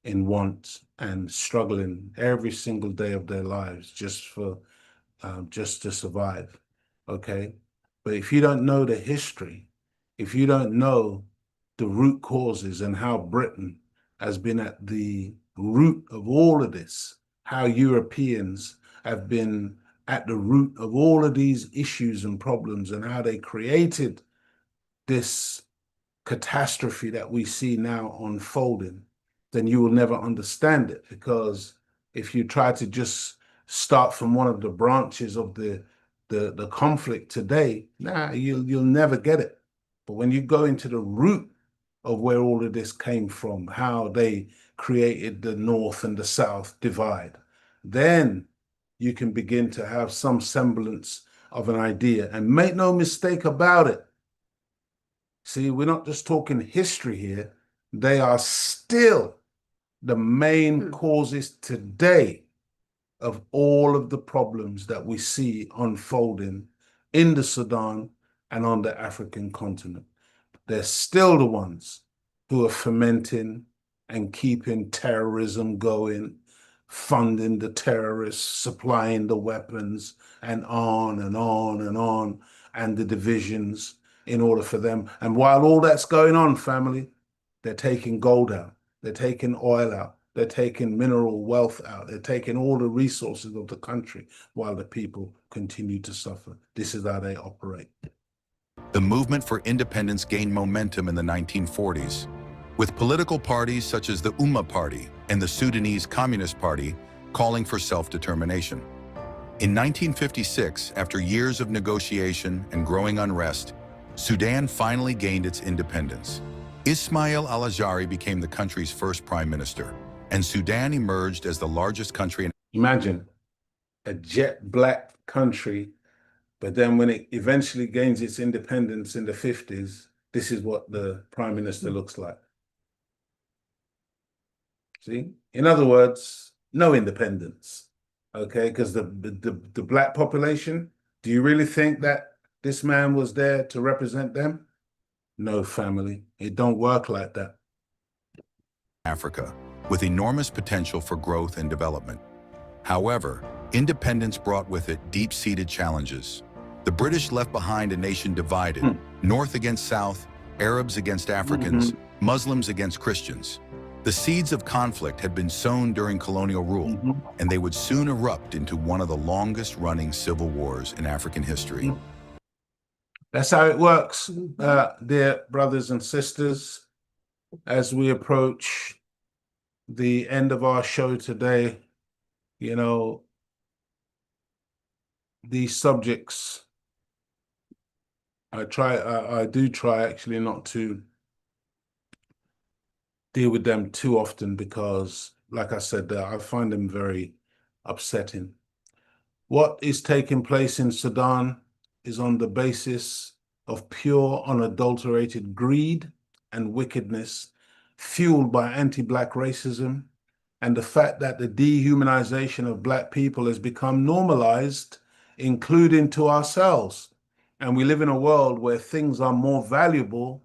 [SPEAKER 4] in want and struggling every single day of their lives just to survive, okay? But if you don't know the history, if you don't know the root causes and how Britain has been at the root of all of this, how Europeans have been at the root of all of these issues and problems and how they created this catastrophe that we see now unfolding, then you will never understand it. Because if you try to just start from one of the branches of the conflict today, you'll never get it. But when you go into the root of where all of this came from, how they created the North and the South divide, then you can begin to have some semblance of an idea. And make no mistake about it, see, we're not just talking history here. They are still the main causes today of all of the problems that we see unfolding in the Sudan and on the African continent. They're still the ones who are fomenting and keeping terrorism going, funding the terrorists, supplying the weapons, and on and on and on, and the divisions in order for them. And while all that's going on, family, they're taking gold out, they're taking oil out, they're taking mineral wealth out, they're taking all the resources of the country while the people continue to suffer. This is how they operate.
[SPEAKER 11] The movement for independence gained momentum in the 1940s, with political parties such as the P.O.W.E.R Party and the Sudanese Communist Party calling for self-determination. In 1956, after years of negotiation and growing unrest, Sudan finally gained its independence. Ismail al-Azhari became the country's first prime minister, and Sudan emerged as the largest country in...
[SPEAKER 4] Imagine a jet black country, but then when it eventually gains its independence in the 50s, this is what the prime minister looks like. See? In other words, no independence, okay? Because the black population, do you really think that this man was there to represent them? No, family. It don't work like that.
[SPEAKER 11] Africa, with enormous potential for growth and development. However, independence brought with it deep-seated challenges. The British left behind a nation divided, North against South, Arabs against Africans, Muslims against Christians. The seeds of conflict had been sown during colonial rule, and they would soon erupt into one of the longest-running civil wars in African history.
[SPEAKER 4] That's how it works, dear brothers and sisters. As we approach the end of our show today, you know, these subjects, I do try actually not to deal with them too often because, like I said, I find them very upsetting. What is taking place in Sudan is on the basis of pure, unadulterated greed and wickedness, fueled by anti-Black racism, and the fact that the dehumanization of Black people has become normalized, including to ourselves. And we live in a world where things are more valuable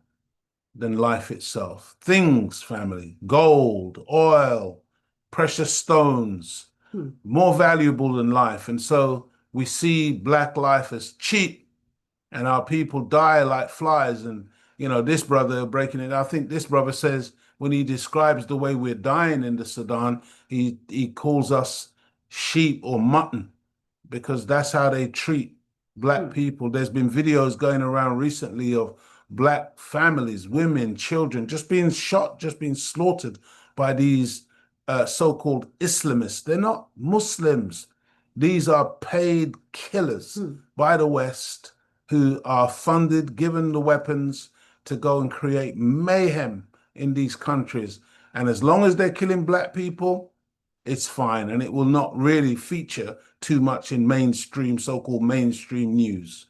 [SPEAKER 4] than life itself. Things, family, gold, oil, precious stones, more valuable than life. And so we see Black life as cheap, and our people die like flies. And, you know, this brother breaking it, I think this brother says, when he describes the way we're dying in the Sudan, he calls us sheep or mutton, because that's how they treat Black people. There's been videos going around recently of Black families, women, children, just being shot, just being slaughtered by these so-called Islamists. They're not Muslims. These are paid killers by the West who are funded, given the weapons to go and create mayhem in these countries. And as long as they're killing Black people, it's fine. And it will not really feature too much in mainstream, so-called mainstream news.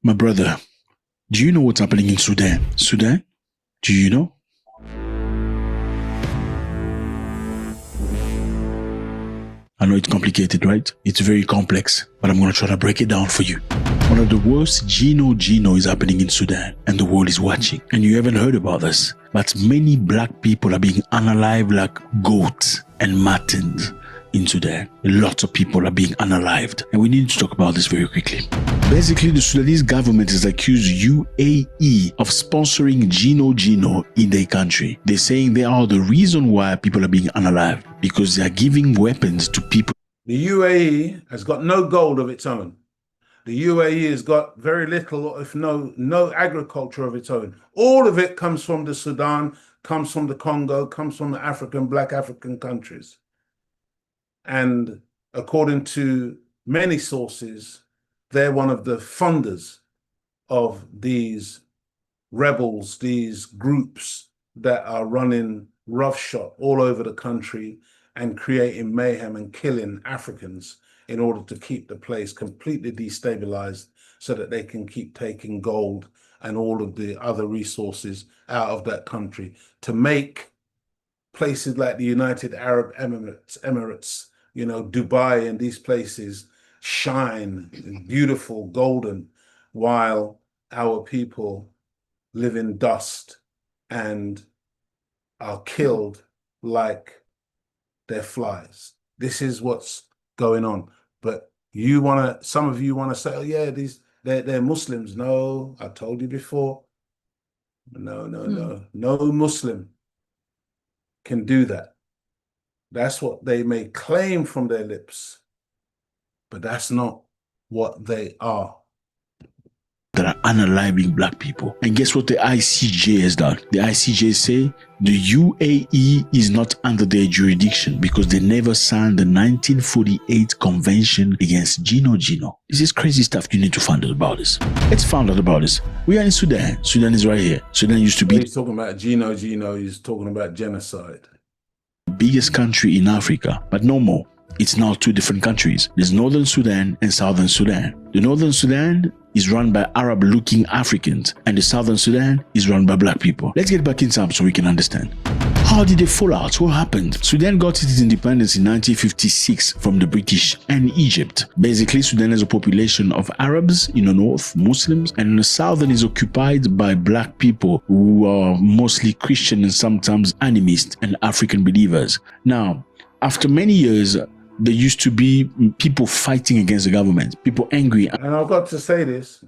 [SPEAKER 12] My brother, do you know what's happening in Sudan? Sudan? Do you know? I know it's complicated, right? It's very complex, but I'm going to try to break it down for you. One of the worst Gino is happening in Sudan, and the world is watching. And you haven't heard about this, but many Black people are being unalived like goats and martins in Sudan. Lots of people are being unalived, and we need to talk about this very quickly. Basically, the Sudanese government has accused UAE of sponsoring Gino in their country. They're saying they are the reason why people are being unalived, because they are giving weapons to people.
[SPEAKER 4] The UAE has got no gold of its own. The UAE has got very little, if no agriculture of its own. All of it comes from the Sudan, comes from the Congo, comes from the black African countries. And according to many sources, they're one of the funders of these rebels, these groups that are running roughshod all over the country and creating mayhem and killing Africans in order to keep the place completely destabilized so that they can keep taking gold and all of the other resources out of that country to make places like the United Arab Emirates, Dubai and these places shine beautiful, golden, while our people live in dust and are killed like they're flies. This is what's going on. But some of you want to say, oh yeah, they're Muslims. No, I told you before. No. No Muslim can do that. That's what they may claim from their lips, but that's not what they are.
[SPEAKER 12] That are unaliving black people. And guess what the ICJ has done? The ICJ say the UAE is not under their jurisdiction because they never signed the 1948 Convention against Gino. This is crazy stuff. You need to find out about this. Let's find out about this. We are in Sudan. Sudan is right here. Sudan used to be...
[SPEAKER 4] He's talking about Gino, he's talking about genocide.
[SPEAKER 12] The biggest country in Africa, but no more. It's now two different countries. There's Northern Sudan and Southern Sudan. The Northern Sudan is run by Arab-looking Africans, and the Southern Sudan is run by black people. Let's get back in time so we can understand. How did they fall out? What happened? Sudan got its independence in 1956 from the British and Egypt. Basically, Sudan has a population of Arabs in the north, Muslims, and in the southern is occupied by black people who are mostly Christian and sometimes animist and African believers. Now, after many years, there used to be people fighting against the government, people angry.
[SPEAKER 4] And I've got to say this,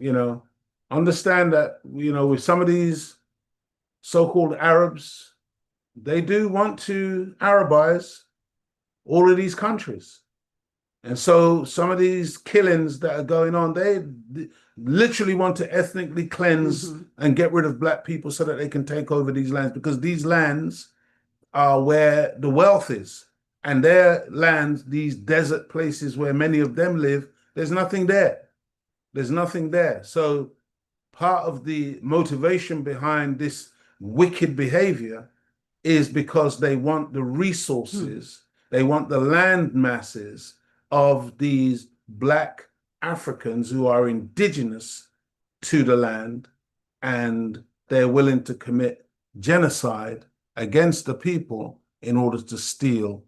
[SPEAKER 4] understand that, with some of these so-called Arabs, they do want to Arabize all of these countries. And so some of these killings that are going on, they literally want to ethnically cleanse and get rid of black people so that they can take over these lands, because these lands are where the wealth is. And their lands, these desert places where many of them live, there's nothing there. There's nothing there. So part of the motivation behind this wicked behavior is because they want the resources, they want the land masses of these black Africans who are indigenous to the land, and they're willing to commit genocide against the people in order to steal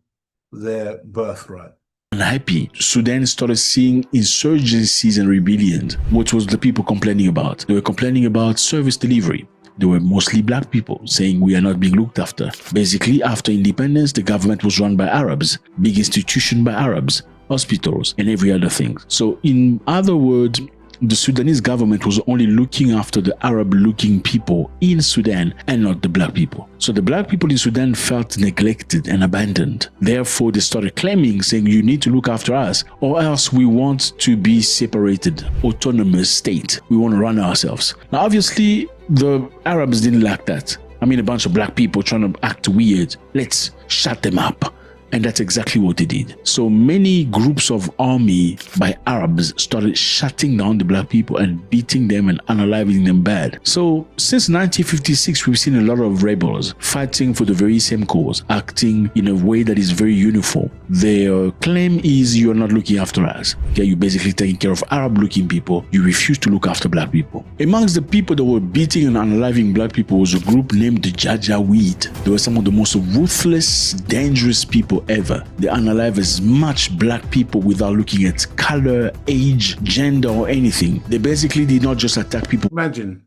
[SPEAKER 4] their birthright.
[SPEAKER 12] Unhappy, Sudan started seeing insurgencies and rebellions. What was the people complaining about? They were complaining about service delivery. They were mostly black people saying we are not being looked after. Basically, after independence, the government was run by Arabs, big institution by Arabs, hospitals, and every other thing. So in other words, the Sudanese government was only looking after the Arab-looking people in Sudan and not the black people. So the black people in Sudan felt neglected and abandoned. Therefore, they started claiming, saying, you need to look after us, or else we want to be separated, autonomous state. We want to run ourselves. Now, obviously, the Arabs didn't like that. I mean, a bunch of black people trying to act weird. Let's shut them up. And that's exactly what they did. So many groups of army by Arabs started shutting down the black people and beating them and unaliving them bad. So since 1956, we've seen a lot of rebels fighting for the very same cause, acting in a way that is very uniform. Their claim is you're not looking after us. Okay, you're basically taking care of Arab-looking people. You refuse to look after black people. Amongst the people that were beating and unaliving black people was a group named the Janjaweed. They were some of the most ruthless, dangerous people ever. They unalive as much black people without looking at color, age, gender, or anything. They basically did not just attack people.
[SPEAKER 4] Imagine,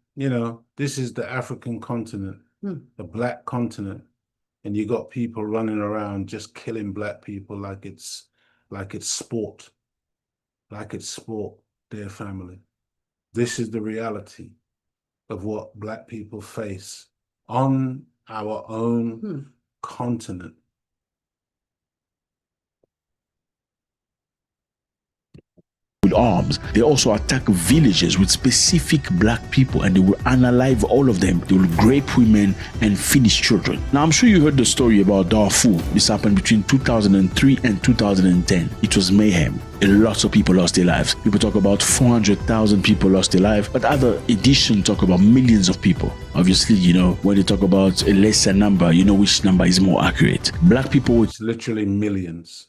[SPEAKER 4] this is the African continent, the black continent, and you got people running around just killing black people like it's sport, dear family. This is the reality of what black people face on our own continent.
[SPEAKER 12] with arms. They also attack villages with specific black people, and they will unalive all of them. They will rape women and finish children. Now, I'm sure you heard the story about Darfur. This happened between 2003 and 2010. It was mayhem. Lots of people lost their lives. People talk about 400,000 people lost their life, but other editions talk about millions of people. Obviously, you know, when they talk about a lesser number, you know which number is more accurate. Black people...
[SPEAKER 4] It's literally millions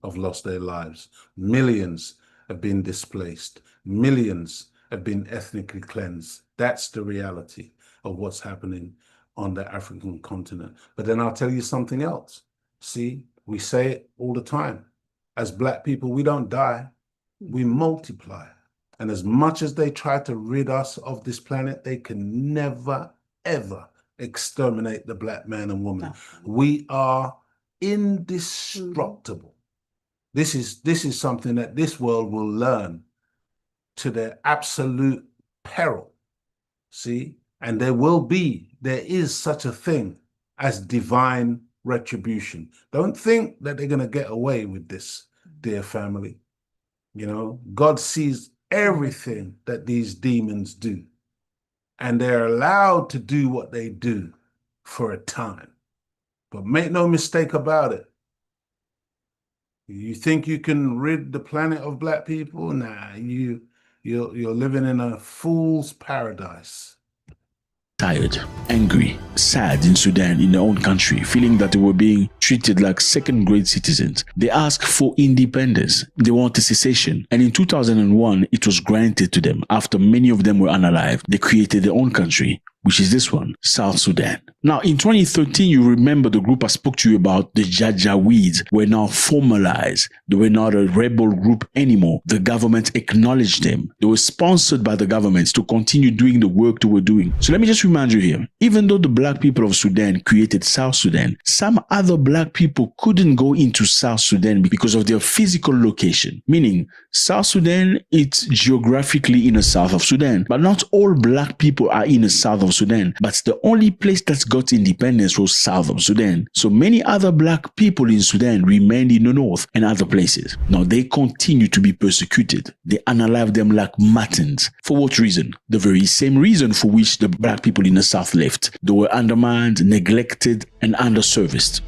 [SPEAKER 4] have lost their lives. Millions have been displaced. Millions have been ethnically cleansed. That's the reality of what's happening on the African continent. But then I'll tell you something else. See, we say it all the time. As black people, we don't die, we multiply. And as much as they try to rid us of this planet, they can never, ever exterminate the black man and woman. We are indestructible. This is something that this world will learn to their absolute peril. See? And there is such a thing as divine retribution. Don't think that they're going to get away with this, dear family. You know, God sees everything that these demons do, and they're allowed to do what they do for a time. But make no mistake about it. You think you can rid the planet of black people? Nah, you're living in a fool's paradise.
[SPEAKER 12] Tired, angry, sad in Sudan, in their own country, feeling that they were being treated like second-grade citizens. They asked for independence. They wanted secession. And in 2001, it was granted to them after many of them were unalived. They created their own country, which is this one, South Sudan. Now, in 2013, you remember the group I spoke to you about, the Janjaweeds, were now formalized. They were not a rebel group anymore. The government acknowledged them. They were sponsored by the governments to continue doing the work they were doing. So let me just remind you here, even though the black people of Sudan created South Sudan, some other black people couldn't go into South Sudan because of their physical location. Meaning, South Sudan, it's geographically in the south of Sudan, but not all black people are in the south of Sudan. But the only place that's got independence was south of Sudan. So many other black people in Sudan remained in the north and other places. Now they continue to be persecuted. They unalive them like muttons. For what reason? The very same reason for which the black people in the south left. They were undermined, neglected, and underserviced.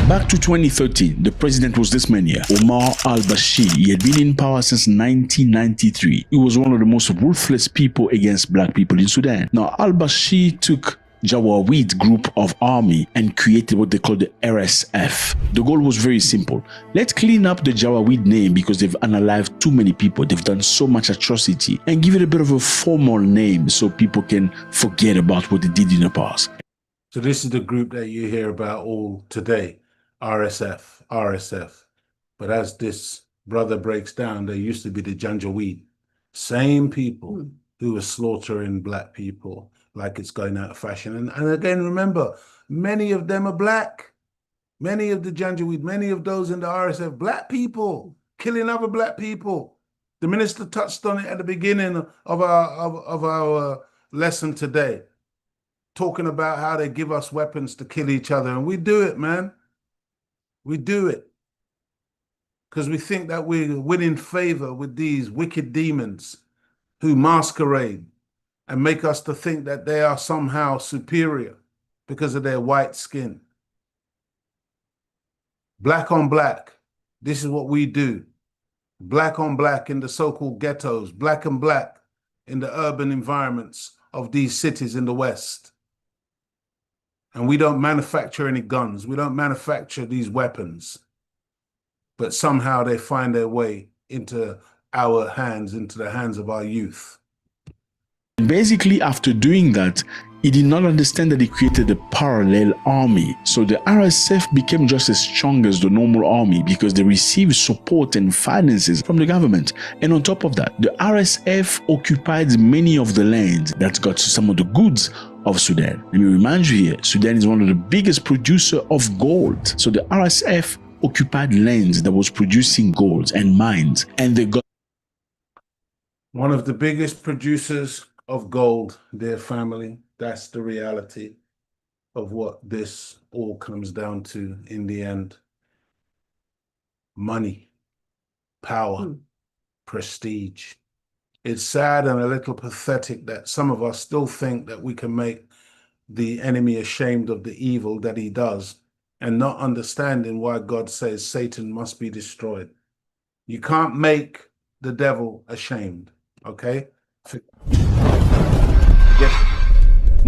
[SPEAKER 12] Back to 2013, the president was this man here, Omar al-Bashir. He had been in power since 1993. He was one of the most ruthless people against black people in Sudan. Now, al-Bashir took Janjaweed group of army and created what they call the RSF. The goal was very simple. Let's clean up the Janjaweed name because they've unalived too many people. They've done so much atrocity, and give it a bit of a formal name so people can forget about what they did in the past.
[SPEAKER 4] So this is the group that you hear about all today, RSF. But as this brother breaks down, there used to be the Janjaweed. Same people who were slaughtering black people like it's going out of fashion. And again, remember, many of them are black. Many of the Janjaweed, many of those in the RSF, black people, killing other black people. The minister touched on it at the beginning of our lesson today, talking about how they give us weapons to kill each other. And we do it, man. We do it because we think that we're winning favor with these wicked demons who masquerade and make us to think that they are somehow superior because of their white skin. Black on black, this is what we do. Black on black in the so-called ghettos, black and black in the urban environments of these cities in the West. And we don't manufacture any guns. We don't manufacture these weapons. But somehow they find their way into our hands, into the hands of our youth.
[SPEAKER 12] Basically, after doing that, he did not understand that he created a parallel army. So the RSF became just as strong as the normal army because they received support and finances from the government. And on top of that, the RSF occupied many of the lands that got some of the goods of Sudan. Let me remind you here, Sudan is one of the biggest producers of gold. So the RSF occupied lands that was producing gold and mines, and they got
[SPEAKER 4] one of the biggest producers of gold, dear family. That's the reality of what this all comes down to in the end. Money, power, prestige. It's sad and a little pathetic that some of us still think that we can make the enemy ashamed of the evil that he does, and not understanding why God says Satan must be destroyed. You can't make the devil ashamed, okay?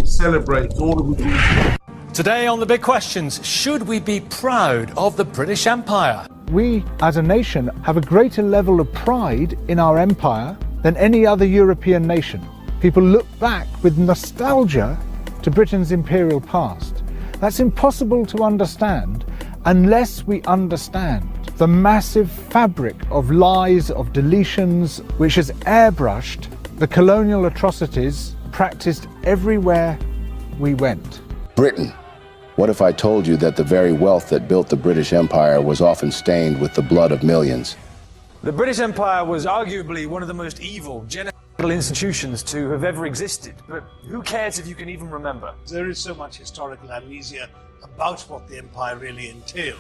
[SPEAKER 4] Celebrate all of it.
[SPEAKER 13] Today on The Big Questions, should we be proud of the British Empire?
[SPEAKER 14] We, as a nation, have a greater level of pride in our empire than any other European nation. People look back with nostalgia to Britain's imperial past. That's impossible to understand unless we understand the massive fabric of lies, of deletions, which has airbrushed the colonial atrocities practiced everywhere we went.
[SPEAKER 15] Britain. What if I told you that the very wealth that built the British Empire was often stained with the blood of millions?
[SPEAKER 13] The British Empire was arguably one of the most evil, genocidal institutions to have ever existed. But who cares if you can even remember?
[SPEAKER 2] There is so much historical amnesia about what the empire really entailed.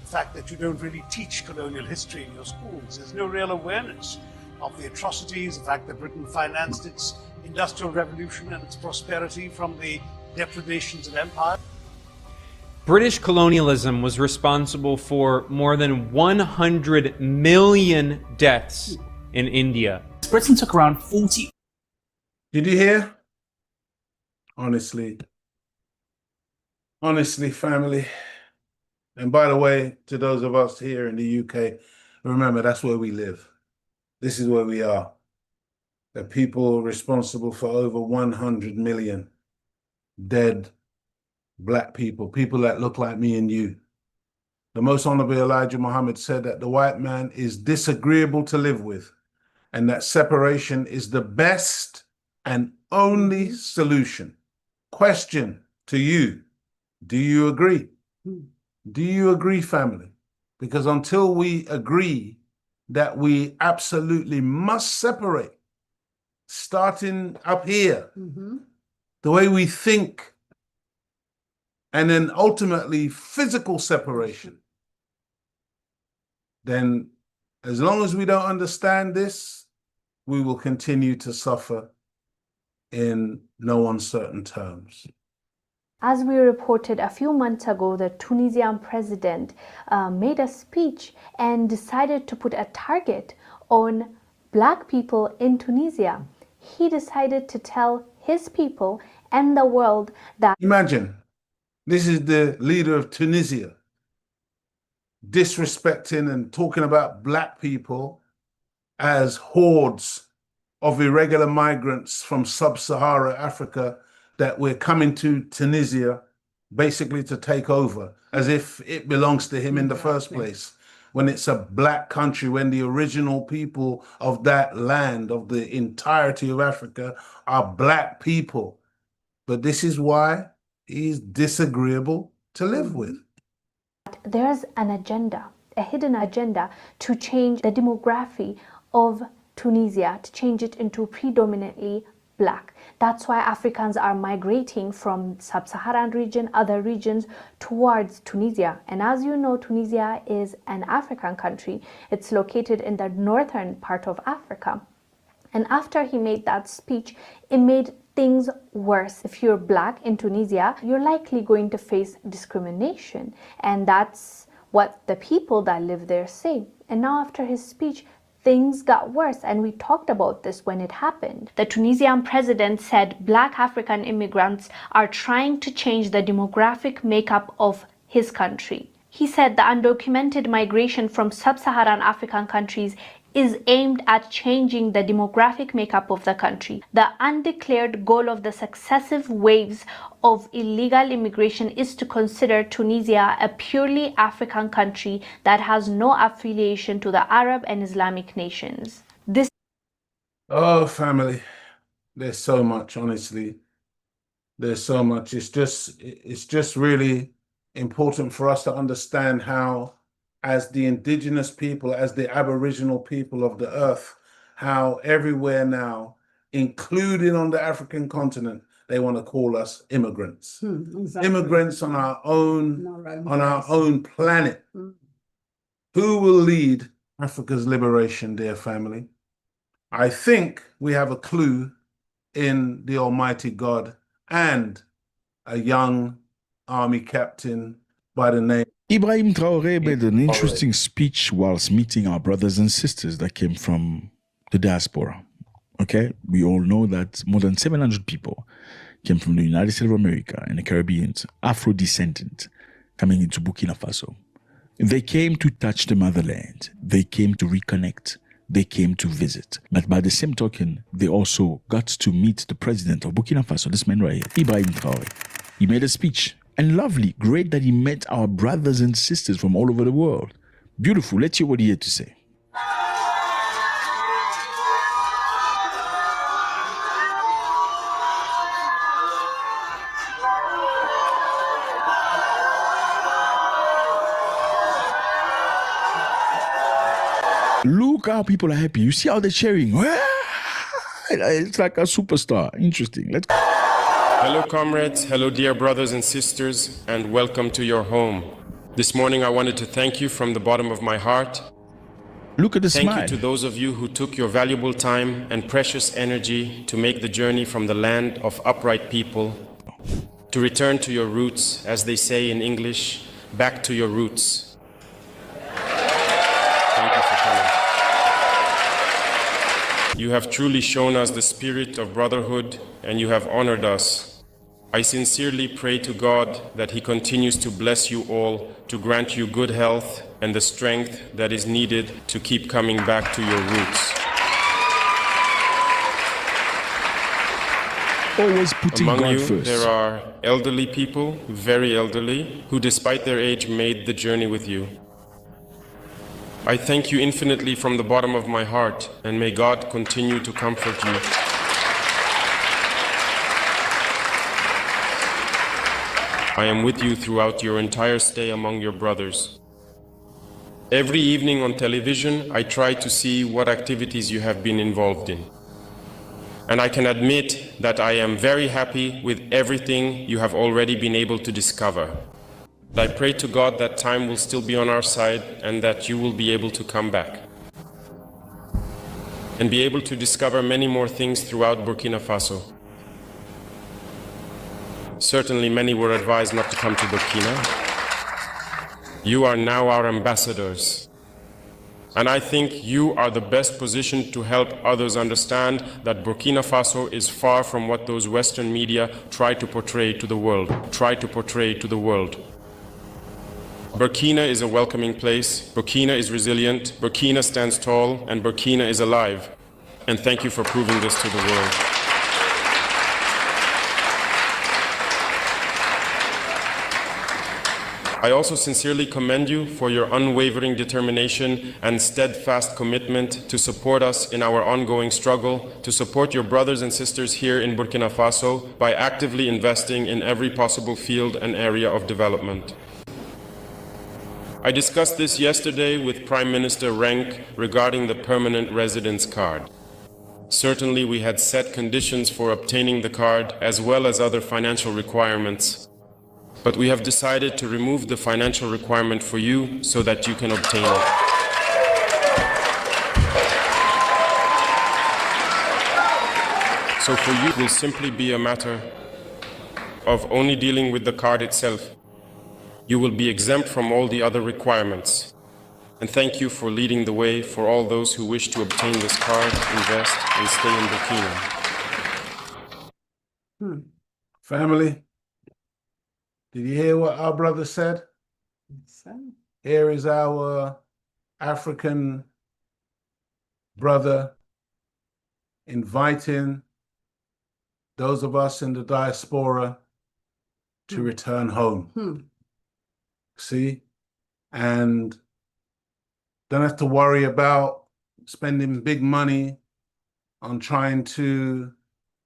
[SPEAKER 2] The fact that you don't really teach colonial history in your schools. There's no real awareness of the atrocities, the fact that Britain financed its industrial revolution and its prosperity from the depredations of empire.
[SPEAKER 16] British colonialism was responsible for more than 100 million deaths in India.
[SPEAKER 17] Britain took around 40.
[SPEAKER 4] Did you hear? Honestly, family. And by the way, to those of us here in the UK, remember, that's where we live. This is where we are. The people responsible for over 100 million dead Black people, people that look like me and you. The Most Honorable Elijah Muhammad said that the white man is disagreeable to live with, and that separation is the best and only solution. Question to you, do you agree? Do you agree, family? Because until we agree that we absolutely must separate, starting up here, the way we think, and then ultimately physical separation, then as long as we don't understand this, we will continue to suffer in no uncertain terms.
[SPEAKER 18] As we reported a few months ago, the Tunisian president made a speech and decided to put a target on Black people in Tunisia. He decided to tell his people and the world that...
[SPEAKER 4] Imagine, this is the leader of Tunisia, disrespecting and talking about Black people as hordes of irregular migrants from sub-Saharan Africa that we're coming to Tunisia basically to take over, as if it belongs to him in the first place, when it's a Black country, when the original people of that land, of the entirety of Africa, are Black people. But this is why he's disagreeable to live with.
[SPEAKER 18] There's an agenda, a hidden agenda, to change the demography of Tunisia, to change it into predominantly Black. That's why Africans are migrating from sub-Saharan region, other regions, towards Tunisia. And as you know, Tunisia is an African country. It's located in the northern part of Africa. And after he made that speech, it made things worse. If you're Black in Tunisia, you're likely going to face discrimination. And that's what the people that live there say. And now after his speech, things got worse, and we talked about this when it happened. The Tunisian president said Black African immigrants are trying to change the demographic makeup of his country. He said the undocumented migration from sub-Saharan African countries is aimed at changing the demographic makeup of the country. The undeclared goal of the successive waves of illegal immigration is to consider Tunisia a purely African country that has no affiliation to the Arab and Islamic nations.
[SPEAKER 4] Oh, family, there's so much, honestly. There's so much. It's just really important for us to understand how, as the indigenous people, as the Aboriginal people of the earth, how everywhere now, including on the African continent, they want to call us immigrants. Exactly. Immigrants on our own planet. Who will lead Africa's liberation, dear family? I think we have a clue in the Almighty God and a young army captain by the name.
[SPEAKER 12] Ibrahim Traoré made an interesting speech whilst meeting our brothers and sisters that came from the diaspora. Okay, we all know that more than 700 people came from the United States of America and the Caribbean, Afro-descendant, coming into Burkina Faso. They came to touch the motherland. They came to reconnect. They came to visit. But by the same token, they also got to meet the president of Burkina Faso, this man right here, Ibrahim Traoré. He made a speech. And lovely, great that he met our brothers and sisters from all over the world. Beautiful. Let's hear what he had to say. Look how people are happy. You see how they're cheering. It's like a superstar. Interesting. Let's go.
[SPEAKER 19] Hello, comrades. Hello, dear brothers and sisters, and welcome to your home. This morning, I wanted to thank you from the bottom of my heart.
[SPEAKER 12] Look at the
[SPEAKER 19] smile.
[SPEAKER 12] smile.
[SPEAKER 19] Thank you to those of you who took your valuable time and precious energy to make the journey from the land of upright people to return to your roots, as they say in English, back to your roots. Thank you for coming. You have truly shown us the spirit of brotherhood, and you have honored us. I sincerely pray to God that He continues to bless you all, to grant you good health and the strength that is needed to keep coming back to your roots.
[SPEAKER 12] Always putting
[SPEAKER 19] Among
[SPEAKER 12] God
[SPEAKER 19] you,
[SPEAKER 12] first.
[SPEAKER 19] there are elderly people, very elderly, who despite their age made the journey with you. I thank you infinitely from the bottom of my heart, and may God continue to comfort you. I am with you throughout your entire stay among your brothers. Every evening on television, I try to see what activities you have been involved in. And I can admit that I am very happy with everything you have already been able to discover. I pray to God that time will still be on our side and that you will be able to come back and be able to discover many more things throughout Burkina Faso. Certainly many were advised not to come to Burkina. You are now our ambassadors. And I think you are the best positioned to help others understand that Burkina Faso is far from what those Western media try to portray to the world. Burkina is a welcoming place, Burkina is resilient, Burkina stands tall, and Burkina is alive. And thank you for proving this to the world. I also sincerely commend you for your unwavering determination and steadfast commitment to support us in our ongoing struggle, to support your brothers and sisters here in Burkina Faso by actively investing in every possible field and area of development. I discussed this yesterday with Prime Minister Renk regarding the permanent residence card. Certainly we had set conditions for obtaining the card as well as other financial requirements. But we have decided to remove the financial requirement for you so that you can obtain it. So for you, it will simply be a matter of only dealing with the card itself. You will be exempt from all the other requirements. And thank you for leading the way for all those who wish to obtain this card, invest, and stay in Burkina.
[SPEAKER 4] Family, did you hear what our brother said? Here is our African brother inviting those of us in the diaspora to return home. See? And don't have to worry about spending big money on trying to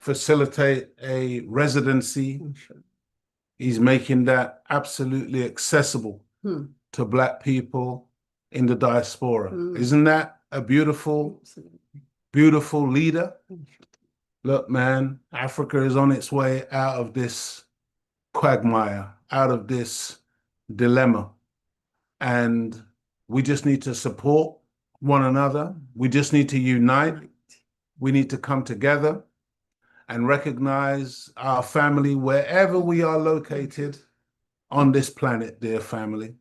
[SPEAKER 4] facilitate a residency. He's making that absolutely accessible to Black people in the diaspora. Isn't that a beautiful, beautiful leader? Look, man, Africa is on its way out of this quagmire, out of this dilemma. And we just need to support one another. We just need to unite. we need to come together and recognize our family wherever we are located on this planet, dear family.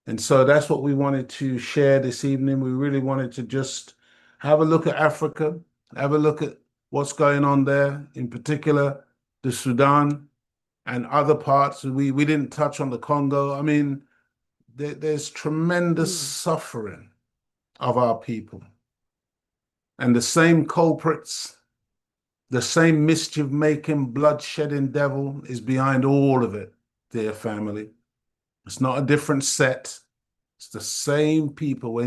[SPEAKER 4] And so that's what we wanted to share this evening. We really wanted to just have a look at Africa, have a look at what's going on there, in particular, the Sudan and other parts. We didn't touch on the Congo. I mean, there's tremendous suffering of our people. And the same culprits, the same mischief-making, blood-shedding devil is behind all of it, dear family. It's not a different set. It's the same people.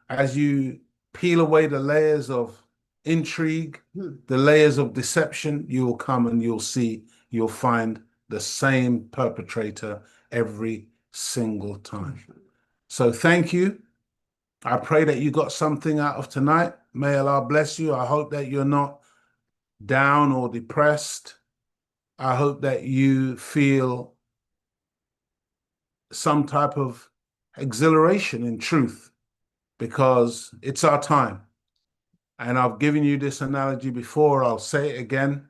[SPEAKER 4] As you peel away the layers of intrigue, the layers of deception, you will come and you'll find the same perpetrator every single time. So thank you. I pray that you got something out of tonight. May Allah bless you. I hope that you're not down or depressed. I hope that you feel some type of exhilaration in truth, because it's our time. And I've given you this analogy before, I'll say it again.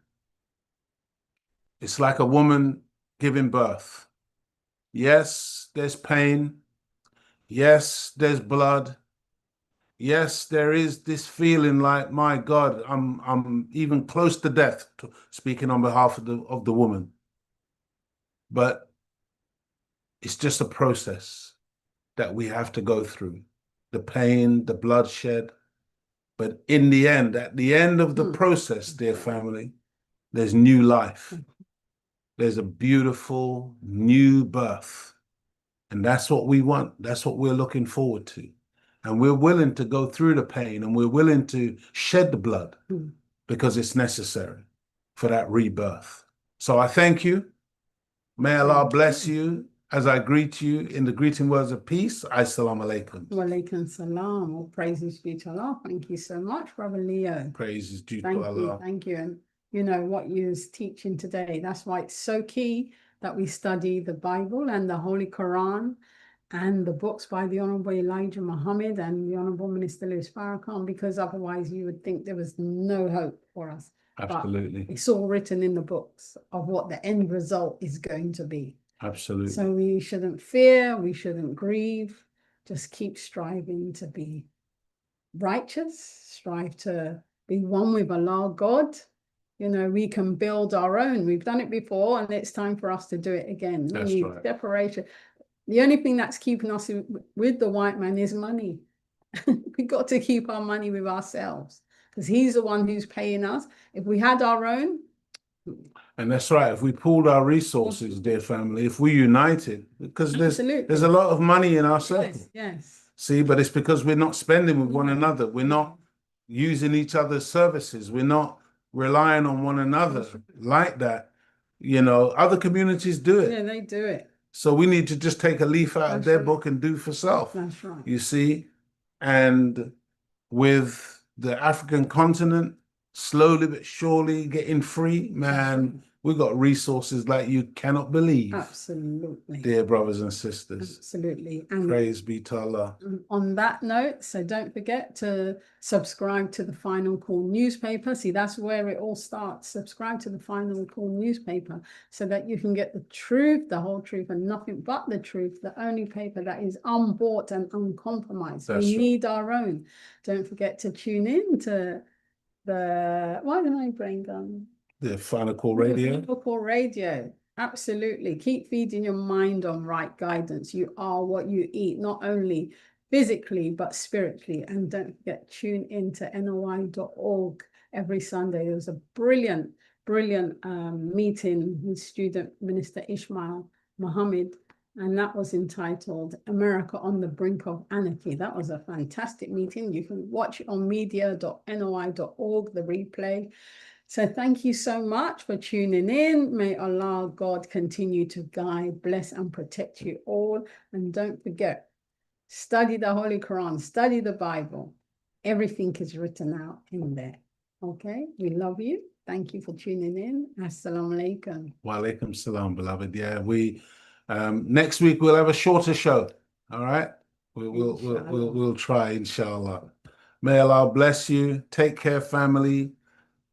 [SPEAKER 4] It's like a woman giving birth. Yes, there's pain. Yes, there's blood. Yes, there is this feeling like, my God, I'm even close to death, speaking on behalf of the woman. But it's just a process that we have to go through. The pain, the bloodshed. But in the end, at the end of the process, dear family, there's new life. There's a beautiful new birth. And that's what we want. That's what we're looking forward to. And we're willing to go through the pain, and we're willing to shed the blood because it's necessary for that rebirth. So I thank you. May Allah bless you as I greet you in the greeting words of peace. Assalamu alaikum.
[SPEAKER 5] Wa alaikum salam. All praises be to Allah. Thank you so much, Brother Leo.
[SPEAKER 4] Praises due to
[SPEAKER 5] Thank
[SPEAKER 4] Allah.
[SPEAKER 5] you, thank you. And you know what you're teaching today. That's why it's so key that we study the Bible and the Holy Quran and the books by the Honorable Elijah Muhammad and the Honorable Minister Louis Farrakhan, because otherwise you would think there was no hope for us.
[SPEAKER 4] Absolutely.
[SPEAKER 5] But it's all written in the books of what the end result is going to be.
[SPEAKER 4] Absolutely.
[SPEAKER 5] So we shouldn't fear, we shouldn't grieve, just keep striving to be righteous, strive to be one with Allah, God. You know, we can build our own. We've done it before, and it's time for us to do it again. We need separation. The only thing that's keeping us with the white man is money. We've got to keep our money with ourselves, because he's the one who's paying us. If we had our own.
[SPEAKER 4] And that's right. If we pooled our resources, dear family, if we united, because there's a lot of money in our circle.
[SPEAKER 5] Yes.
[SPEAKER 4] See, but it's because we're not spending with one another. We're not using each other's services. We're not relying on one another like that. You know, other communities do it.
[SPEAKER 5] Yeah, they do it.
[SPEAKER 4] So we need to just take a leaf out of their book and do for self.
[SPEAKER 5] That's right.
[SPEAKER 4] You see, and with the African continent slowly but surely getting free, man, we got resources like you cannot believe.
[SPEAKER 5] Absolutely.
[SPEAKER 4] Dear brothers and sisters.
[SPEAKER 5] Absolutely. And
[SPEAKER 4] praise be to Allah.
[SPEAKER 5] On that note, so don't forget to subscribe to the Final Call newspaper. See, that's where it all starts. Subscribe to the Final Call newspaper so that you can get the truth, the whole truth, and nothing but the truth, the only paper that is unbought and uncompromised. We need our own. Don't forget to tune in to why did my brain gone?
[SPEAKER 4] The Final Call Radio.
[SPEAKER 5] The Final Call Radio. Absolutely. Keep feeding your mind on right guidance. You are what you eat, not only physically, but spiritually. And don't forget, tune in to NOI.org every Sunday. There was a brilliant meeting with student Minister Ismail Muhammad, and that was entitled America on the Brink of Anarchy. That was a fantastic meeting. You can watch it on media.noi.org, the replay. So thank you so much for tuning in. May Allah, God, continue to guide, bless, and protect you all. And don't forget, study the Holy Quran, study the Bible. Everything is written out in there. Okay? We love you. Thank you for tuning in. Assalamu alaikum.
[SPEAKER 4] Wa alaikum salam, beloved. Yeah, we next week we'll have a shorter show. All right? We'll try, inshallah. May Allah bless you. Take care, family.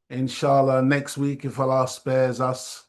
[SPEAKER 4] Inshallah, next week, if Allah spares us,